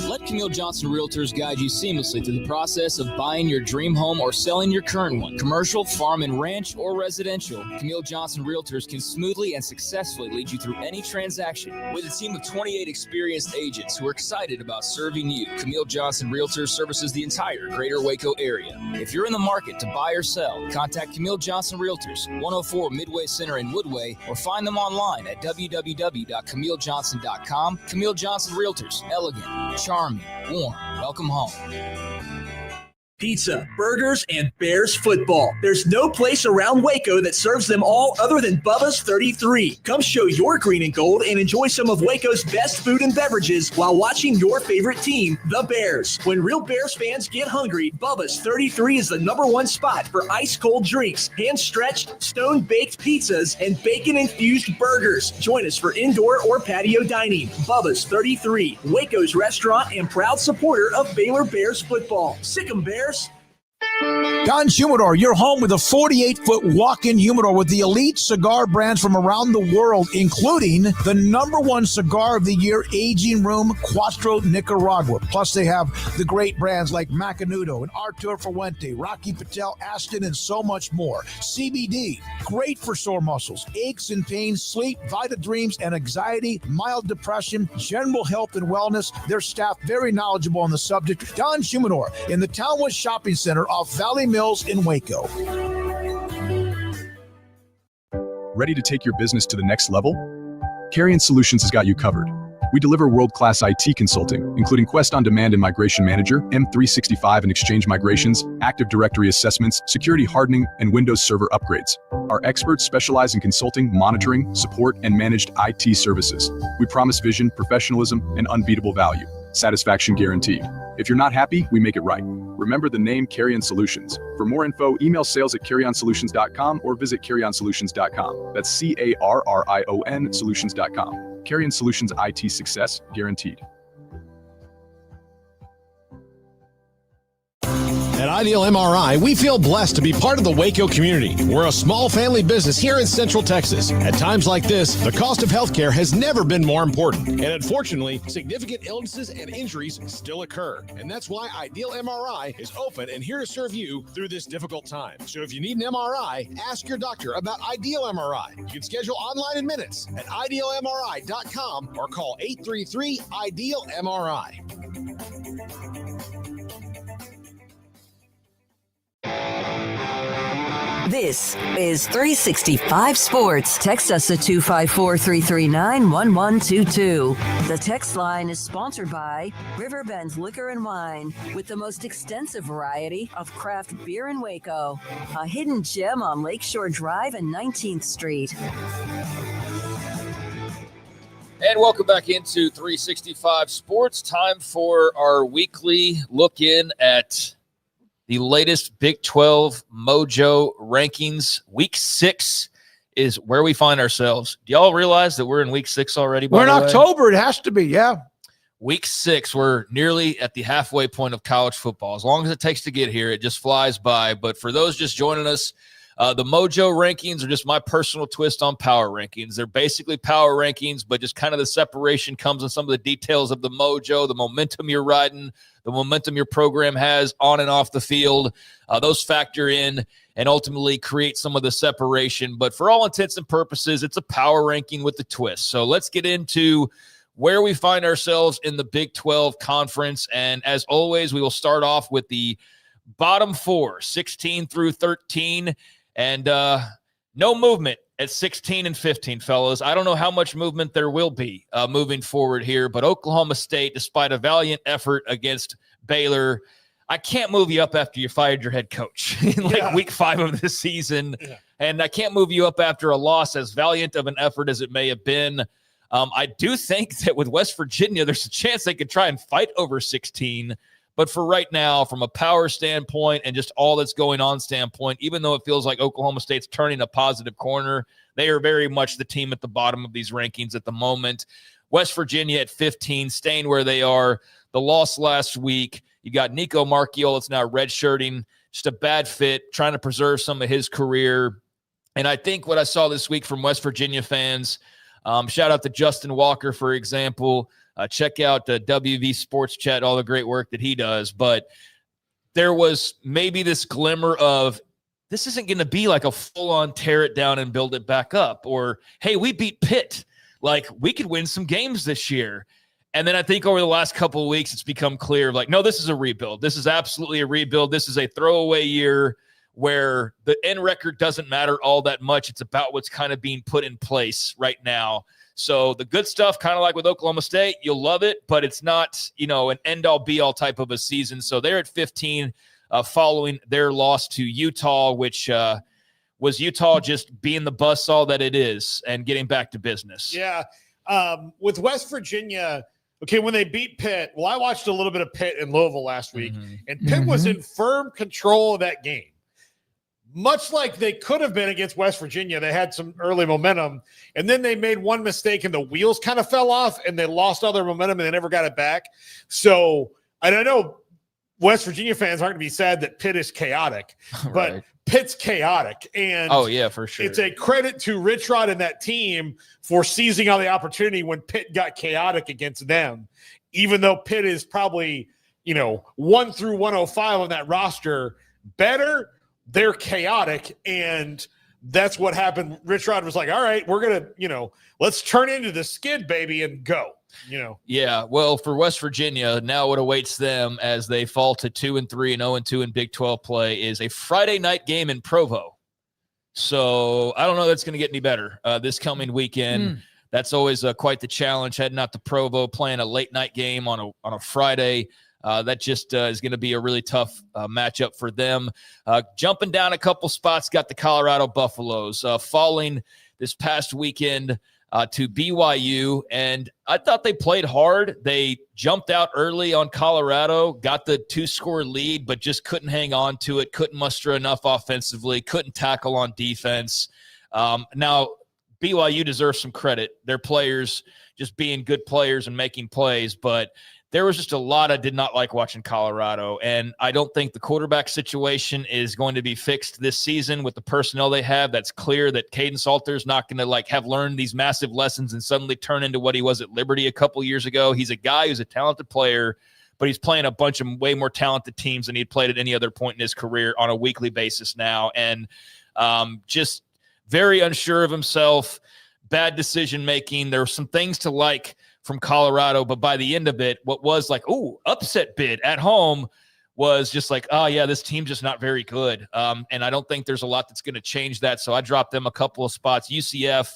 Let Camille Johnson Realtors guide you seamlessly through the process of buying your dream home or selling your current one. Commercial, farm and ranch, or residential, Camille Johnson Realtors can smoothly and successfully lead you through any transaction. With a team of 28 experienced agents who are excited about serving you, Camille Johnson Realtors services the entire greater Waco area. If you're in the market to buy or sell, contact Camille Johnson Realtors, 104 Midway Center in Woodway, or find them online at www.camillejohnson.com. Camille Johnson Realtors, elegant, charming, warm. Welcome home. pizza, burgers, and Bears football. There's no place around Waco that serves them all other than Bubba's 33. Come show your green and gold and enjoy some of Waco's best food and beverages while watching your favorite team, the Bears. When real Bears fans get hungry, Bubba's 33 is the #1 spot for ice-cold drinks, hand-stretched, stone-baked pizzas, and bacon-infused burgers. Join us for indoor or patio dining. Bubba's 33, Waco's restaurant and proud supporter of Baylor Bears football. Sick 'em, Bears. Don's Humidor, your home with a 48-foot walk-in humidor with the elite cigar brands from around the world, including the #1 cigar of the year, Aging Room Cuatro Nicaragua. Plus, they have the great brands like Macanudo and Arturo Fuente, Rocky Patel, Aston, and so much more. CBD, great for sore muscles, aches and pains, sleep, Vita Dreams, and anxiety, mild depression, general health and wellness. Their staff very knowledgeable on the subject. Don's Humidor in the Townwood Shopping Center off Valley Mills in Waco. Ready to take your business to the next level? Carrion Solutions has got you covered. We deliver world-class IT consulting, including Quest On Demand and Migration Manager, M365 and Exchange migrations, Active Directory assessments, security hardening, and Windows Server upgrades. Our experts specialize in consulting, monitoring, support, and managed IT services. We promise vision, professionalism, and unbeatable value. Satisfaction guaranteed. If you're not happy, we make it right. Remember the name Carrion Solutions. For more info, email sales@carrionsolutions.com or visit carrionsolutions.com. That's CARRION solutions.com. Carrion Solutions, IT success guaranteed. At Ideal MRI, we feel blessed to be part of the Waco community. We're a small family business here in Central Texas. At times like this, the cost of healthcare has never been more important. And unfortunately, significant illnesses and injuries still occur. And that's why Ideal MRI is open and here to serve you through this difficult time. So if you need an MRI, ask your doctor about Ideal MRI. You can schedule online in minutes at idealmri.com or call 833-IDEAL-MRI. This is 365 Sports. Text us at 254-339-1122. The text line is sponsored by Riverbend's Liquor and Wine, with the most extensive variety of craft beer in Waco. A hidden gem on Lakeshore Drive and 19th Street. And welcome back into 365 Sports. Time for our weekly look in at the latest Big 12 Mojo rankings. Week 6 is where we find ourselves. Do y'all realize that we're in week 6 already? We're in October. It has to be, yeah. Week 6, we're nearly at the halfway point of college football. As long as it takes to get here, it just flies by. But for those just joining us, the Mojo rankings are just my personal twist on power rankings. They're basically power rankings, but just kind of the separation comes in some of the details of the Mojo, the momentum you're riding, the momentum your program has on and off the field. Those factor in and ultimately create some of the separation. But for all intents and purposes, it's a power ranking with the twist. So let's get into where we find ourselves in the Big 12 conference. And as always, we will start off with the bottom 4, 16 through 13. And no movement at 16 and 15, fellas. I don't know how much movement there will be moving forward here, but Oklahoma State, despite a valiant effort against Baylor, I can't move you up after you fired your head coach in week 5 of this season. Yeah. And I can't move you up after a loss as valiant of an effort as it may have been. I do think that with West Virginia, there's a chance they could try and fight over 16. But for right now, from a power standpoint and just all that's going on standpoint, even though it feels like Oklahoma State's turning a positive corner, they are very much the team at the bottom of these rankings at the moment. West Virginia at 15, staying where they are. The loss last week, you got Nicco Marchiol that's now redshirting, just a bad fit, trying to preserve some of his career. And I think what I saw this week from West Virginia fans, shout out to Justin Walker, for example. Check out the WV Sports Chat, all the great work that he does. But there was maybe this glimmer of, this isn't going to be like a full-on tear it down and build it back up. Or, hey, we beat Pitt. Like, we could win some games this year. And then I think over the last couple of weeks, it's become clear, like, no, this is a rebuild. This is absolutely a rebuild. This is a throwaway year where the end record doesn't matter all that much. It's about what's kind of being put in place right now. So the good stuff, kind of like with Oklahoma State, you'll love it, but it's not, an end-all, be-all type of a season. So they're at 15. following their loss to Utah, which was Utah just being the buzzsaw that it is and getting back to business. Yeah. With West Virginia, okay, when they beat Pitt, well, I watched a little bit of Pitt in Louisville last week, and Pitt was in firm control of that game. Much like they could have been against West Virginia. They had some early momentum, and then they made one mistake, and the wheels kind of fell off, and they lost all their momentum, and they never got it back. So, and I know West Virginia fans aren't going to be sad that Pitt is chaotic, but Pitt's chaotic. And oh, yeah, for sure. It's a credit to Rich Rod and that team for seizing on the opportunity when Pitt got chaotic against them, even though Pitt is probably, 1 through 105 on that roster better. They're chaotic, and that's what happened. Rich Rod was like, all right, we're going to, let's turn into the skid, baby, and go, Yeah, well, for West Virginia, now what awaits them as they fall to 2-3 and 0-2 in Big 12 play is a Friday night game in Provo. So I don't know that's going to get any better this coming weekend. That's always quite the challenge, heading out to Provo, playing a late night game on a Friday. That just is going to be a really tough matchup for them. Jumping down a couple spots, got the Colorado Buffaloes falling this past weekend to BYU, and I thought they played hard. They jumped out early on Colorado, got the 2-score lead, but just couldn't hang on to it, couldn't muster enough offensively, couldn't tackle on defense. Now, BYU deserves some credit. Their players just being good players and making plays, but there was just a lot I did not like watching Colorado, and I don't think the quarterback situation is going to be fixed this season with the personnel they have. That's clear that Caden Salter's not going to have learned these massive lessons and suddenly turn into what he was at Liberty a couple years ago. He's a guy who's a talented player, but he's playing a bunch of way more talented teams than he'd played at any other point in his career on a weekly basis now, and just very unsure of himself, bad decision-making. There were some things to like from Colorado, but by the end of it, what was upset bid at home was just oh yeah, this team's just not very good. And I don't think there's a lot that's going to change that. So I dropped them a couple of spots. UCF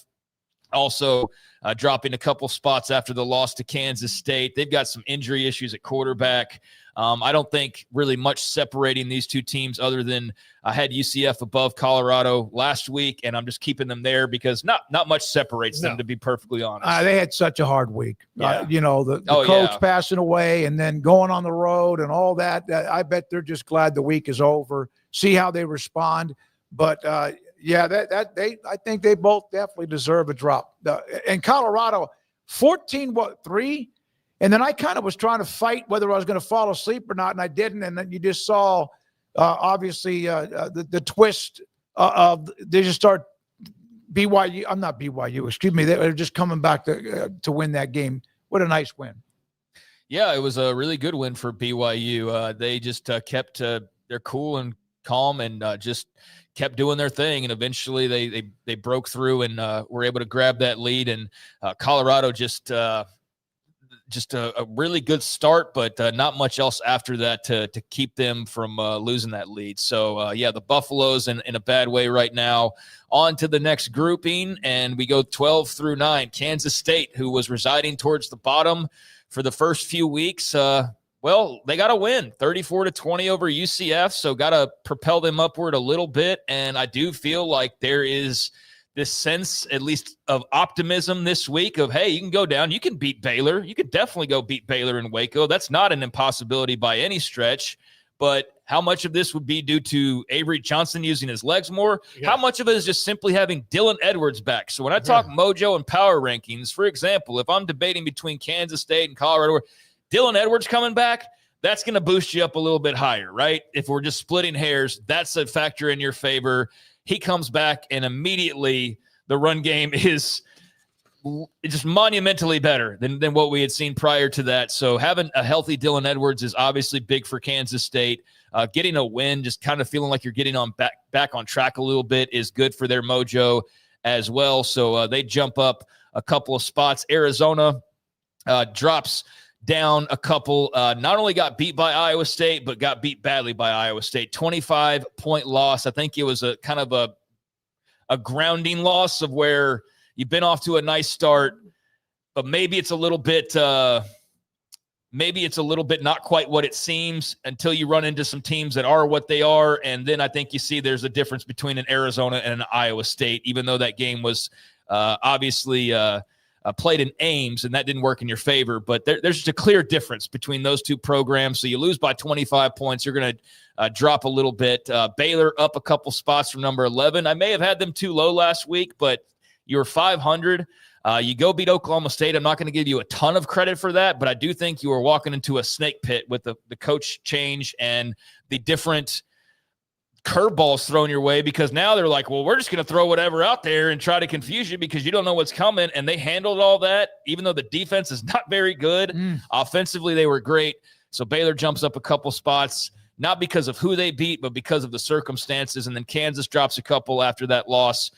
also dropping a couple spots after the loss to Kansas State. They've got some injury issues at quarterback. I don't think really much separating these two teams other than I had UCF above Colorado last week, and I'm just keeping them there because not much separates them, to be perfectly honest. They had such a hard week. Yeah. The coach passing away and then going on the road and all that. I bet they're just glad the week is over, see how they respond. But, I think they both definitely deserve a drop. And Colorado, 14-3? And then I kind of was trying to fight whether I was going to fall asleep or not, and I didn't. And then you just saw, obviously, the twist of they just start BYU. I'm not BYU, excuse me. They're just coming back to win that game. What a nice win. Yeah, it was a really good win for BYU. They just kept their cool and calm and just kept doing their thing. And eventually they broke through and were able to grab that lead. And Colorado just a really good start, but not much else after that to keep them from losing that lead. So, the Buffaloes in a bad way right now. On to the next grouping, and we go 12 through 9. Kansas State, who was residing towards the bottom for the first few weeks, they got a win, 34-20 over UCF, so got to propel them upward a little bit, and I do feel like there is – this sense, at least, of optimism this week of, hey, you can go down. You can beat Baylor. You could definitely go beat Baylor in Waco. That's not an impossibility by any stretch. But how much of this would be due to Avery Johnson using his legs more? Yeah. How much of it is just simply having Dylan Edwards back? So when I talk Mojo and power rankings, for example, if I'm debating between Kansas State and Colorado, Dylan Edwards coming back, that's going to boost you up a little bit higher, right? If we're just splitting hairs, that's a factor in your favor. He comes back, and immediately the run game is just monumentally better than what we had seen prior to that. So having a healthy Dylan Edwards is obviously big for Kansas State. Getting a win, just kind of feeling like you're getting on back on track a little bit is good for their mojo as well. So they jump up a couple of spots. Arizona drops down a couple, not only got beat by Iowa State, but got beat badly by Iowa State. 25-point loss. I think it was a kind of a grounding loss of where you've been off to a nice start, but maybe it's a little bit maybe it's a little bit not quite what it seems until you run into some teams that are what they are. And then I think you see there's a difference between an Arizona and an Iowa State, even though that game was obviously played in Ames and that didn't work in your favor. But there's just a clear difference between those two programs. So you lose by 25 points, you're going to drop a little bit. Baylor up a couple spots from number 11. I may have had them too low last week, but you were 500. You go beat Oklahoma State. I'm not going to give you a ton of credit for that, but I do think you are walking into a snake pit with the coach change and the different curveballs thrown your way, because now they're like, well, we're just going to throw whatever out there and try to confuse you because you don't know what's coming. And they handled all that, even though the defense is not very good. Offensively, they were great. So Baylor jumps up a couple spots, not because of who they beat, but because of the circumstances. And then Kansas drops a couple after that loss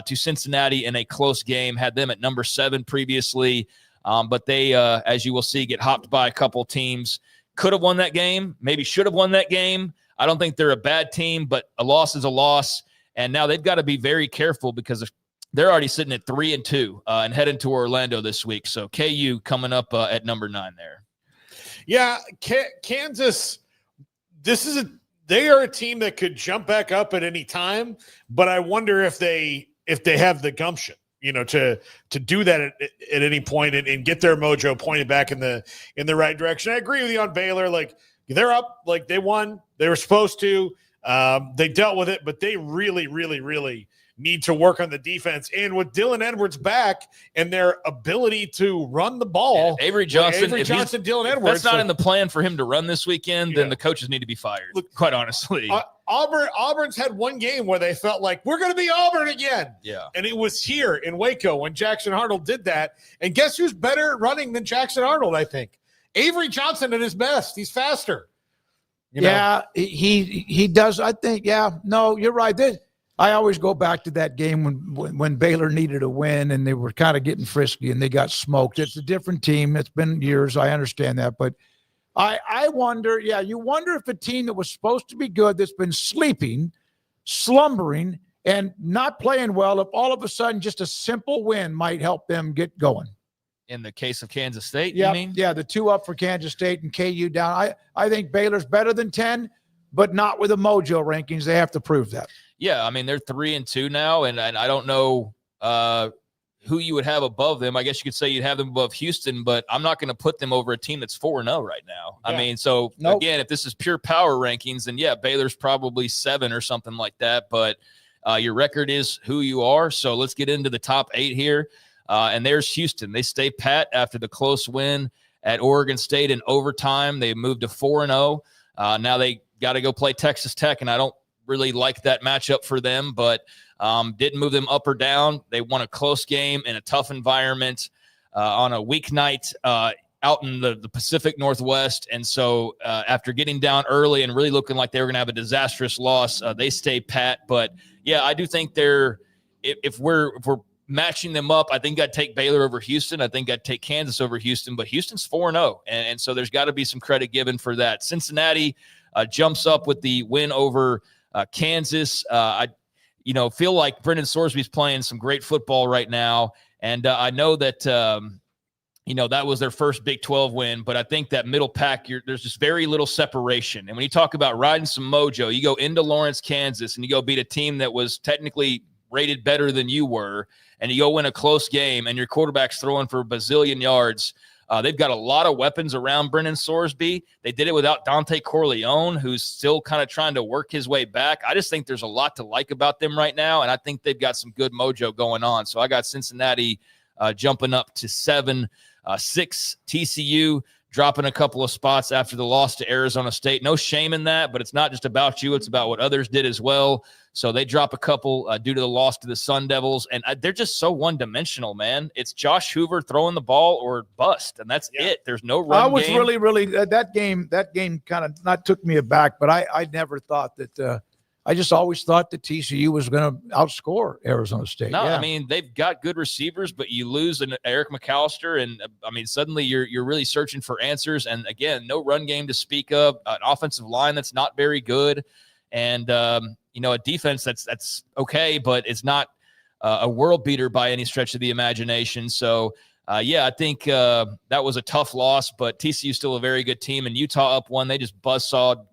to Cincinnati in a close game, had them at number 7 previously. But they, as you will see, get hopped by a couple teams. Could have won that game, maybe should have won that game. I don't think they're a bad team, but a loss is a loss. And now they've got to be very careful because they're already sitting at 3-2 and heading to Orlando this week. So KU coming up at number 9 there. Yeah, Kansas, they are a team that could jump back up at any time, but I wonder if they have the gumption, to do that at any point and get their mojo pointed back in the right direction. I agree with you on Baylor. Like, they're up, like they won. They were supposed to. They dealt with it, but they really, really, really need to work on the defense. And with Dylan Edwards back and their ability to run the ball, Avery Johnson, Dylan Edwards. If that's not in the plan for him to run this weekend, then the coaches need to be fired. Look, quite honestly, Auburn's had one game where they felt like we're going to be Auburn again. Yeah, and it was here in Waco when Jackson Arnold did that. And guess who's better at running than Jackson Arnold? I think Avery Johnson at his best. He's faster. Yeah, he does. I think. Yeah, no, you're right. I always go back to that game when Baylor needed a win and they were kind of getting frisky and they got smoked. It's a different team. It's been years. I understand that. But I wonder, you wonder if a team that was supposed to be good, that's been sleeping, slumbering, and not playing well, if all of a sudden just a simple win might help them get going. In the case of Kansas State, you mean? Yeah, the 2 up for Kansas State and KU down. I think Baylor's better than 10, but not with the Mojo rankings. They have to prove that. Yeah, I mean, they're 3-2 now, and I don't know who you would have above them. I guess you could say you'd have them above Houston, but I'm not going to put them over a team that's 4-0 right now. Yeah. I mean, so again, if this is pure power rankings, then Baylor's probably 7 or something like that, but your record is who you are. So let's get into the top 8 here. And there's Houston. They stay pat after the close win at Oregon State in overtime. They moved to 4-0. Now they got to go play Texas Tech, and I don't really like that matchup for them, but didn't move them up or down. They won a close game in a tough environment on a weeknight out in the Pacific Northwest. And so after getting down early and really looking like they were going to have a disastrous loss, they stay pat. But, I do think if we're matching them up, I think I'd take Baylor over Houston. I think I'd take Kansas over Houston, but Houston's 4-0. And so there's got to be some credit given for that. Cincinnati jumps up with the win over Kansas. I feel like Brendan Sorsby's playing some great football right now. And I know that, that was their first Big 12 win, but I think that middle pack, there's just very little separation. And when you talk about riding some mojo, you go into Lawrence, Kansas, and you go beat a team that was technically rated better than you were, and you go win a close game, and your quarterback's throwing for a bazillion yards. They've got a lot of weapons around Brendan Sorsby. They did it without Dante Corleone, who's still kind of trying to work his way back. I just think there's a lot to like about them right now, and I think they've got some good mojo going on. So I got Cincinnati jumping up to 7. 6, TCU dropping a couple of spots after the loss to Arizona State. No shame in that, but it's not just about you. It's about what others did as well. So they drop a couple due to the loss to the Sun Devils, and they're just so one-dimensional, man. It's Josh Hoover throwing the ball or bust, and that's it. There's no run I was game. really that game kind of not took me aback, but I never thought that I just always thought that TCU was going to outscore Arizona State. No, I mean, they've got good receivers, but you lose an Eric McAllister, and suddenly you're really searching for answers. And again, no run game to speak of, an offensive line that's not very good, and a defense that's okay, but it's not a world beater by any stretch of the imagination. So I think that was a tough loss, but TCU still a very good team. And Utah up one. They just buzzsawed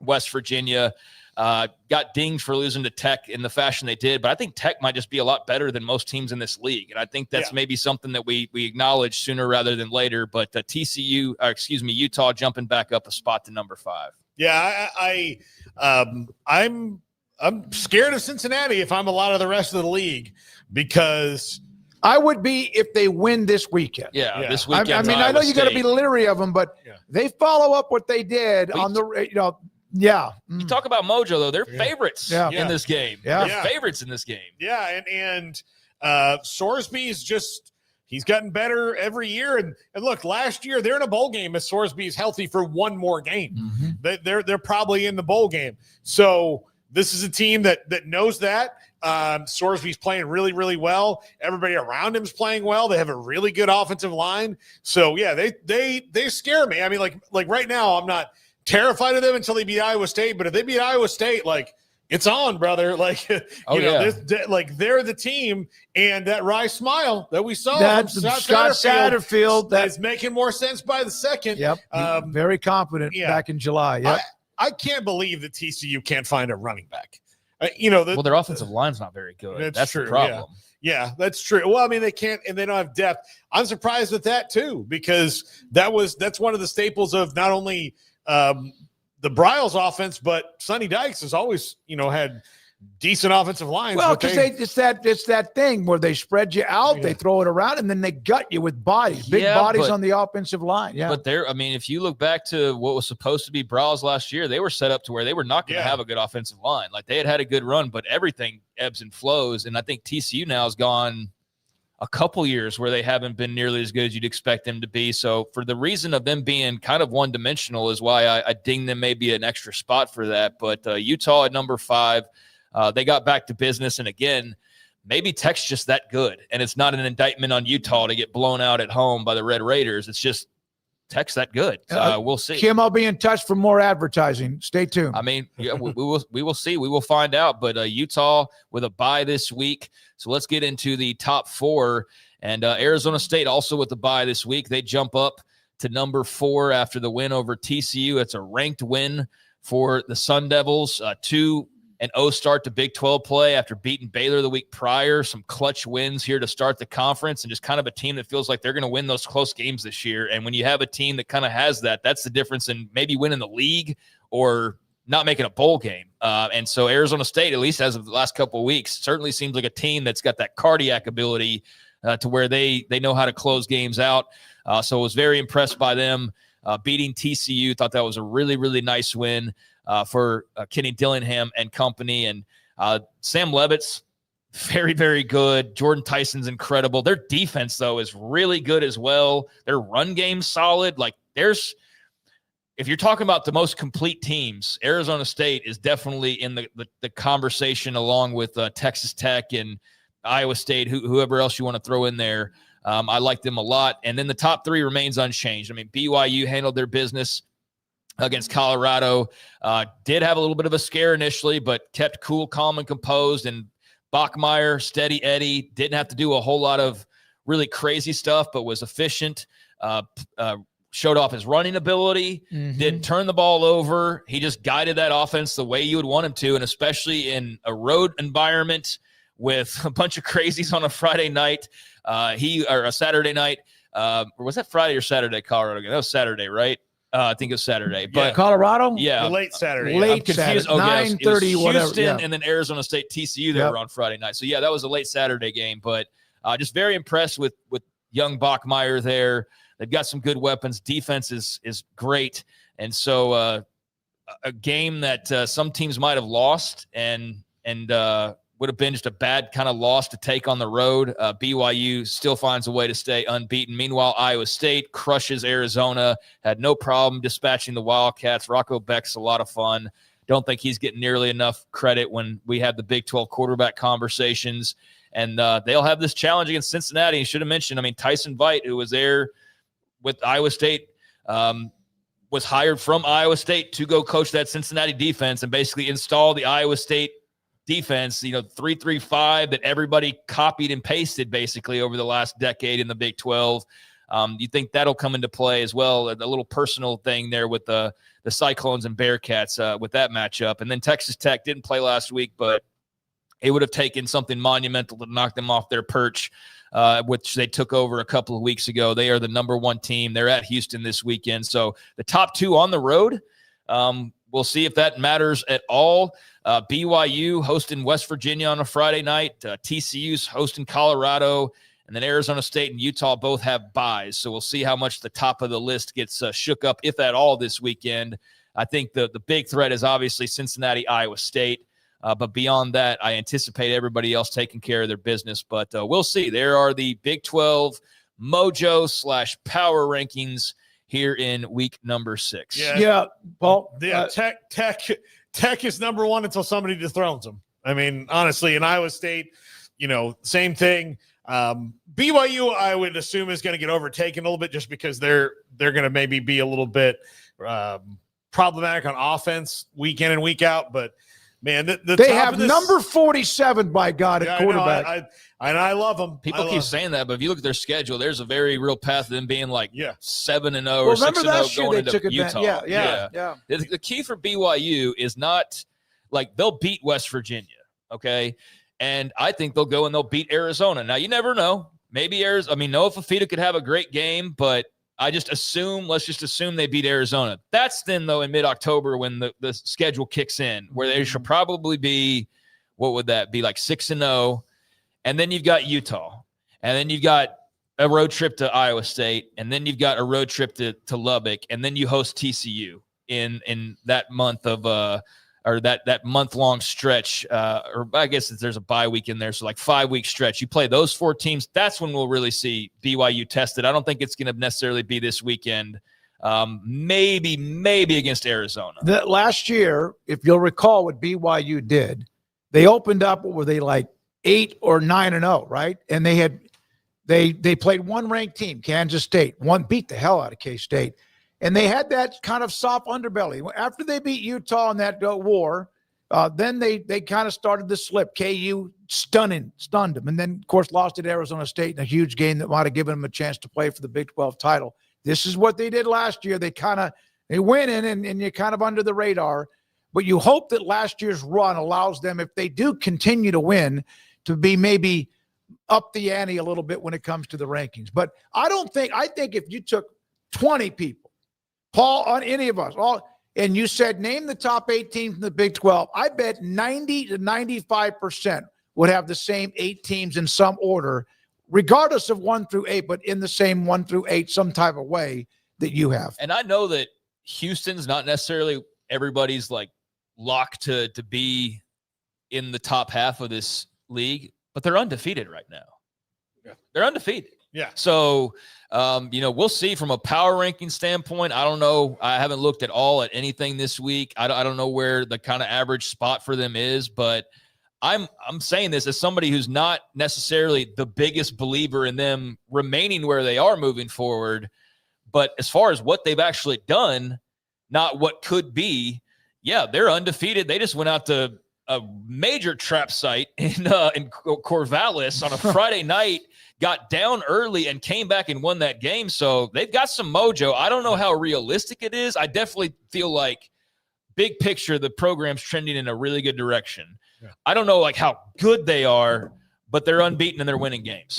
West Virginia. Got dinged for losing to Tech in the fashion they did, but I think Tech might just be a lot better than most teams in this league. And I think that's maybe something that we acknowledge sooner rather than later. But Utah jumping back up a spot to number 5. Yeah, I'm scared of Cincinnati if I'm a lot of the rest of the league, because I would be if they win this weekend. Yeah. This weekend. I know you got to be leery of them, but they follow up what they did on the, Yeah. You talk about Mojo, though. They're favorites in this game. Yeah. They're favorites in this game. Yeah, and Sorsby's he's gotten better every year. And look, last year they're in a bowl game if Sorsby's healthy for one more game. Mm-hmm. They're probably in the bowl game. So this is a team that knows that. Sorsby's playing really, really well. Everybody around him's playing well. They have a really good offensive line. So yeah, they scare me. I mean, like right now, I'm not terrified of them until they beat Iowa State. But if they beat Iowa State, it's on, brother. They're the team, and that wry smile that we saw That's from Scott Satterfield. That's making more sense by the second. Yep. Very confident back in July. Yep. I can't believe that TCU can't find a running back. Their offensive line's not very good. That's true. The problem. Yeah, that's true. Well, I mean, they can't, and they don't have depth. I'm surprised with that too, because that's one of the staples of not only the Bryles offense, but Sonny Dykes has always, had decent offensive lines. Well, because it's that thing where they spread you out, they throw it around, and then they gut you with bodies, big bodies on the offensive line. Yeah, but if you look back to what was supposed to be Bryles last year, they were set up to where they were not going to have a good offensive line. They had a good run, but everything ebbs and flows. And I think TCU now has gone a couple years where they haven't been nearly as good as you'd expect them to be. So for the reason of them being kind of one-dimensional is why I ding them maybe an extra spot for that. But Utah at number 5, they got back to business. And again, maybe Tech's just that good. And it's not an indictment on Utah to get blown out at home by the Red Raiders. It's just Tech's that good. We'll see. Kim, I'll be in touch for more advertising. Stay tuned. I mean, we will see. We will find out. But Utah with a bye this week. So let's get into the top 4. And Arizona State also with the bye this week. They jump up to number 4 after the win over TCU. It's a ranked win for the Sun Devils. 2-0 start to Big 12 play after beating Baylor the week prior. Some clutch wins here to start the conference, and just kind of a team that feels like they're going to win those close games this year. And when you have a team that kind of has that, that's the difference in maybe winning the league or not making a bowl game. And so Arizona State, at least as of the last couple of weeks, certainly seems like a team that's got that cardiac ability to where they know how to close games out. So I was very impressed by them beating TCU. Thought that was a really, really nice win for Kenny Dillingham and company. And Sam Levitt's very, very good. Jordan Tyson's incredible. Their defense, though, is really good as well. Their run game's solid. If you're talking about the most complete teams, Arizona State is definitely in the conversation along with Texas Tech and Iowa State, whoever else you want to throw in there. I like them a lot. And then the top 3 remains unchanged. I mean, BYU handled their business against Colorado. Did have a little bit of a scare initially, but kept cool, calm, and composed. And Bachmeier, steady Eddie, didn't have to do a whole lot of really crazy stuff, but was efficient. Showed off his running ability, didn't turn the ball over. He just guided that offense the way you would want him to, and especially in a road environment with a bunch of crazies on a Friday night, or a Saturday night. Or was that Friday or Saturday, Colorado game? That was Saturday, right? I think it was Saturday. But Colorado? Yeah. Late Saturday. Late Saturday. 9:30, whatever. Houston and then Arizona State TCU were on Friday night. So, yeah, that was a late Saturday game. But just very impressed with young Bachmeier there. They've got some good weapons. Defense is great. And so a game that some teams might have lost and would have been just a bad kind of loss to take on the road. BYU still finds a way to stay unbeaten. Meanwhile, Iowa State crushes Arizona, had no problem dispatching the Wildcats. Rocco Beck's a lot of fun. Don't think he's getting nearly enough credit when we have the Big 12 quarterback conversations. And they'll have this challenge against Cincinnati. You should have mentioned, Tyson Veit, who was there with Iowa State, was hired from Iowa State to go coach that Cincinnati defense and basically install the Iowa State defense, 3-3-5 that everybody copied and pasted basically over the last decade in the Big 12. You think that'll come into play as well? A little personal thing there with the Cyclones and Bearcats with that matchup. And then Texas Tech didn't play last week, but it would have taken something monumental to knock them off their perch, which they took over a couple of weeks ago. They are the number 1 team. They're at Houston this weekend. So the top 2 on the road. We'll see if that matters at all. BYU hosting West Virginia on a Friday night. TCU's hosting Colorado. And then Arizona State and Utah both have byes. So we'll see how much the top of the list gets shook up, if at all, this weekend. I think the big threat is obviously Cincinnati, Iowa State. But beyond that, I anticipate everybody else taking care of their business. But we'll see. There are the Big 12 Mojo/Power Rankings here in week number 6. Yeah, Paul. Yeah, Tech is number 1 until somebody dethrones them. I mean, honestly, in Iowa State, same thing. BYU, I would assume, is going to get overtaken a little bit just because they're going to maybe be a little bit problematic on offense week in and week out. But man, they have number 47 by God at quarterback. I love them. People keep saying that, but if you look at their schedule, there's a very real path to them being like 7-0 or 6-0 going into Utah. Yeah. The key for BYU is not like they'll beat West Virginia, okay? And I think they'll go and they'll beat Arizona. Now, you never know. Maybe Noah Fafita could have a great game, but let's just assume they beat Arizona. That's then, though, in mid-October when the schedule kicks in, where they should probably be, what would that be, like 6-0. And then you've got Utah. And then you've got a road trip to Iowa State. And then you've got a road trip to Lubbock. And then you host TCU in that month of or that month-long stretch, or I guess there's a bye week in there, so like 5-week stretch. You play those 4 teams, that's when we'll really see BYU tested. I don't think it's going to necessarily be this weekend. Maybe against Arizona. That last year, if you'll recall what BYU did, they opened up, what were they, like 8 or 9-0, right? And they played one ranked team, Kansas State. One beat the hell out of K-State. And they had that kind of soft underbelly. After they beat Utah in that war, then they kind of started to slip. KU stunned them. And then, of course, lost at Arizona State in a huge game that might have given them a chance to play for the Big 12 title. This is what they did last year. They went in and you're kind of under the radar. But you hope that last year's run allows them, if they do continue to win, to be maybe up the ante a little bit when it comes to the rankings. But I think if you took 20 people, Paul, on any of us, and you said, name the top 8 teams in the Big 12, I bet 90 to 95% would have the same 8 teams in some order, regardless of 1 through 8, but in the same 1 through 8, some type of way that you have. And I know that Houston's not necessarily everybody's like locked to be in the top half of this league, but they're undefeated right now. Yeah. They're undefeated. Yeah. So, we'll see from a power ranking standpoint. I don't know. I haven't looked at all at anything this week. I don't know where the kind of average spot for them is, but I'm saying this as somebody who's not necessarily the biggest believer in them remaining where they are moving forward. But as far as what they've actually done, not what could be, yeah, they're undefeated. They just went out to a major trap site in Corvallis on a Friday night, got down early and came back and won that game. So they've got some mojo. I don't know how realistic it is. I definitely feel like big picture, the program's trending in a really good direction. Yeah. I don't know like how good they are, but they're unbeaten and they're winning games.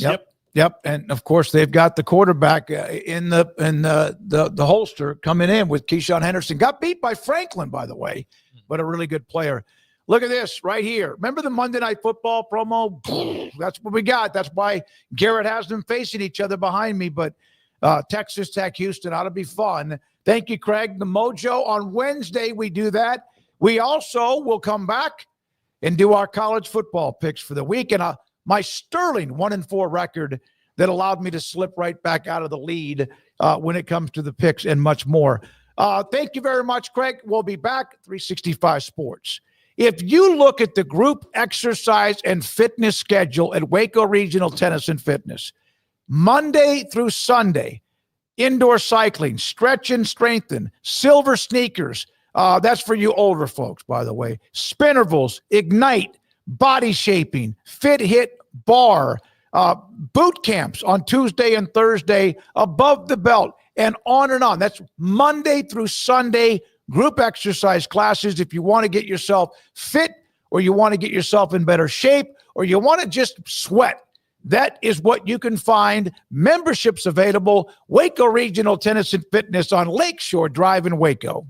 Yep. And of course they've got the quarterback in the holster coming in with Keyshawn Henderson. Got beat by Franklin, by the way, but a really good player. Look at this right here. Remember the Monday Night Football promo? That's what we got. That's why Garrett has them facing each other behind me. But Texas Tech, Houston ought to be fun. Thank you, Craig. The Mojo on Wednesday, we do that. We also will come back and do our college football picks for the week. And my sterling 1-4 record that allowed me to slip right back out of the lead when it comes to the picks and much more. Thank you very much, Craig. We'll be back at 365 Sports. If you look at the group exercise and fitness schedule at Waco Regional Tennis and Fitness, Monday through Sunday, indoor cycling, stretch and strengthen, silver sneakers. That's for you older folks, by the way. Spinnervals, Ignite, body shaping, fit hit bar, boot camps on Tuesday and Thursday, above the belt, and on and on. That's Monday through Sunday, group exercise classes. If you want to get yourself fit, or you want to get yourself in better shape, or you want to just sweat, that is what you can find. Memberships available. Waco Regional Tennis and Fitness on Lakeshore Drive in Waco.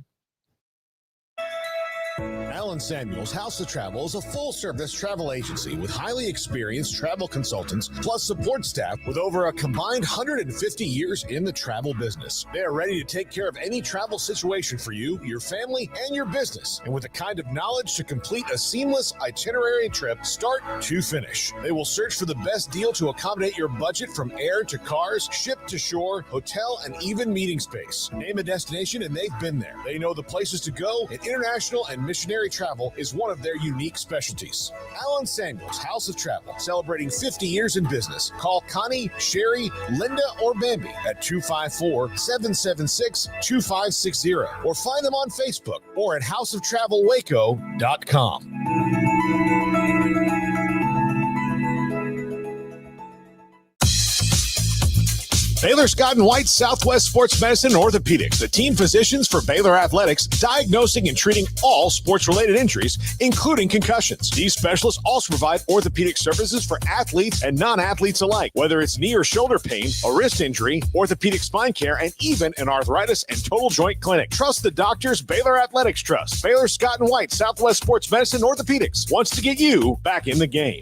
Alan Samuels House of Travel is a full-service travel agency with highly experienced travel consultants plus support staff with over a combined 150 years in the travel business. They are ready to take care of any travel situation for you, your family, and your business, and with the kind of knowledge to complete a seamless itinerary trip start to finish. They will search for the best deal to accommodate your budget, from air to cars, ship to shore, hotel, and even meeting space. Name a destination and they've been there. They know the places to go, and international and missionary travel is one of their unique specialties. Alan Samuels House of Travel, celebrating 50 years in business. Call Connie, Sherry, Linda, or Bambi at 254-776-2560, or find them on Facebook or at houseoftravelwaco.com. Baylor Scott & White Southwest Sports Medicine and Orthopedics, the team physicians for Baylor Athletics, diagnosing and treating all sports-related injuries, including concussions. These specialists also provide orthopedic services for athletes and non-athletes alike, whether it's knee or shoulder pain, a wrist injury, orthopedic spine care, and even an arthritis and total joint clinic. Trust the doctors Baylor Athletics trust. Baylor Scott & White Southwest Sports Medicine and Orthopedics wants to get you back in the game.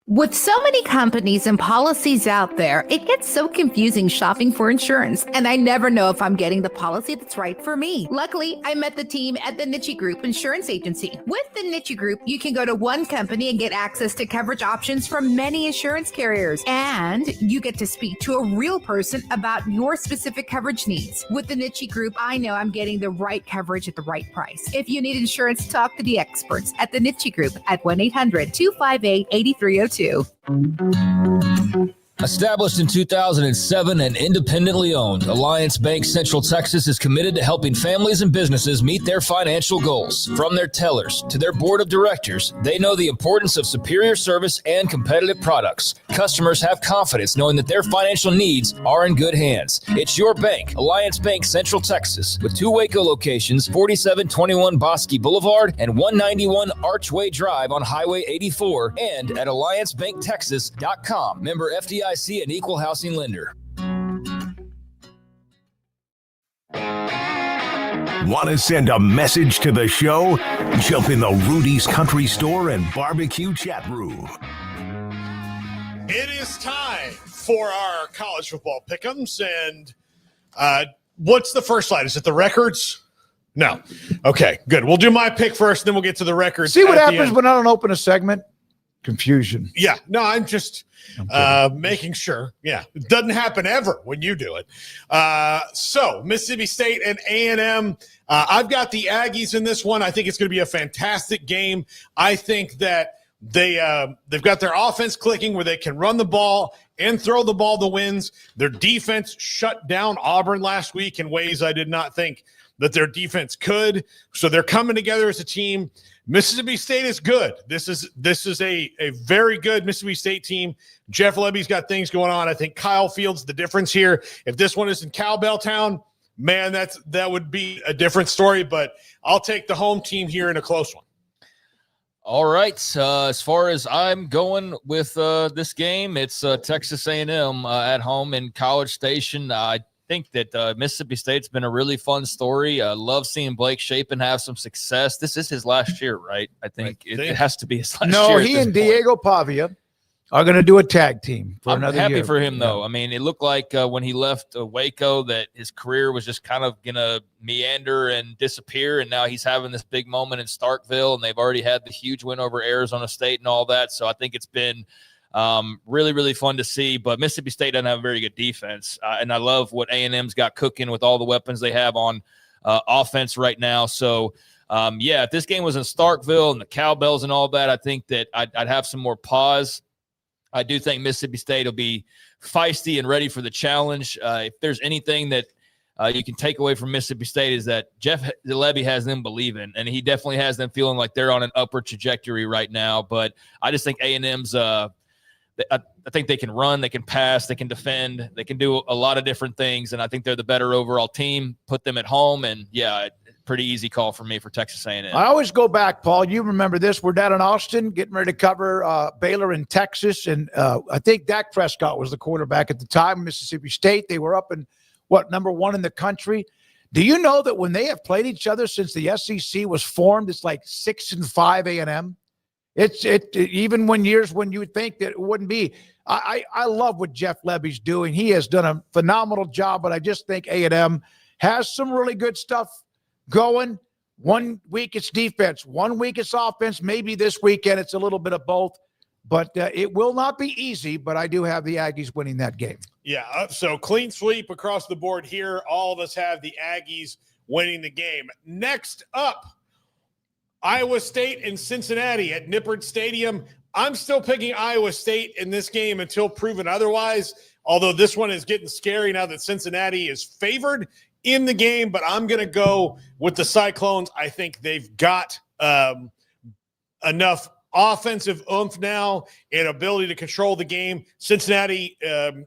With so many companies and policies out there, it gets so confusing shopping for insurance, and I never know if I'm getting the policy that's right for me. Luckily, I met the team at the Nicco Group Insurance Agency. With the Nicco Group, you can go to one company and get access to coverage options from many insurance carriers, and you get to speak to a real person about your specific coverage needs. With the Nicco Group, I know I'm getting the right coverage at the right price. If you need insurance, talk to the experts at the Nicco Group at 1-800-258-8302. Established in 2007 and independently owned, Alliance Bank Central Texas is committed to helping families and businesses meet their financial goals. From their tellers to their board of directors, they know the importance of superior service and competitive products. Customers have confidence knowing that their financial needs are in good hands. It's your bank, Alliance Bank Central Texas, with 2 Waco locations, 4721 Bosque Boulevard and 191 Archway Drive on Highway 84, and at alliancebanktexas.com. Member FDIC, an equal housing lender. Want to send a message to the show? Jump in the Rudy's Country Store and Barbecue chat room. It is time for our college football pick'ems, and what's the first slide? Is it the records? No. Okay, good. We'll do my pick first, then we'll get to the records. See what happens when I don't open a segment? Confusion. Yeah, no, I'm just making sure. Yeah, it doesn't happen ever when you do it. So Mississippi State and A&M. I've got the Aggies in this one. I think it's going to be a fantastic game. I think that they've got their offense clicking where they can run the ball and throw the ball to wins. Their defense shut down Auburn last week in ways I did not think that their defense could. So they're coming together as a team. Mississippi State is good. This is a very good Mississippi State team. Jeff Lebby's got things going on. I think Kyle Fields the difference here. If this one is in Cowbell Town, man, that would be a different story. But I'll take the home team here in a close one. All right. As far as I'm going with this game, it's Texas A&M at home in College Station. I think that Mississippi State's been a really fun story. I love seeing Blake Shapen have some success. This is his last year, right? I think it has to be his last year. No, he and Diego Pavia are going to do a tag team for another year. I'm happy for him, though. I mean, it looked like when he left Waco that his career was just kind of going to meander and disappear, and now he's having this big moment in Starkville, and they've already had the huge win over Arizona State and all that. So I think it's been really, really fun to see. But Mississippi State doesn't have a very good defense, and I love what A&M's got cooking with all the weapons they have on offense right now. So, if this game was in Starkville and the cowbells and all that, I think that I'd have some more pause. I do think Mississippi State will be feisty and ready for the challenge. If there's anything that you can take away from Mississippi State is that Jeff Lebby has them believing, and he definitely has them feeling like they're on an upward trajectory right now. But I just think A&M's I think they can run, they can pass, they can defend, they can do a lot of different things, and I think they're the better overall team. Put them at home, and yeah, pretty easy call for me for Texas A&M. I always go back, Paul. You remember this. We're down in Austin getting ready to cover Baylor in Texas, and I think Dak Prescott was the quarterback at the time, Mississippi State. They were up in, number 1 in the country. Do you know that when they have played each other since the SEC was formed, it's like 6-5 A&M? It's even when years when you would think that it wouldn't be. I love what Jeff Lebby's doing. He has done a phenomenal job, but I just think A&M has some really good stuff going. 1 week it's defense, 1 week it's offense. Maybe this weekend it's a little bit of both, but it will not be easy. But I do have the Aggies winning that game. Yeah, so clean sweep across the board here. All of us have the Aggies winning the game. Next up, Iowa State and Cincinnati at Nippert Stadium. I'm still picking Iowa State in this game until proven otherwise, although this one is getting scary now that Cincinnati is favored in the game, but I'm going to go with the Cyclones. I think they've got enough offensive oomph now and ability to control the game. Cincinnati,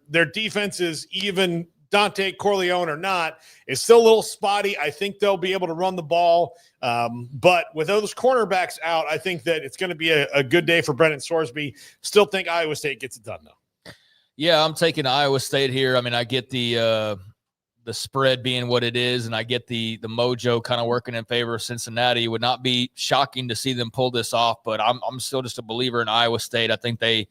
their defense is even Dante Corleone or not, is still a little spotty. I think they'll be able to run the ball. But with those cornerbacks out, I think that it's going to be a good day for Brennan Sorsby. Still think Iowa State gets it done, though. Yeah, I'm taking Iowa State here. I mean, I get the spread being what it is, and I get the mojo kind of working in favor of Cincinnati. It would not be shocking to see them pull this off, but I'm still just a believer in Iowa State. I think they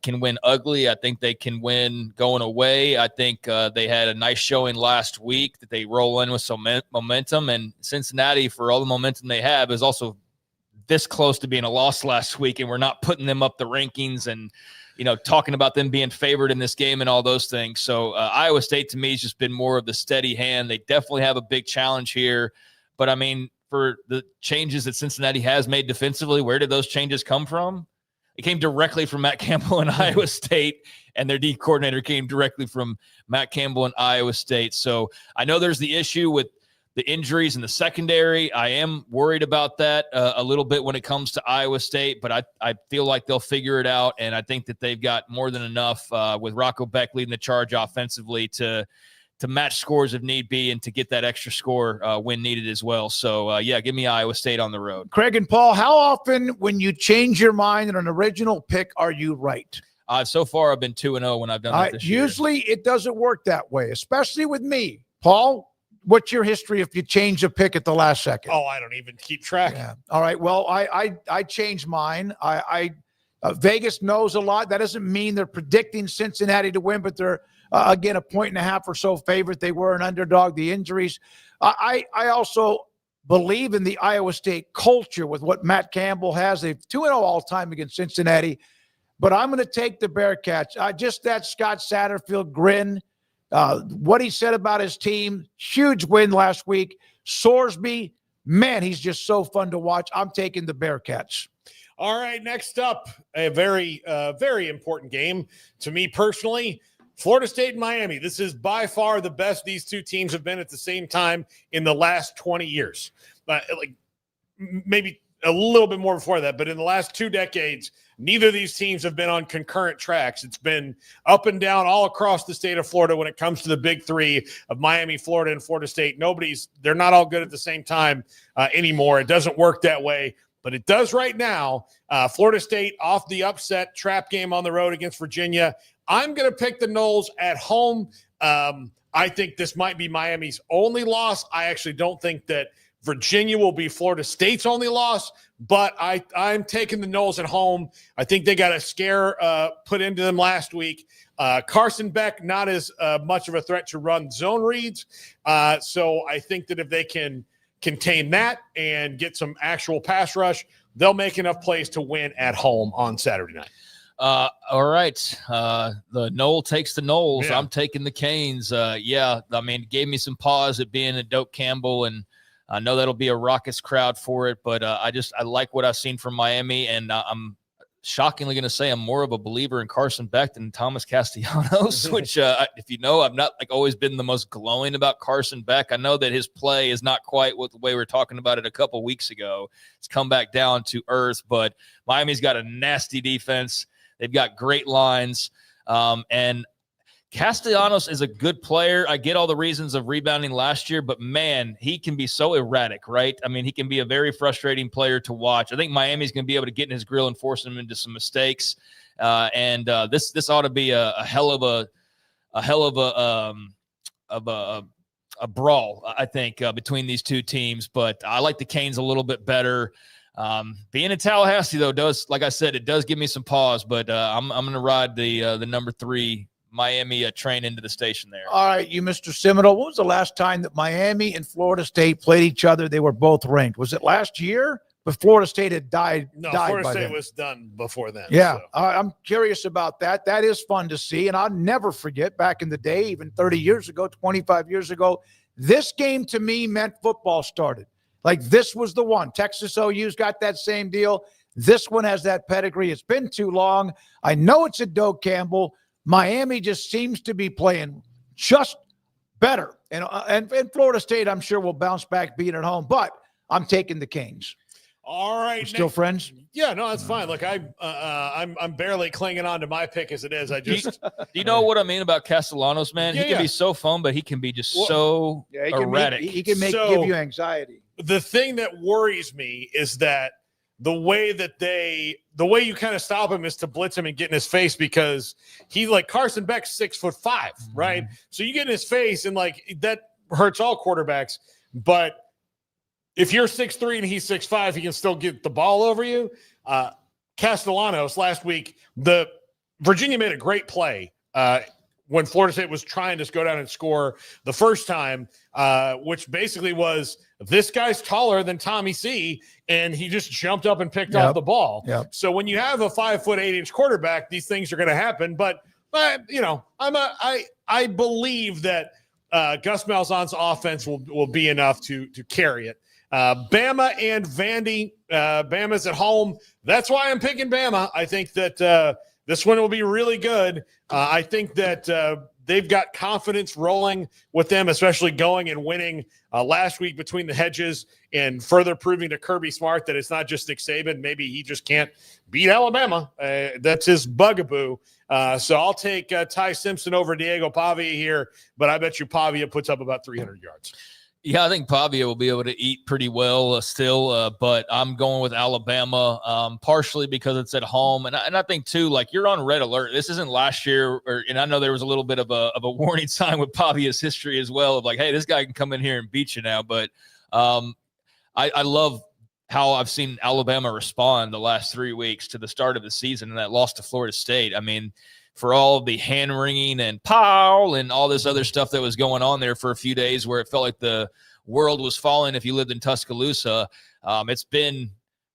can win ugly. I think they can win going away. I think they had a nice showing last week that they roll in with some momentum, and Cincinnati, for all the momentum they have, is also this close to being a loss last week, and we're not putting them up the rankings and talking about them being favored in this game and all those things. So Iowa State to me has just been more of the steady hand. They definitely have a big challenge here, but I mean, for the changes that Cincinnati has made defensively, where did those changes come from? It came directly from Matt Campbell in Iowa State, and their D coordinator came directly from Matt Campbell in Iowa State. So I know there's the issue with the injuries in the secondary. I am worried about that a little bit when it comes to Iowa State, but I feel like they'll figure it out, and I think that they've got more than enough with Rocco Beck leading the charge offensively to match scores if need be and to get that extra score when needed as well. So, yeah, give me Iowa State on the road. Craig and Paul, how often when you change your mind on an original pick are you right? So far, I've been 2-0 when I've done that this year. Usually it doesn't work that way, especially with me. Paul, what's your history if you change a pick at the last second? Oh, I don't even keep track. Yeah. All right. Well, I changed mine. Vegas knows a lot. That doesn't mean they're predicting Cincinnati to win, but they're, again, 1.5 or so favorite. They were an underdog. The injuries. I also believe in the Iowa State culture with what Matt Campbell has. They've 2-0 all time against Cincinnati, but I'm going to take the Bearcats. Just that Scott Satterfield grin. What he said about his team, huge win last week. Sorsby, man, he's just so fun to watch. I'm taking the Bearcats. All right, next up, a very, very important game to me personally. Florida State and Miami. This is by far the best these two teams have been at the same time in the last 20 years. Maybe a little bit more before that, but in the last 2 decades, neither of these teams have been on concurrent tracks. It's been up and down all across the state of Florida when it comes to the big three of Miami, Florida, and Florida State. They're not all good at the same time anymore. It doesn't work that way, but it does right now. Florida State off the upset trap game on the road against Virginia. I'm going to pick the Noles at home. I think this might be Miami's only loss. I actually don't think that Virginia will be Florida State's only loss, but I'm taking the Noles at home. I think they got a scare put into them last week. Carson Beck, not as much of a threat to run zone reads. So I think that if they can contain that and get some actual pass rush, they'll make enough plays to win at home on Saturday night. All right. The Knoll takes the Noles. Yeah. I'm taking the Canes. Yeah, I mean, it gave me some pause at being a Doak Campbell, and I know that'll be a raucous crowd for it, but I like what I've seen from Miami, and I'm shockingly going to say I'm more of a believer in Carson Beck than Thomas Castellanos, which, if you know, I've not always been the most glowing about Carson Beck. I know that his play is not quite what the way we were talking about it a couple weeks ago. It's come back down to earth, but Miami's got a nasty defense. They've got great lines, and Castellanos is a good player. I get all the reasons of rebounding last year, but man, he can be so erratic, right? I mean, he can be a very frustrating player to watch. I think Miami's going to be able to get in his grill and force him into some mistakes. This ought to be a hell of a brawl, I think, between these two teams. But I like the Canes a little bit better. Being in Tallahassee, though, like I said, it does give me some pause. But I'm going to ride the number 3 Miami train into the station there. All right, you, Mr. Seminole. When was the last time that Miami and Florida State played each other? They were both ranked. Was it last year? But Florida State had died. No, died Florida by State then. was done before then. Yeah, so. I'm curious about that. That is fun to see, and I'll never forget back in the day, even 30 years ago, 25 years ago, this game to me meant football started. Like this was the one. Texas OU's got that same deal. This one has that pedigree. It's been too long. I know it's at Doak Campbell. Miami just seems to be playing just better. And Florida State, I'm sure, will bounce back being at home. But I'm taking the Canes. All right. We're still friends? Yeah, no, that's fine. Look, I'm barely clinging on to my pick as it is. I just do you know what I mean about Castellanos, man? Yeah, he can be so fun, but he can be just so he can erratic. give you anxiety. The thing that worries me is that the way you kind of stop him is to blitz him and get in his face, because he, like Carson Beck's 6'5", right? So you get in his face and like that hurts all quarterbacks. But if you're 6'3" and he's 6'5", he can still get the ball over you. Castellanos last week, Virginia made a great play when Florida State was trying to go down and score the first time, which basically was, this guy's taller than Tommy C, and he just jumped up and picked off the ball. Yep. So when you have a 5'8" quarterback, these things are going to happen. But you know, I believe that Gus Malzahn's offense will be enough to carry it. Bama and Vandy. Bama's at home. That's why I'm picking Bama. I think that this one will be really good. I think that they've got confidence rolling with them, especially going and winning last week between the hedges and further proving to Kirby Smart that it's not just Nick Saban. Maybe he just can't beat Alabama. That's his bugaboo. So I'll take Ty Simpson over Diego Pavia here, but I bet you Pavia puts up about 300 yards. Yeah, I think Pavia will be able to eat pretty well still, but I'm going with Alabama, partially because it's at home. And I think, too, like, you're on red alert. This isn't last year, and I know there was a little bit of a warning sign with Pavia's history as well of like, hey, this guy can come in here and beat you now. But I love how I've seen Alabama respond the last 3 weeks to the start of the season and that loss to Florida State. I mean, for all the hand-wringing and pow and all this other stuff that was going on there for a few days where it felt like the world was falling if you lived in Tuscaloosa. It's been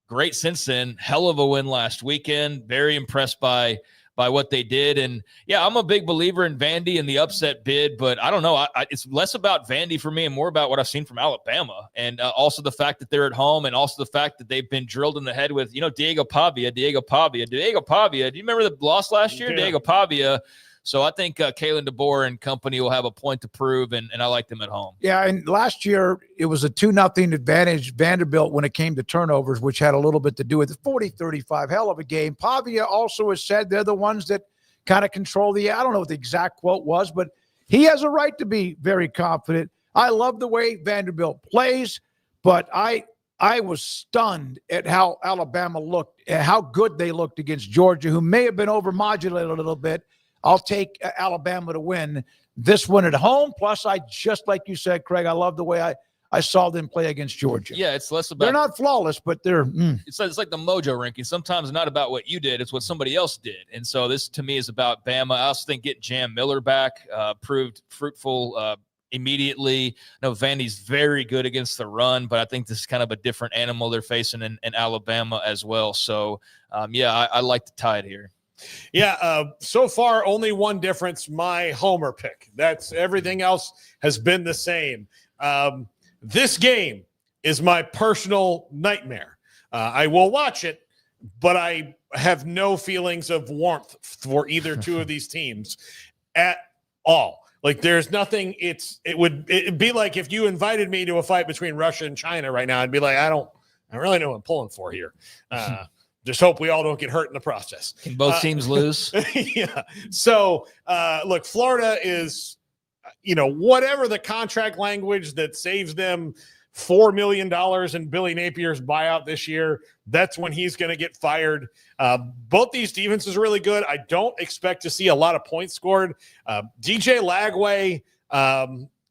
great since then. Hell of a win last weekend. Very impressed by what they did. And, yeah, I'm a big believer in Vandy and the upset bid, but I don't know. It's less about Vandy for me and more about what I've seen from Alabama, and also the fact that they're at home, and also the fact that they've been drilled in the head with, Diego Pavia. Do you remember the loss last year? Yeah. Diego Pavia. So I think Kalen DeBoer and company will have a point to prove, and I like them at home. Yeah, and last year it was a 2-0 advantage Vanderbilt when it came to turnovers, which had a little bit to do with it. 40-35, hell of a game. Pavia also has said they're the ones that kind of control I don't know what the exact quote was, but he has a right to be very confident. I love the way Vanderbilt plays, but I was stunned at how Alabama looked, at how good they looked against Georgia, who may have been overmodulated a little bit. I'll take Alabama to win this one at home. Plus, just like you said, Craig, I love the way I saw them play against Georgia. Yeah, it's less about – they're not flawless, but they're It's like the Mojo ranking. Sometimes not about what you did. It's what somebody else did. And so this, to me, is about Bama. I also think getting Jam Miller back proved fruitful immediately. No, Vandy's very good against the run, but I think this is kind of a different animal they're facing in Alabama as well. So, I like the tide here. Yeah, so far only one difference, my homer pick. That's everything else has been the same. This game is my personal nightmare. I will watch it, but I have no feelings of warmth for either two of these teams at all. Like there's nothing. It'd be like if you invited me to a fight between Russia and China right now. I'd be like, I really know what I'm pulling for here. Just hope we all don't get hurt in the process. Can both teams lose? Yeah. So look, Florida is, whatever the contract language that saves them $4 million in Billy Napier's buyout this year, that's when he's going to get fired. Both these defenses are really good. I don't expect to see a lot of points scored. DJ Lagway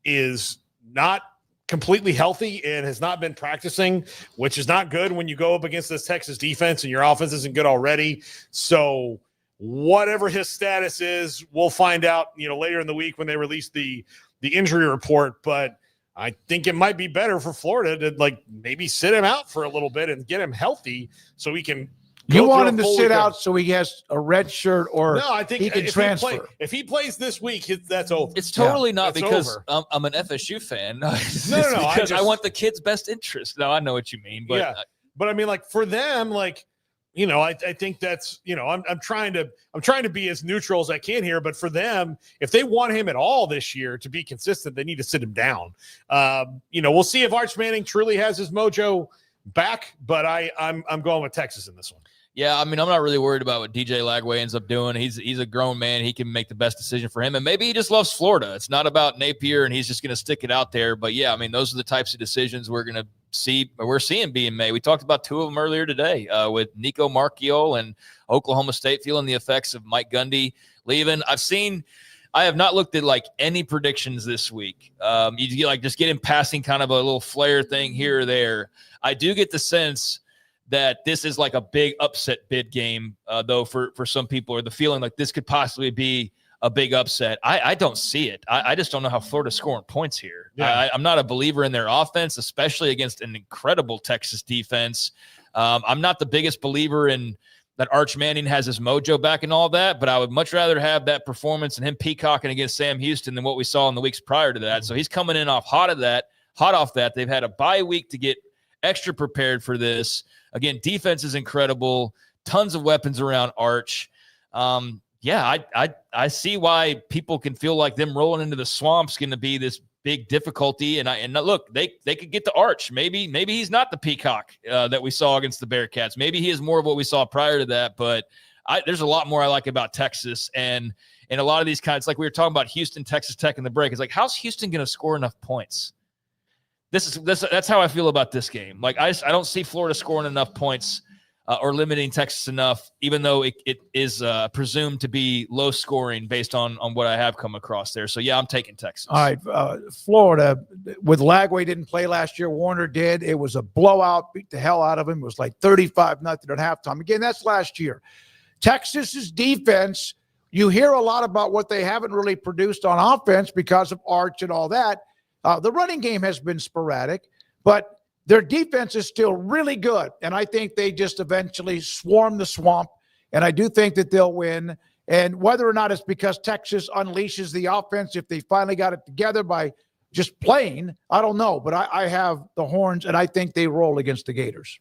is not completely healthy and has not been practicing, which is not good when you go up against this Texas defense and your offense isn't good already. So whatever his status is, we'll find out, later in the week when they release the injury report. But I think it might be better for Florida to maybe sit him out for a little bit and get him healthy so he can. You want him to sit out so he has a red shirt, or no? I think he can transfer. If he plays this week, that's over. It's totally not because I'm an FSU fan. No, because I want the kid's best interest. No, I know what you mean, but yeah. But I mean, for them, I think that's I'm trying to be as neutral as I can here. But for them, if they want him at all this year to be consistent, they need to sit him down. We'll see if Arch Manning truly has his mojo back, but I'm going with Texas in this one. Yeah, I mean, I'm not really worried about what DJ Lagway ends up doing. He's a grown man. He can make the best decision for him. And maybe he just loves Florida. It's not about Napier, and he's just going to stick it out there. But, yeah, I mean, those are the types of decisions we're seeing being made. We talked about two of them earlier today with Nicco Marchiol and Oklahoma State feeling the effects of Mike Gundy leaving. I have not looked at any predictions this week. You just get him passing kind of a little flare thing here or there. I do get the sense that this is a big upset bid game, though, for some people, or the feeling like this could possibly be a big upset. I don't see it. I just don't know how Florida's scoring points here. Yeah. I'm not a believer in their offense, especially against an incredible Texas defense. I'm not the biggest believer in that Arch Manning has his mojo back and all that, but I would much rather have that performance and him peacocking against Sam Houston than what we saw in the weeks prior to that. So he's coming in hot off that. They've had a bye week to get extra prepared for this. Again, defense is incredible. Tons of weapons around Arch. I see why people can feel like them rolling into the swamp's going to be this big difficulty. And look, they could get to Arch. Maybe he's not the peacock that we saw against the Bearcats. Maybe he is more of what we saw prior to that. But there's a lot more I like about Texas. And in a lot of these kinds, like we were talking about Houston, Texas Tech in the break. It's how's Houston going to score enough points? That's how I feel about this game. I don't see Florida scoring enough points or limiting Texas enough, even though it is presumed to be low scoring based on what I have come across there. So, yeah, I'm taking Texas. All right. Florida, with Lagway didn't play last year. Warner did. It was a blowout, beat the hell out of him. It was 35-0 at halftime. Again, that's last year. Texas's defense, you hear a lot about what they haven't really produced on offense because of Arch and all that. The running game has been sporadic, but their defense is still really good. And I think they just eventually swarm the swamp. And I do think that they'll win. And whether or not it's because Texas unleashes the offense, if they finally got it together by just playing, I don't know. But I have the Horns, and I think they roll against the Gators.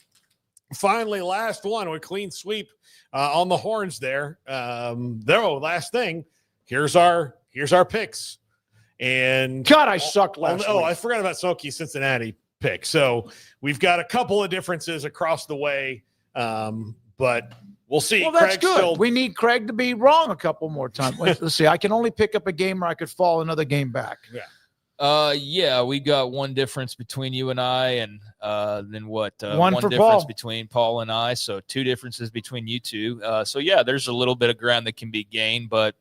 Finally, last one with clean sweep on the Horns there. Last thing. Here's our picks. And God, I sucked last week. I forgot about Smoky Cincinnati pick. So we've got a couple of differences across the way, but we'll see. Well, that's good. We need Craig to be wrong a couple more times. Let's see. I can only pick up a game where I could fall another game back. Yeah. We got one difference between you and I, and then what? One for difference Paul. Between Paul and I. So two differences between you two. There's a little bit of ground that can be gained, but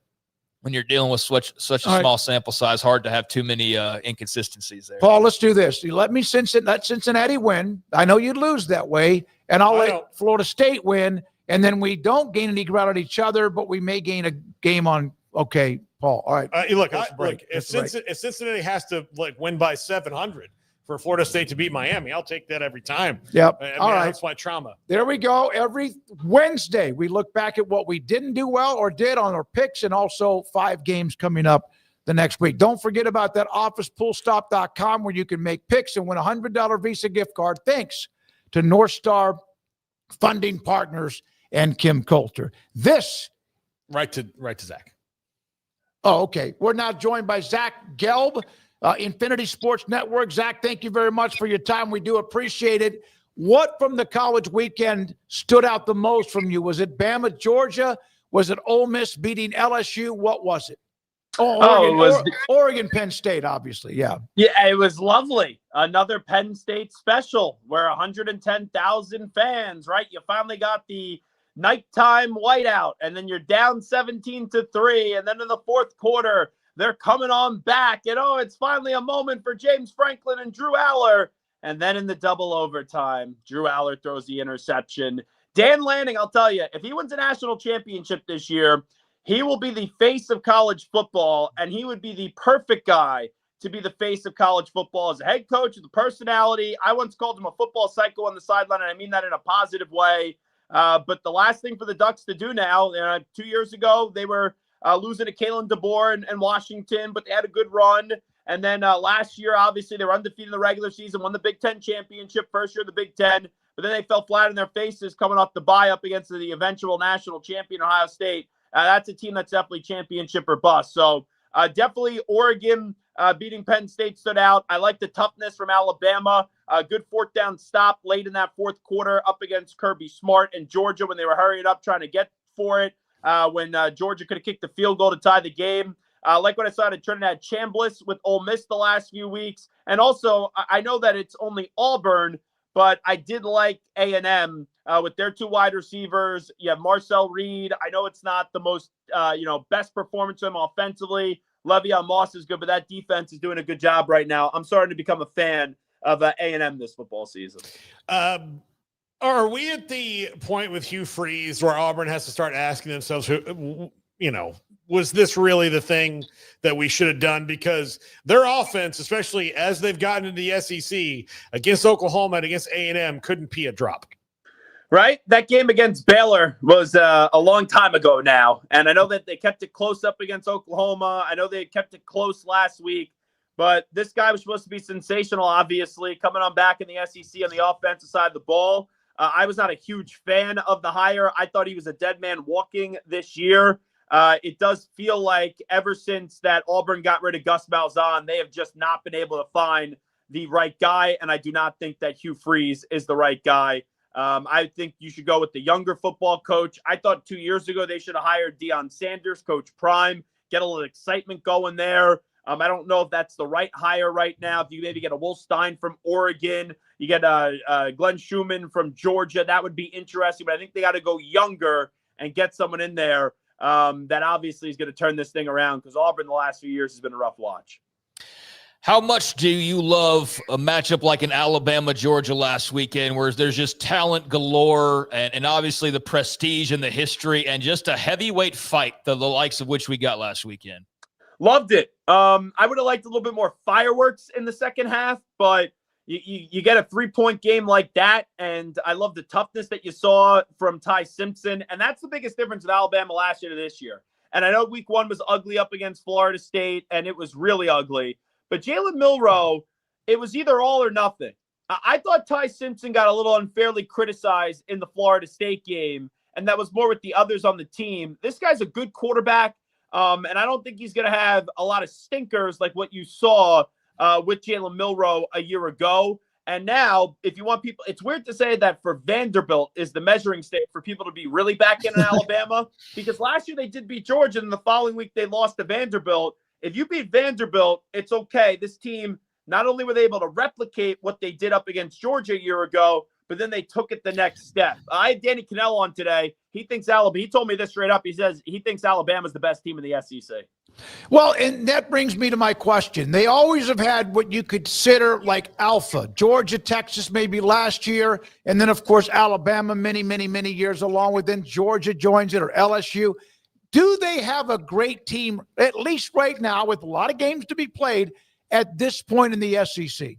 when you're dealing with such a small sample size, hard to have too many inconsistencies there. Paul, let's do this. You let Cincinnati win. I know you'd lose that way, and I'll let Florida State win, and then we don't gain any ground on each other, but we may gain a game on. Okay, Paul. All right. If Cincinnati has to win by 700 for Florida State to beat Miami, I'll take that every time. Yep. All right. That's my trauma. There we go. Every Wednesday, we look back at what we didn't do well or did on our picks, and also 5 games coming up the next week. Don't forget about that officepoolstop.com where you can make picks and win a $100 Visa gift card. Thanks to North Star funding partners, and Kim Coulter. This. Right to Zach. Oh, okay. We're now joined by Zack Gelb, Infinity Sports Network. Zach, thank you very much for your time. We do appreciate it. What from the college weekend stood out the most from you? Was it Bama, Georgia? Was it Ole Miss beating LSU? What was it? Oregon, it was Oregon, Penn State, obviously. Yeah. Yeah, it was lovely. Another Penn State special where 110,000 fans, right? You finally got the nighttime whiteout, and then you're down 17-3, and then in the fourth quarter, they're coming on back, and it's finally a moment for James Franklin and Drew Aller. And then in the double overtime, Drew Aller throws the interception. Dan Lanning, I'll tell you, if he wins a national championship this year, he will be the face of college football, and he would be the perfect guy to be the face of college football as a head coach with a personality. I once called him a football psycho on the sideline, and I mean that in a positive way. But the last thing for the Ducks to do now, 2 years ago, they were losing to Kalen DeBoer and Washington, but they had a good run. And then last year, obviously, they were undefeated in the regular season, won the Big Ten championship, first year of the Big Ten. But then they fell flat in their faces coming off the bye up against the eventual national champion, Ohio State. That's a team that's definitely championship or bust. So definitely Oregon beating Penn State stood out. I like the toughness from Alabama. Good fourth down stop late in that fourth quarter up against Kirby Smart and Georgia when they were hurrying up trying to get for it. When Georgia could have kicked the field goal to tie the game. Like what I saw at Trinidad Chambliss with Ole Miss the last few weeks. And also, I know that it's only Auburn, but I did like A&M with their two wide receivers. You have Marcel Reed. I know it's not the most, best performance from him offensively. Le'Veon Moss is good, but that defense is doing a good job right now. I'm starting to become a fan of A&M this football season. Are we at the point with Hugh Freeze where Auburn has to start asking themselves, was this really the thing that we should have done? Because their offense, especially as they've gotten into the SEC against Oklahoma and against A&M, couldn't pee a drop. Right? That game against Baylor was a long time ago now. And I know that they kept it close up against Oklahoma. I know they kept it close last week. But this guy was supposed to be sensational, obviously, coming on back in the SEC on the offensive side of the ball. I was not a huge fan of the hire. I thought he was a dead man walking this year. It does feel like ever since that Auburn got rid of Gus Malzahn, they have just not been able to find the right guy. And I do not think that Hugh Freeze is the right guy. I think you should go with the younger football coach. I thought 2 years ago they should have hired Deion Sanders, Coach Prime, get a little excitement going there. I don't know if that's the right hire right now. If you maybe get a Will Stein from Oregon, you get Glenn Schumann from Georgia, that would be interesting. But I think they got to go younger and get someone in there that obviously is going to turn this thing around, because Auburn the last few years has been a rough watch. How much do you love a matchup like an Alabama-Georgia last weekend, where there's just talent galore and obviously the prestige and the history and just a heavyweight fight, the likes of which we got last weekend? Loved it. I would have liked a little bit more fireworks in the second half, but you get a 3-point game like that, and I love the toughness that you saw from Ty Simpson, and that's the biggest difference with Alabama last year to this year. And I know week one was ugly up against Florida State, and it was really ugly. But Jalen Milroe, it was either all or nothing. I thought Ty Simpson got a little unfairly criticized in the Florida State game, and that was more with the others on the team. This guy's a good quarterback, and I don't think he's going to have a lot of stinkers like what you saw with Jalen Milroe a year ago. And now, if you want people, it's weird to say that for Vanderbilt is the measuring stick for people to be really back in Alabama, because last year they did beat Georgia, and the following week they lost to Vanderbilt. If you beat Vanderbilt, it's okay. This team, not only were they able to replicate what they did up against Georgia a year ago, but then they took it the next step. I had Danny Cannell on today. He thinks Alabama. He told me this straight up. He says he thinks Alabama's the best team in the SEC. Well, and that brings me to my question. They always have had what you consider like alpha. Georgia, Texas, maybe last year, and then, of course, Alabama many, many, many years along with then Georgia joins it, or LSU. Do they have a great team, at least right now, with a lot of games to be played at this point in the SEC?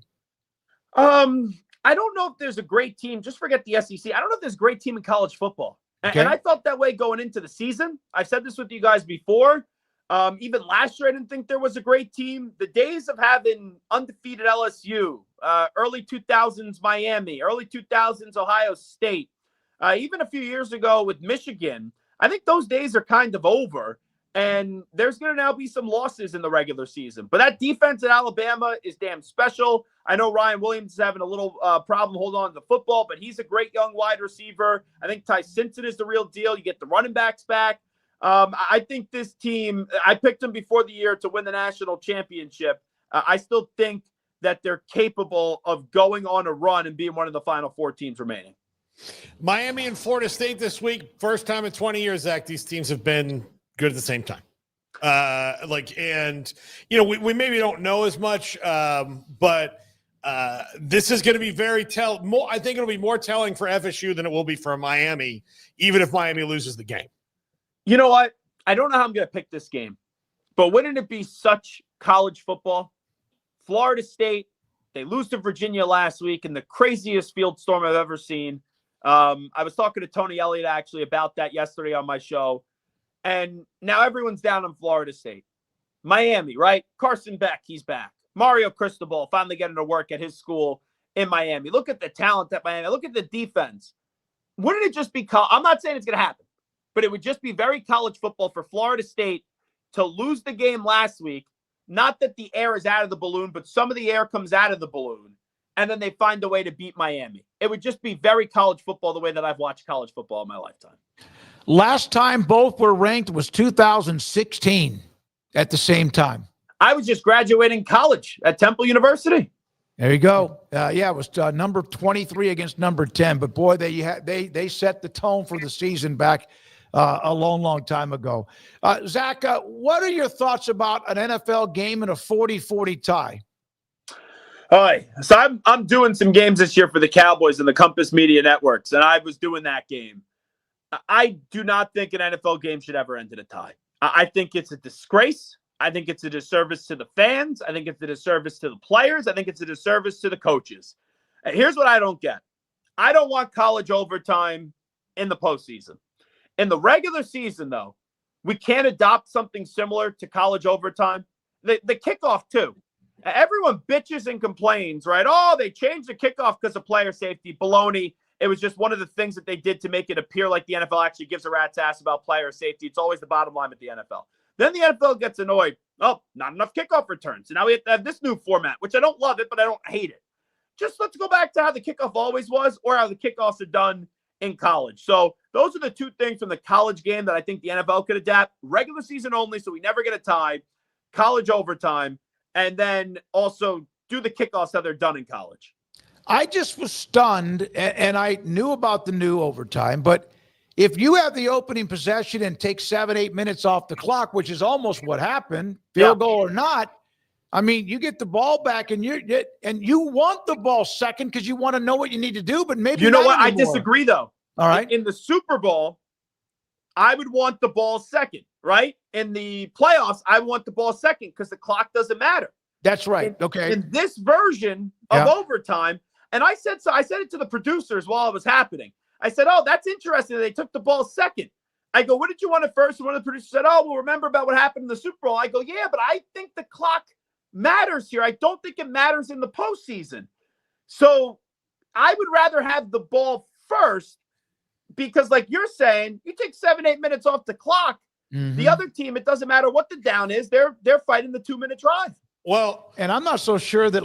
I don't know if there's a great team. Just forget the SEC. I don't know if there's a great team in college football. Okay. And I felt that way going into the season. I've said this with you guys before. Even last year, I didn't think there was a great team. The days of having undefeated LSU, early 2000s Miami, early 2000s Ohio State, even a few years ago with Michigan. I think those days are kind of over, and there's going to now be some losses in the regular season. But that defense at Alabama is damn special. I know Ryan Williams is having a little problem holding on to the football, but he's a great young wide receiver. I think Ty Simpson is the real deal. You get the running backs back. I think this team, I picked them before the year to win the national championship. I still think that they're capable of going on a run and being one of the Final Four teams remaining. Miami and Florida State this week, first time in 20 years, Zach, these teams have been good at the same time. We maybe don't know as much, but this is going to be very I think it'll be more telling for FSU than it will be for Miami, even if Miami loses the game. You know what? I don't know how I'm going to pick this game, but wouldn't it be such college football? Florida State, they lose to Virginia last week in the craziest field storm I've ever seen. I was talking to Tony Elliott actually about that yesterday on my show. And now everyone's down on Florida State. Miami, right? Carson Beck, he's back. Mario Cristobal finally getting to work at his school in Miami. Look at the talent at Miami. Look at the defense. Wouldn't it just be I'm not saying it's going to happen, but it would just be very college football for Florida State to lose the game last week. Not that the air is out of the balloon, but some of the air comes out of the balloon, and then they find a way to beat Miami. It would just be very college football the way that I've watched college football in my lifetime. Last time both were ranked was 2016 at the same time. I was just graduating college at Temple University. There you go. It was number 23 against number 10. But, boy, they set the tone for the season back a long, long time ago. Zach, what are your thoughts about an NFL game and a 40-40 tie? All right. So I'm doing some games this year for the Cowboys and the Compass Media Networks, and I was doing that game. I do not think an NFL game should ever end in a tie. I think it's a disgrace. I think it's a disservice to the fans. I think it's a disservice to the players. I think it's a disservice to the coaches. Here's what I don't get. I don't want college overtime in the postseason. In the regular season, though, we can't adopt something similar to college overtime. The kickoff, too. Everyone bitches and complains, right? Oh, they changed the kickoff because of player safety. Baloney. It was just one of the things that they did to make it appear like the NFL actually gives a rat's ass about player safety. It's always the bottom line with the NFL. Then the NFL gets annoyed. Oh, not enough kickoff returns. So now we have to have this new format, which I don't love it, but I don't hate it. Just let's go back to how the kickoff always was or how the kickoffs are done in college. So those are the two things from the college game that I think the NFL could adapt. Regular season only, so we never get a tie. College overtime. And then also do the kickoffs how they're done in college. I just was stunned, and I knew about the new overtime, but if you have the opening possession and take 7-8 minutes off the clock, which is almost what happened, field goal or not, I mean, you get the ball back and you want the ball second because you want to know what you need to do, but maybe you know not what? anymore. I disagree, though. All right. In the Super Bowl, I would want the ball second, right? In the playoffs, I want the ball second because the clock doesn't matter. That's right. Okay. In this version of overtime, and I said it to the producers while it was happening. I said, oh, that's interesting. They took the ball second. I go, what did you want at first? And one of the producers said, oh, well, remember about what happened in the Super Bowl. I go, yeah, but I think the clock matters here. I don't think it matters in the postseason. So I would rather have the ball first because, like you're saying, you take 7-8 minutes off the clock. Mm-hmm. The other team, it doesn't matter what the down is. They're fighting the 2-minute drive. Well, and I'm not so sure that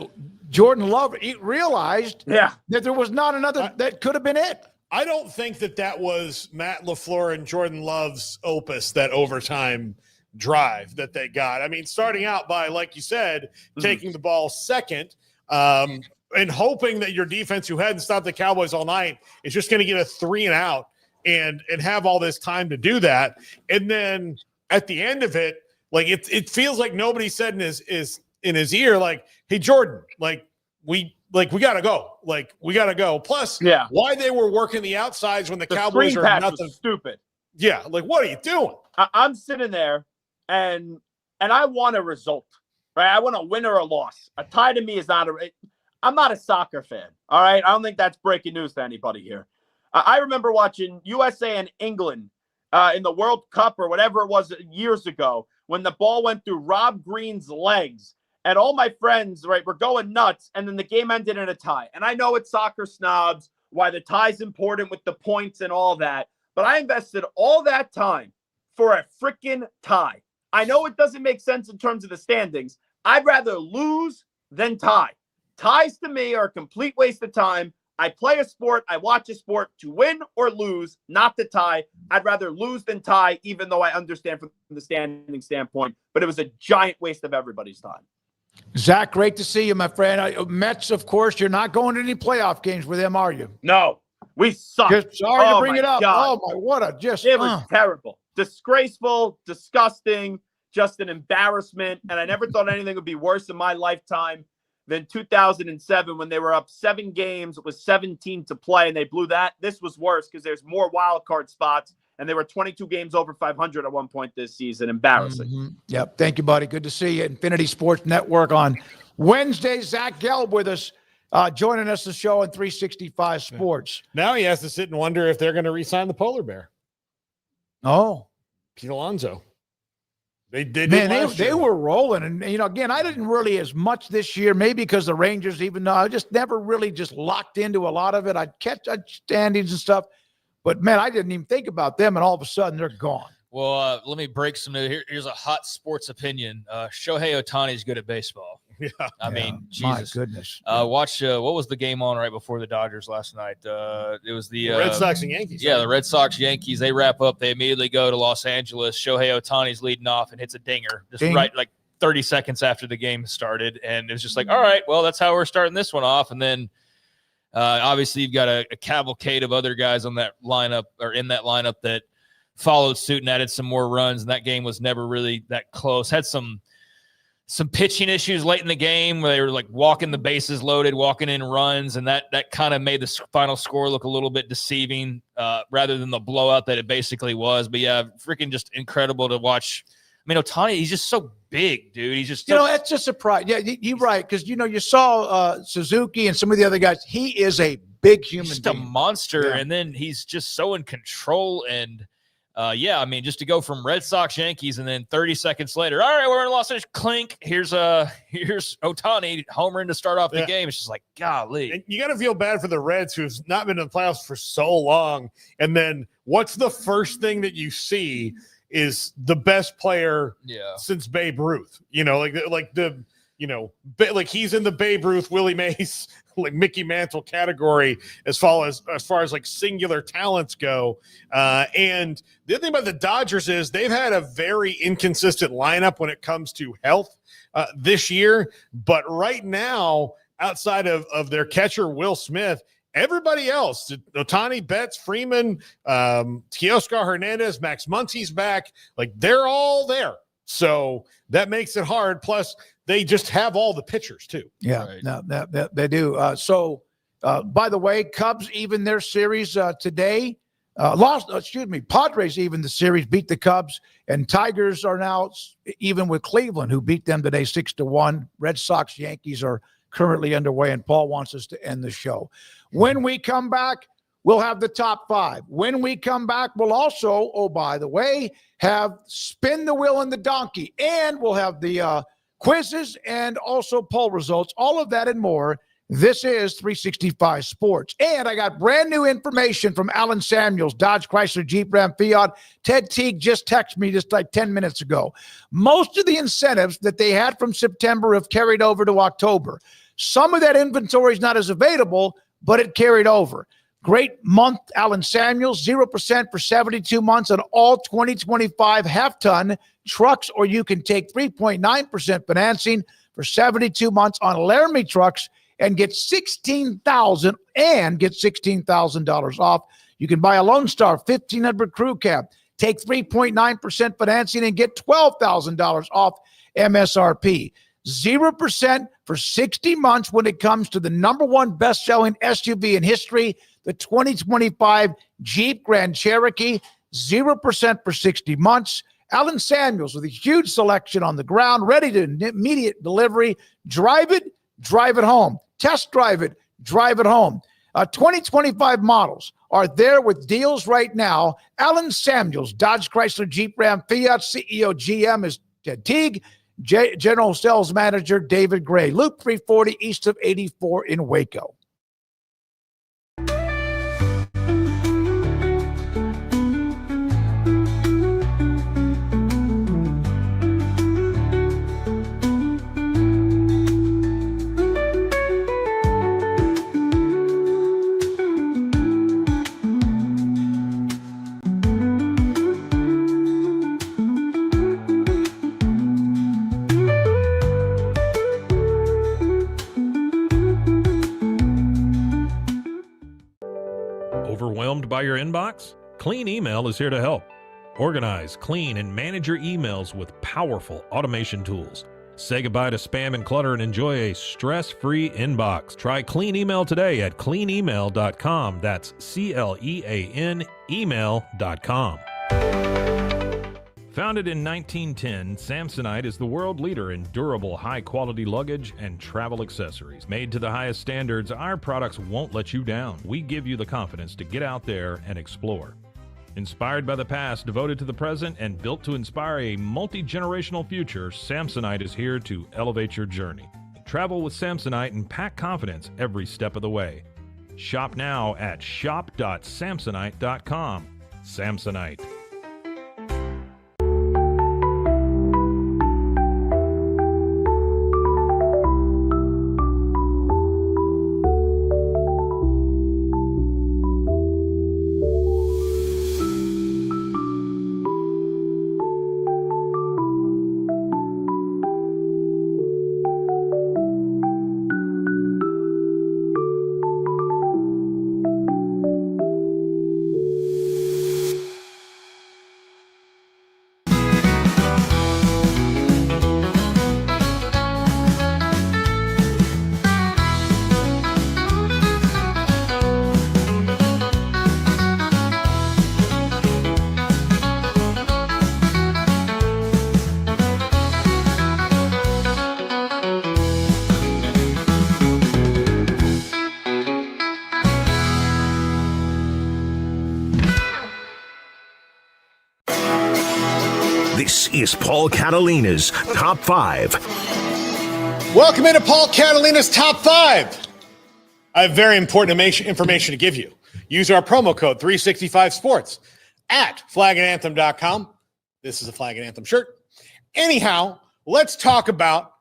Jordan Love realized that there was not another that could have been it. I don't think that was Matt LaFleur and Jordan Love's opus, that overtime drive that they got. I mean, starting out by, like you said, taking the ball second and hoping that your defense, who hadn't stopped the Cowboys all night, is just going to get a 3-and-out and have all this time to do that. And then at the end of it, like it feels like nobody said in his ear, like, hey, Jordan, we got to go. We got to go. Plus, why they were working the outsides when the Cowboys are nothing. Stupid. Yeah, what are you doing? I'm sitting there, and I want a result, right? I want a win or a loss. A tie to me is not I'm not a soccer fan, all right? I don't think that's breaking news to anybody here. I remember watching USA and England in the World Cup or whatever it was years ago when the ball went through Rob Green's legs. And all my friends, right, were going nuts, and then the game ended in a tie. And I know it's soccer snobs. why the tie's important with the points and all that. But I invested all that time for a freaking tie. I know it doesn't make sense in terms of the standings. I'd rather lose than tie. Ties to me are a complete waste of time. I play a sport, I watch a sport to win or lose, not to tie. I'd rather lose than tie, even though I understand from the standing standpoint. But it was a giant waste of everybody's time. Zach, great to see you, my friend. Mets, of course, you're not going to any playoff games with them, are you? No, we suck. Sorry to bring it up. God. Oh, my, what a just. It was terrible. Disgraceful, disgusting, just an embarrassment. And I never thought anything would be worse in my lifetime than 2007 when they were up 7 games. It was 17 to play, and they blew that. This was worse because there's more wild card spots, and they were 22 games over 500 at one point this season. Embarrassing. Mm-hmm. Yep. Thank you, buddy. Good to see you. Infinity Sports Network on Wednesday. Zack Gelb with us, joining us the show on 365 Sports. Now he has to sit and wonder if they're going to re-sign the polar bear. Oh. Pete Alonso. They were rolling. And, again, I didn't really as much this year, maybe because the Rangers, even though I just never really just locked into a lot of it. I'd catch standings and stuff. But, man, I didn't even think about them, and all of a sudden they're gone. Well, let me break some news. Here's a hot sports opinion. Shohei Ohtani's good at baseball. Yeah. I mean, Jesus. My goodness. Watch, what was the game on right before the Dodgers last night? It was the Red Sox and Yankees. Yeah, the Red Sox, Yankees. They wrap up. They immediately go to Los Angeles. Shohei Ohtani's leading off and hits a dinger right like 30 seconds after the game started. And it was just like, all right, well, that's how we're starting this one off. And then obviously you've got a cavalcade of other guys on that lineup or in that lineup that followed suit and added some more runs. And that game was never really that close. Had some pitching issues late in the game where they were like walking the bases loaded, walking in runs, and that kind of made the final score look a little bit deceiving rather than the blowout that it basically was. But yeah, freaking just incredible to watch. I mean, Ohtani, he's just so big, dude. He's just that's just a surprise. Yeah, you're right, because you saw Suzuki and some of the other guys. He is a big human being. Just a monster, and then he's just so in control and. I mean, just to go from Red Sox, Yankees, and then 30 seconds later, all right, we're in Los Angeles. Clink. Here's Ohtani homering to start off the game. It's just like, golly. And you got to feel bad for the Reds, who's not been in the playoffs for so long. And then what's the first thing that you see is the best player since Babe Ruth? Like he's in the Babe Ruth, Willie Mays, like Mickey Mantle category as far as like singular talents go. And the other thing about the Dodgers is they've had a very inconsistent lineup when it comes to health this year. But right now, outside of their catcher, Will Smith, everybody else, Ohtani, Betts, Freeman, Teoscar Hernandez, Max Muncy's back, like they're all there. So that makes it hard. Plus, they just have all the pitchers too. Yeah, right. No, they do. By the way, Cubs even their series today lost. Padres even the series beat the Cubs, and Tigers are now even with Cleveland, who beat them today 6-1. Red Sox, Yankees are currently underway, and Paul wants us to end the show. When we come back, we'll have the top 5. When we come back, we'll also, by the way, have Spin the Wheel and the Donkey, and we'll have the quizzes and also poll results, all of that and more. This is 365 Sports. And I got brand new information from Alan Samuels, Dodge, Chrysler, Jeep, Ram, Fiat. Ted Teague just texted me just like 10 minutes ago. Most of the incentives that they had from September have carried over to October. Some of that inventory is not as available, but it carried over. Great month, Alan Samuels, 0% for 72 months on all 2025 half-ton trucks, or you can take 3.9% financing for 72 months on Laramie trucks and get $16,000 off. You can buy a Lone Star 1500 crew cab, take 3.9% financing and get $12,000 off MSRP. 0% for 60 months when it comes to the #1 best-selling SUV in history, the 2025 Jeep Grand Cherokee. 0% for 60 months. Alan Samuels with a huge selection on the ground, ready to immediate delivery. Drive it home. Test drive it home. 2025 models are there with deals right now. Alan Samuels, Dodge, Chrysler, Jeep, Ram, Fiat. CEO GM is Ted Teague. General Sales Manager David Gray. Loop 340 east of 84 in Waco. by your inbox? Clean Email is here to help. Organize, clean, and manage your emails with powerful automation tools. Say goodbye to spam and clutter and enjoy a stress-free inbox. Try Clean Email today at cleanemail.com. That's CLEAN email.com. Founded in 1910, Samsonite is the world leader in durable, high-quality luggage and travel accessories. Made to the highest standards, our products won't let you down. We give you the confidence to get out there and explore. Inspired by the past, devoted to the present, and built to inspire a multi-generational future, Samsonite is here to elevate your journey. Travel with Samsonite and pack confidence every step of the way. Shop now at shop.samsonite.com. Samsonite. This is Paul Catalina's Top 5. Welcome into Paul Catalina's Top 5. I have very important information to give you. Use our promo code 365sports at flagandanthem.com. This is a Flag and Anthem shirt. Anyhow, let's talk about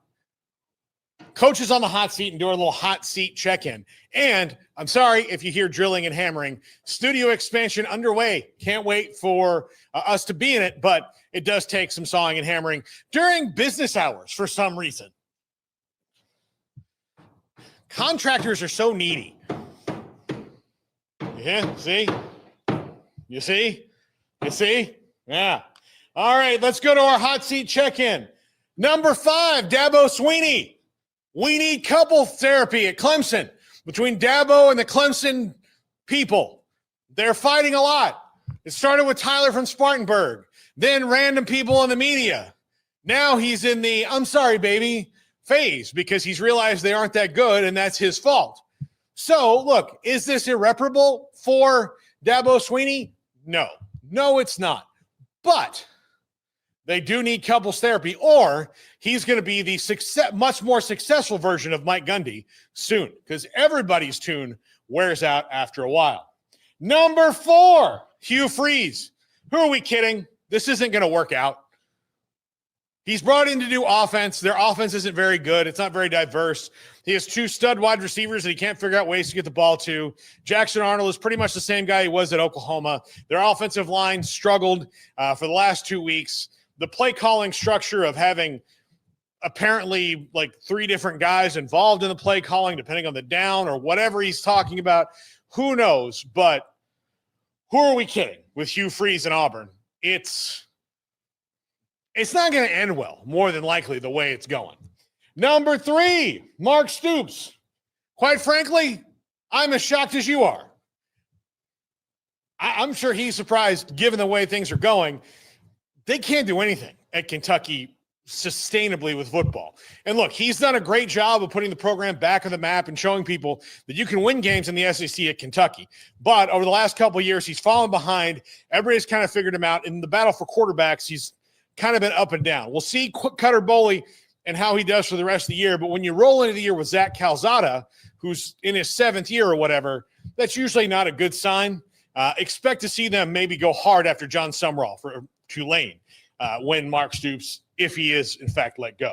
coaches on the hot seat and doing a little hot seat check-in. And I'm sorry if you hear drilling and hammering. Studio expansion underway. Can't wait for us to be in it, but it does take some sawing and hammering during business hours for some reason. Contractors are so needy. Yeah, see? You see? You see? Yeah. All right, let's go to our hot seat check-in. Number 5, Dabo Swinney. We need couple therapy at Clemson between Dabo and the Clemson people. They're fighting a lot. It started with Tyler from Spartanburg, then random people in the media. Now he's in the I'm sorry, baby phase because he's realized they aren't that good and that's his fault. So, look, is this irreparable for Dabo Swinney? No, it's not. But they do need couples therapy, or he's going to be the much more successful version of Mike Gundy soon, because everybody's tune wears out after a while. Number 4, Hugh Freeze. Who are we kidding? This isn't going to work out. He's brought in to do offense. Their offense isn't very good. It's not very diverse. He has 2 stud wide receivers that he can't figure out ways to get the ball to. Jackson Arnold is pretty much the same guy he was at Oklahoma. Their offensive line struggled for the last 2 weeks. The play calling structure of having apparently like 3 different guys involved in the play calling, depending on the down or whatever he's talking about, who knows? But who are we kidding with Hugh Freeze and Auburn? It's not going to end well, more than likely, the way it's going. Number 3, Mark Stoops. Quite frankly, I'm as shocked as you are. I'm sure he's surprised given the way things are going. They can't do anything at Kentucky sustainably with football. And look, he's done a great job of putting the program back on the map and showing people that you can win games in the SEC at Kentucky. But over the last couple of years, he's fallen behind. Everybody's kind of figured him out. In the battle for quarterbacks, he's kind of been up and down. We'll see Cutter Boley and how he does for the rest of the year. But when you roll into the year with Zach Calzada, who's in his 7th year or whatever, that's usually not a good sign. Expect to see them maybe go hard after John Sumrall for Tulane when Mark Stoops, if he is, in fact, let go.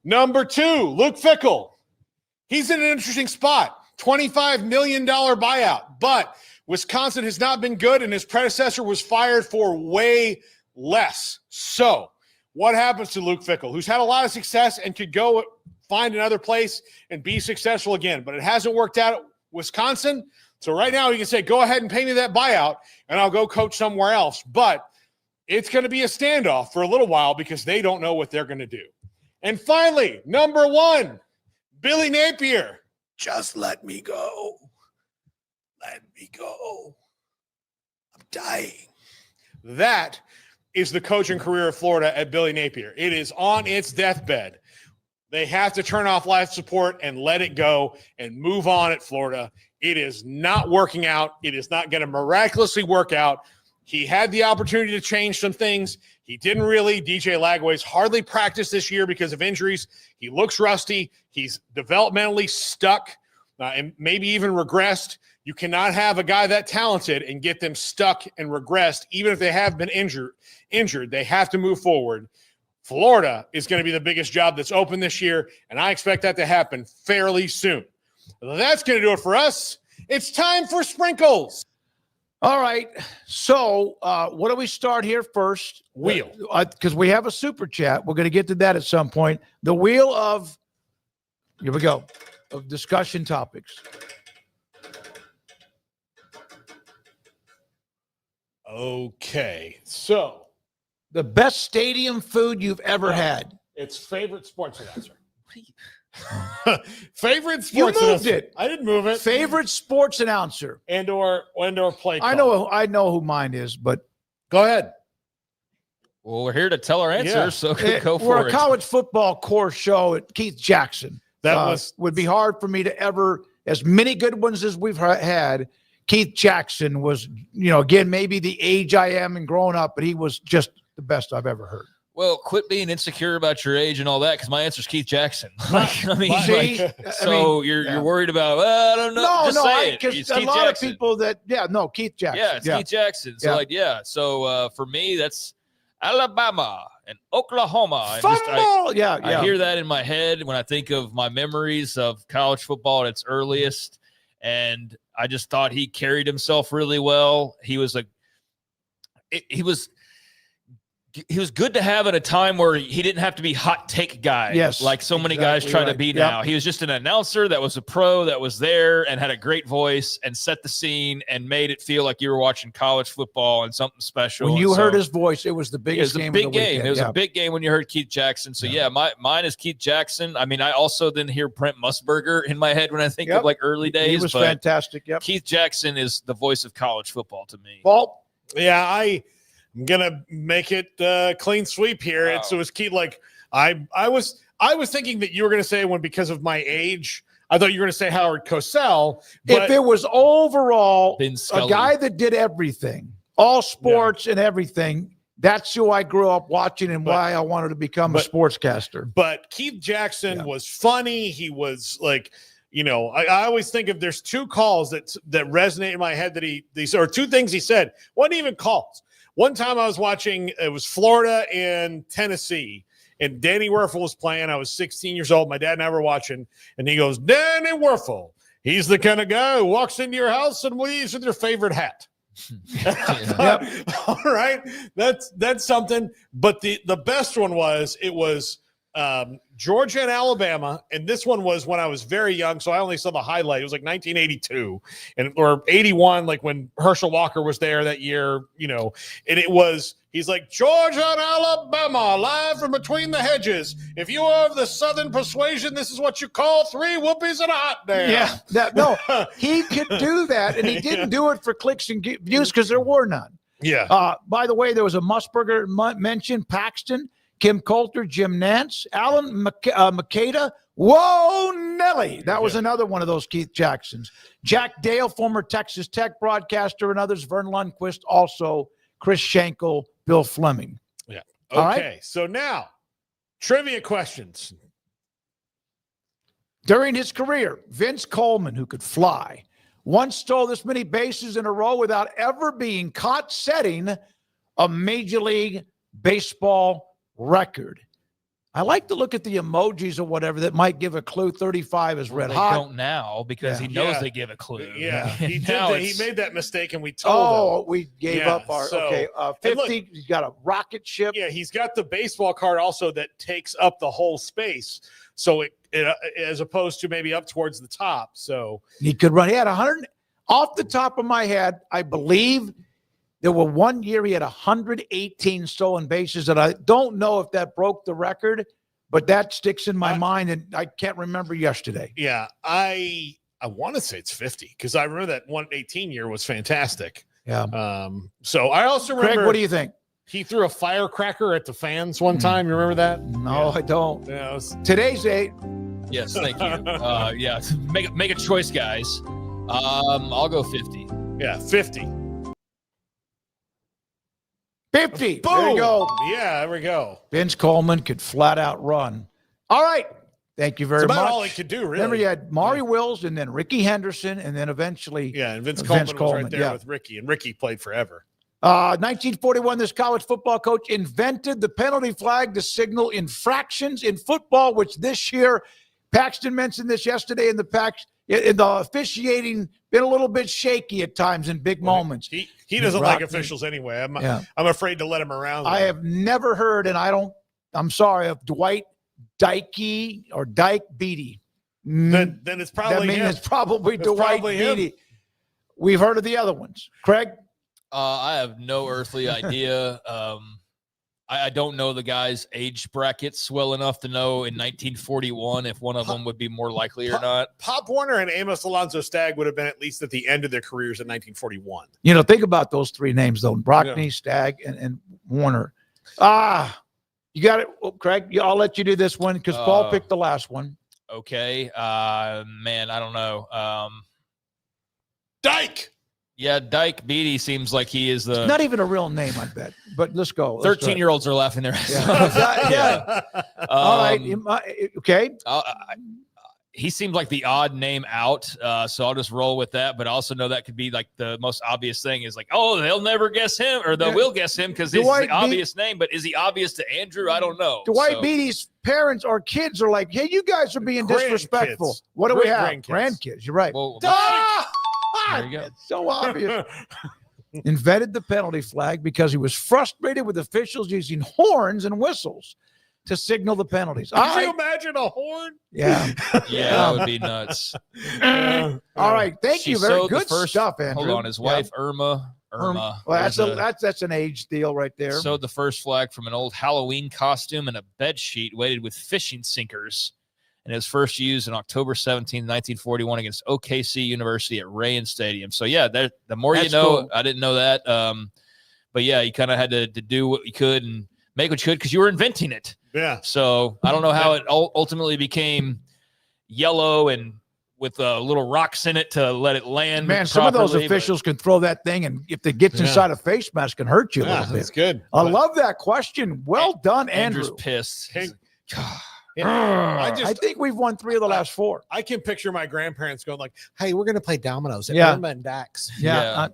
Number 2, Luke Fickell. He's in an interesting spot. $25 million buyout. But Wisconsin has not been good, and his predecessor was fired for way less. So what happens to Luke Fickell, who's had a lot of success and could go find another place and be successful again? But it hasn't worked out at Wisconsin. So right now you can say, go ahead and pay me that buyout, and I'll go coach somewhere else. But it's going to be a standoff for a little while because they don't know what they're going to do. And finally, number 1, Billy Napier. Just let me go. Let me go. I'm dying. That is the coaching career of Florida at Billy Napier. It is on its deathbed. They have to turn off life support and let it go and move on at Florida. It is not working out. It is not going to miraculously work out. He had the opportunity to change some things. He didn't really. DJ Lagway's hardly practiced this year because of injuries. He looks rusty. He's developmentally stuck and maybe even regressed. You cannot have a guy that talented and get them stuck and regressed, even if they have been injured. They have to move forward. Florida is going to be the biggest job that's open this year, and I expect that to happen fairly soon. That's going to do it for us. It's time for sprinkles. All right. So what do we start here first? Wheel. Because we have a super chat. We're going to get to that at some point. The wheel of, here we go, of discussion topics. Okay. So the best stadium food you've ever had. It's favorite sports announcer. Favorite sports You moved announcer. it. I didn't move it. Favorite sports announcer. And or play call. I know who mine is, but go ahead. Well, we're here to tell our answers, so go for we're it. a college football core show at Keith Jackson. That would be hard for me to ever, as many good ones as we've had. Keith Jackson was, again, maybe the age I am and growing up, but he was just the best I've ever heard. Well, quit being insecure about your age and all that, because my answer is Keith Jackson. You're worried about, I don't know. No, because a lot of people Keith Jackson. Yeah, it's Keith Jackson. So, for me, that's Alabama and Oklahoma. I hear that in my head when I think of my memories of college football at its earliest, and I just thought he carried himself really well. He was good to have at a time where he didn't have to be hot take guy. Yes, like so many guys try to be now. He was just an announcer that was a pro that was there and had a great voice and set the scene and made it feel like you were watching college football and something special. When you heard his voice, it was the biggest game. It was a big game. It was a big game when you heard Keith Jackson. So mine is Keith Jackson. I mean, I also then hear Brent Musburger in my head when I think of like early days. He was fantastic. Yep. Keith Jackson is the voice of college football to me. Paul? Yeah, I'm gonna make it clean sweep here. Wow. It was key. Like I was thinking that you were gonna say because of my age. I thought you were gonna say Howard Cosell. If it was overall a guy that did everything, all sports and everything, that's who I grew up watching and why I wanted to become a sportscaster. But Keith Jackson was funny. He was like. I always think of there's two calls that resonate in my head or two things he said. Wasn't even calls. One time I was watching, it was Florida and Tennessee, and Danny Werfel was playing. I was 16 years old. My dad and I were watching, and he goes, Danny Werfel, he's the kind of guy who walks into your house and leaves with your favorite hat. All right, that's something. But the best one was Georgia and Alabama, and this one was when I was very young, so I only saw the highlight. It was like 1982 or 81, like when Herschel Walker was there that year, and he's like, Georgia and Alabama, live from between the hedges. If you are of the Southern persuasion, this is what you call 3 whoopies and a hot damn. Yeah, he could do that, and he didn't do it for clicks and views because there were none. Yeah. By the way, there was a Musburger mentioned, Paxton, Kim Coulter, Jim Nance, Alan Makeda. Whoa, Nelly. That was another one of those Keith Jacksons. Jack Dale, former Texas Tech broadcaster, and others. Vern Lundquist, also Chris Schenkel, Bill Fleming. Yeah. Okay. All right? So now, trivia questions. During his career, Vince Coleman, who could fly, once stole this many bases in a row without ever being caught setting a Major League Baseball record. I like to look at the emojis or whatever that might give a clue. 35 is red hot. They don't now because he knows they give a clue. Yeah, he made that mistake and we told him. We gave up our 50. Look, he's got a rocket ship. Yeah, he's got the baseball card also that takes up the whole space. So it as opposed to maybe up towards the top. So he could run. He had Off the top of my head, I believe there were one year he had 118 stolen bases, and I don't know if that broke the record, but that sticks in my mind, and I can't remember yesterday. Yeah, I want to say it's 50 because I remember that 118 year was fantastic. Yeah. So I also remember. Craig, what do you think? He threw a firecracker at the fans one time. You remember that? No, I don't. Yeah, Today's date. Yes, thank you. Yeah, make a choice, guys. I'll go 50. Yeah, 50. 50. Boom. There you go. Yeah, there we go. Vince Coleman could flat out run. All right. Thank you very It's much. about all he could do, really. Remember, you had Maury Wills and then Ricky Henderson, and then eventually and Vince Coleman was right there with Ricky, and Ricky played forever. 1941, this college football coach invented the penalty flag to signal infractions in football, which this year, Paxton mentioned this yesterday in the officiating been a little bit shaky at times in big moments. He doesn't like officials anyway. I'm afraid to let him around. I have never heard, and I'm sorry, of Dwight Dykey or Dyke Beatty. Then it's probably him. It's probably It's Dwight probably him. Beatty. We've heard of the other ones. Craig? I have no earthly idea. I don't know the guys' age brackets well enough to know in 1941 if one of them would be more likely or not. Pop Warner and Amos Alonzo Stagg would have been at least at the end of their careers in 1941. Think about those three names, though. Brockney, Stagg, and Warner. You got it, Craig. I'll let you do this one because Paul picked the last one. Okay. Man, I don't know. Dyke. Yeah, Dyke Beatty seems like he is the. It's not even a real name, I bet. But let's go. 13-year-olds are laughing their ass off. Yeah. All right. Okay. He seems like the odd name out, so I'll just roll with that. But I also know that could be like the most obvious thing is like, oh, they'll never guess him, or they will guess him because it's the obvious name. But is he obvious to Andrew? I don't know. Dwight Beatty's parents or kids are like, hey, you guys are being disrespectful. What do we have? Grandkids. You're right. Well, there you go. It's so obvious. Invented the penalty flag because he was frustrated with officials using horns and whistles to signal the penalties. Could you imagine a horn? Yeah. Yeah, that would be nuts. All right. Thank you. Very good stuff, Andrew. Hold on. His wife, Irma. Well, that's an age deal right there. Sewed the first flag from an old Halloween costume and a bed sheet weighted with fishing sinkers. And it was first used on October 17, 1941 against OKC University at Rayen Stadium. So, yeah, the more you know. Cool. I didn't know that. But, yeah, you kind of had to do what you could and make what you could because you were inventing it. Yeah. So, I don't know how it ultimately became yellow and with little rocks in it to let it land. Man, some of those officials can throw that thing, and if it gets inside a face mask, can hurt you a little bit. That's good. I love that question. Well done, Andrew's Andrew. Pissed. I think we've won 3 of the last 4. I can picture my grandparents going like, hey, we're going to play dominoes at Irma and Dax. Yeah.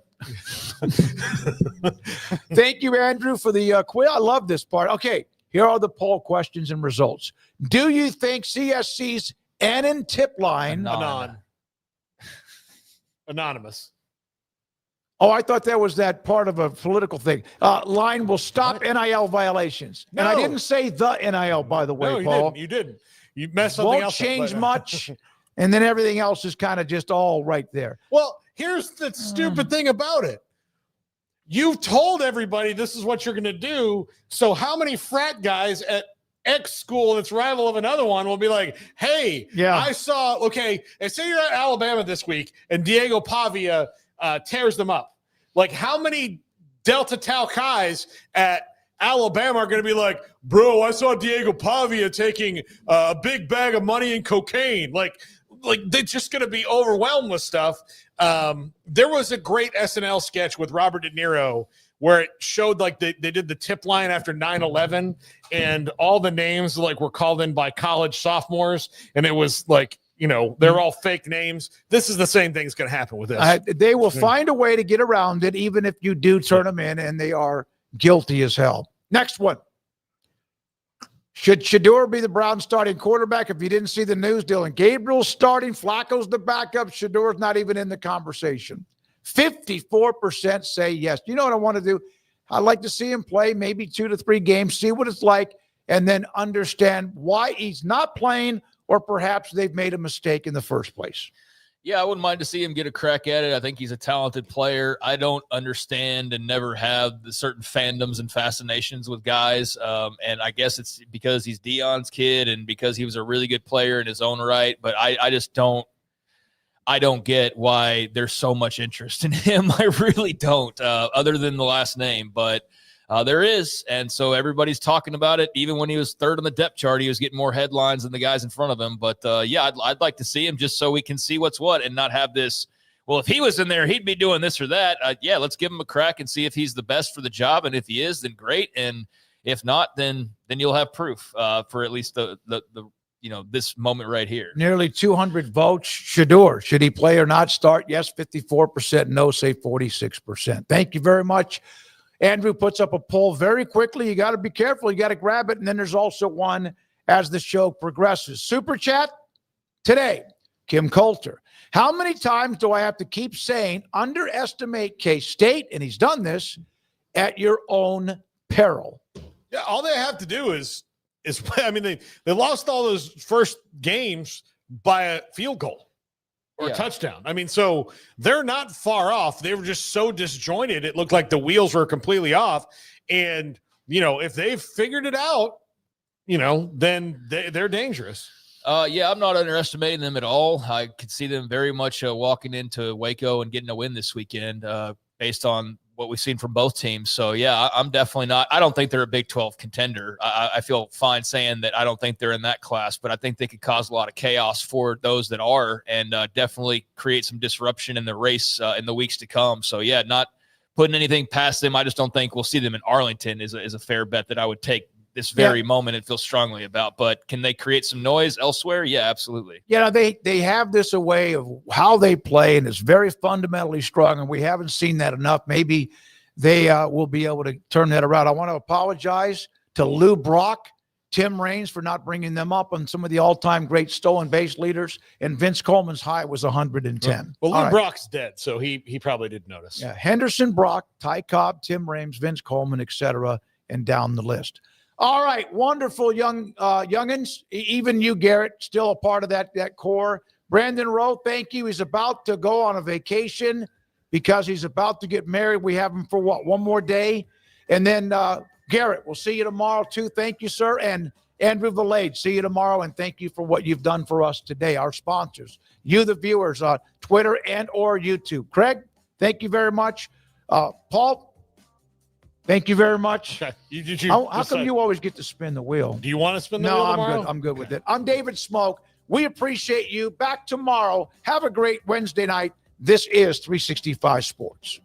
Thank you, Andrew, for the quiz. I love this part. Okay, here are the poll questions and results. Do you think CSC's Annan tip line... Anonymous. Oh, I thought that was that part of a political thing. Line will stop NIL violations. No. And I didn't say the NIL, by the way, Paul. You didn't. You messed something else up. Won't change much. And then everything else is kind of just all right there. Well, here's the stupid thing about it. You've told everybody this is what you're going to do. So how many frat guys at X school that's rival of another one will be like, hey, I saw, okay, and say you're at Alabama this week and Diego Pavia tears them up. Like, how many Delta Tau Chis at Alabama are going to be like, bro, I saw Diego Pavia taking a big bag of money and cocaine. Like they're just going to be overwhelmed with stuff. There was a great SNL sketch with Robert De Niro where it showed like they did the tip line after 9/11 and all the names like were called in by college sophomores. And it was like, they're all fake names. This is the same thing that's going to happen with this. They will find a way to get around it, even if you do turn them in, and they are guilty as hell. Next one. Should Shedeur be the Browns starting quarterback? If you didn't see the news, Dylan Gabriel's starting. Flacco's the backup. Shedeur's not even in the conversation. 54% say yes. You know what I want to do? I'd like to see him play maybe 2 to 3 games, see what it's like, and then understand why he's not playing, or perhaps they've made a mistake in the first place. Yeah, I wouldn't mind to see him get a crack at it. I think he's a talented player. I don't understand and never have the certain fandoms and fascinations with guys. And I guess it's because he's Deion's kid and because he was a really good player in his own right. But I just don't get why there's so much interest in him. I really don't, other than the last name. But there is, and so everybody's talking about it. Even when he was third on the depth chart, he was getting more headlines than the guys in front of him. But yeah, I'd like to see him just so we can see what's what and not have this, well, if he was in there, he'd be doing this or that. Yeah, let's give him a crack and see if he's the best for the job. And if he is, then great. And if not, then you'll have proof for at least the this moment right here. Nearly 200 votes. Shedeur, should he play or not start? Yes, 54%. No, say 46%. Thank you very much. Andrew puts up a poll very quickly. You got to be careful. You got to grab it. And then there's also one as the show progresses. Super chat today, Kim Coulter. How many times do I have to keep saying underestimate K-State? And he's done this at your own peril. Yeah, all they have to do is I mean, they lost all those first games by a field goal or a touchdown. I mean, so they're not far off. They were just so disjointed. It looked like the wheels were completely off. And, if they've figured it out, then they're dangerous. Yeah, I'm not underestimating them at all. I could see them very much walking into Waco and getting a win this weekend based on what we've seen from both teams. So, yeah, I'm definitely not. I don't think they're a Big 12 contender. I feel fine saying that I don't think they're in that class, but I think they could cause a lot of chaos for those that are and definitely create some disruption in the race in the weeks to come. So, yeah, not putting anything past them. I just don't think we'll see them in Arlington is a fair bet that I would take this very moment and feel strongly about. But can they create some noise elsewhere? Yeah, absolutely. They have this a way of how they play, and it's very fundamentally strong, and we haven't seen that enough. Maybe they will be able to turn that around. I want to apologize to Lou Brock, Tim Raines for not bringing them up on some of the all-time great stolen base leaders, and Vince Coleman's high was 110. Well, Lou Brock's dead, so he probably didn't notice. Yeah, Henderson, Brock, Ty Cobb, Tim Raines, Vince Coleman, etc., and down the list. All right, wonderful youngins. Even you, Garrett, still a part of that core. Brandon Rowe, thank you. He's about to go on a vacation because he's about to get married. We have him for one more day. And then Garrett, we'll see you tomorrow too. Thank you, sir. And Andrew Valade, see you tomorrow. And thank you for what you've done for us today, our sponsors. You, the viewers on Twitter and or YouTube. Craig, thank you very much. Paul, thank you very much. Okay. How come you always get to spin the wheel? Do you want to spin the wheel tomorrow? No, I'm good with it. I'm David Smoak. We appreciate you. Back tomorrow. Have a great Wednesday night. This is 365 Sports.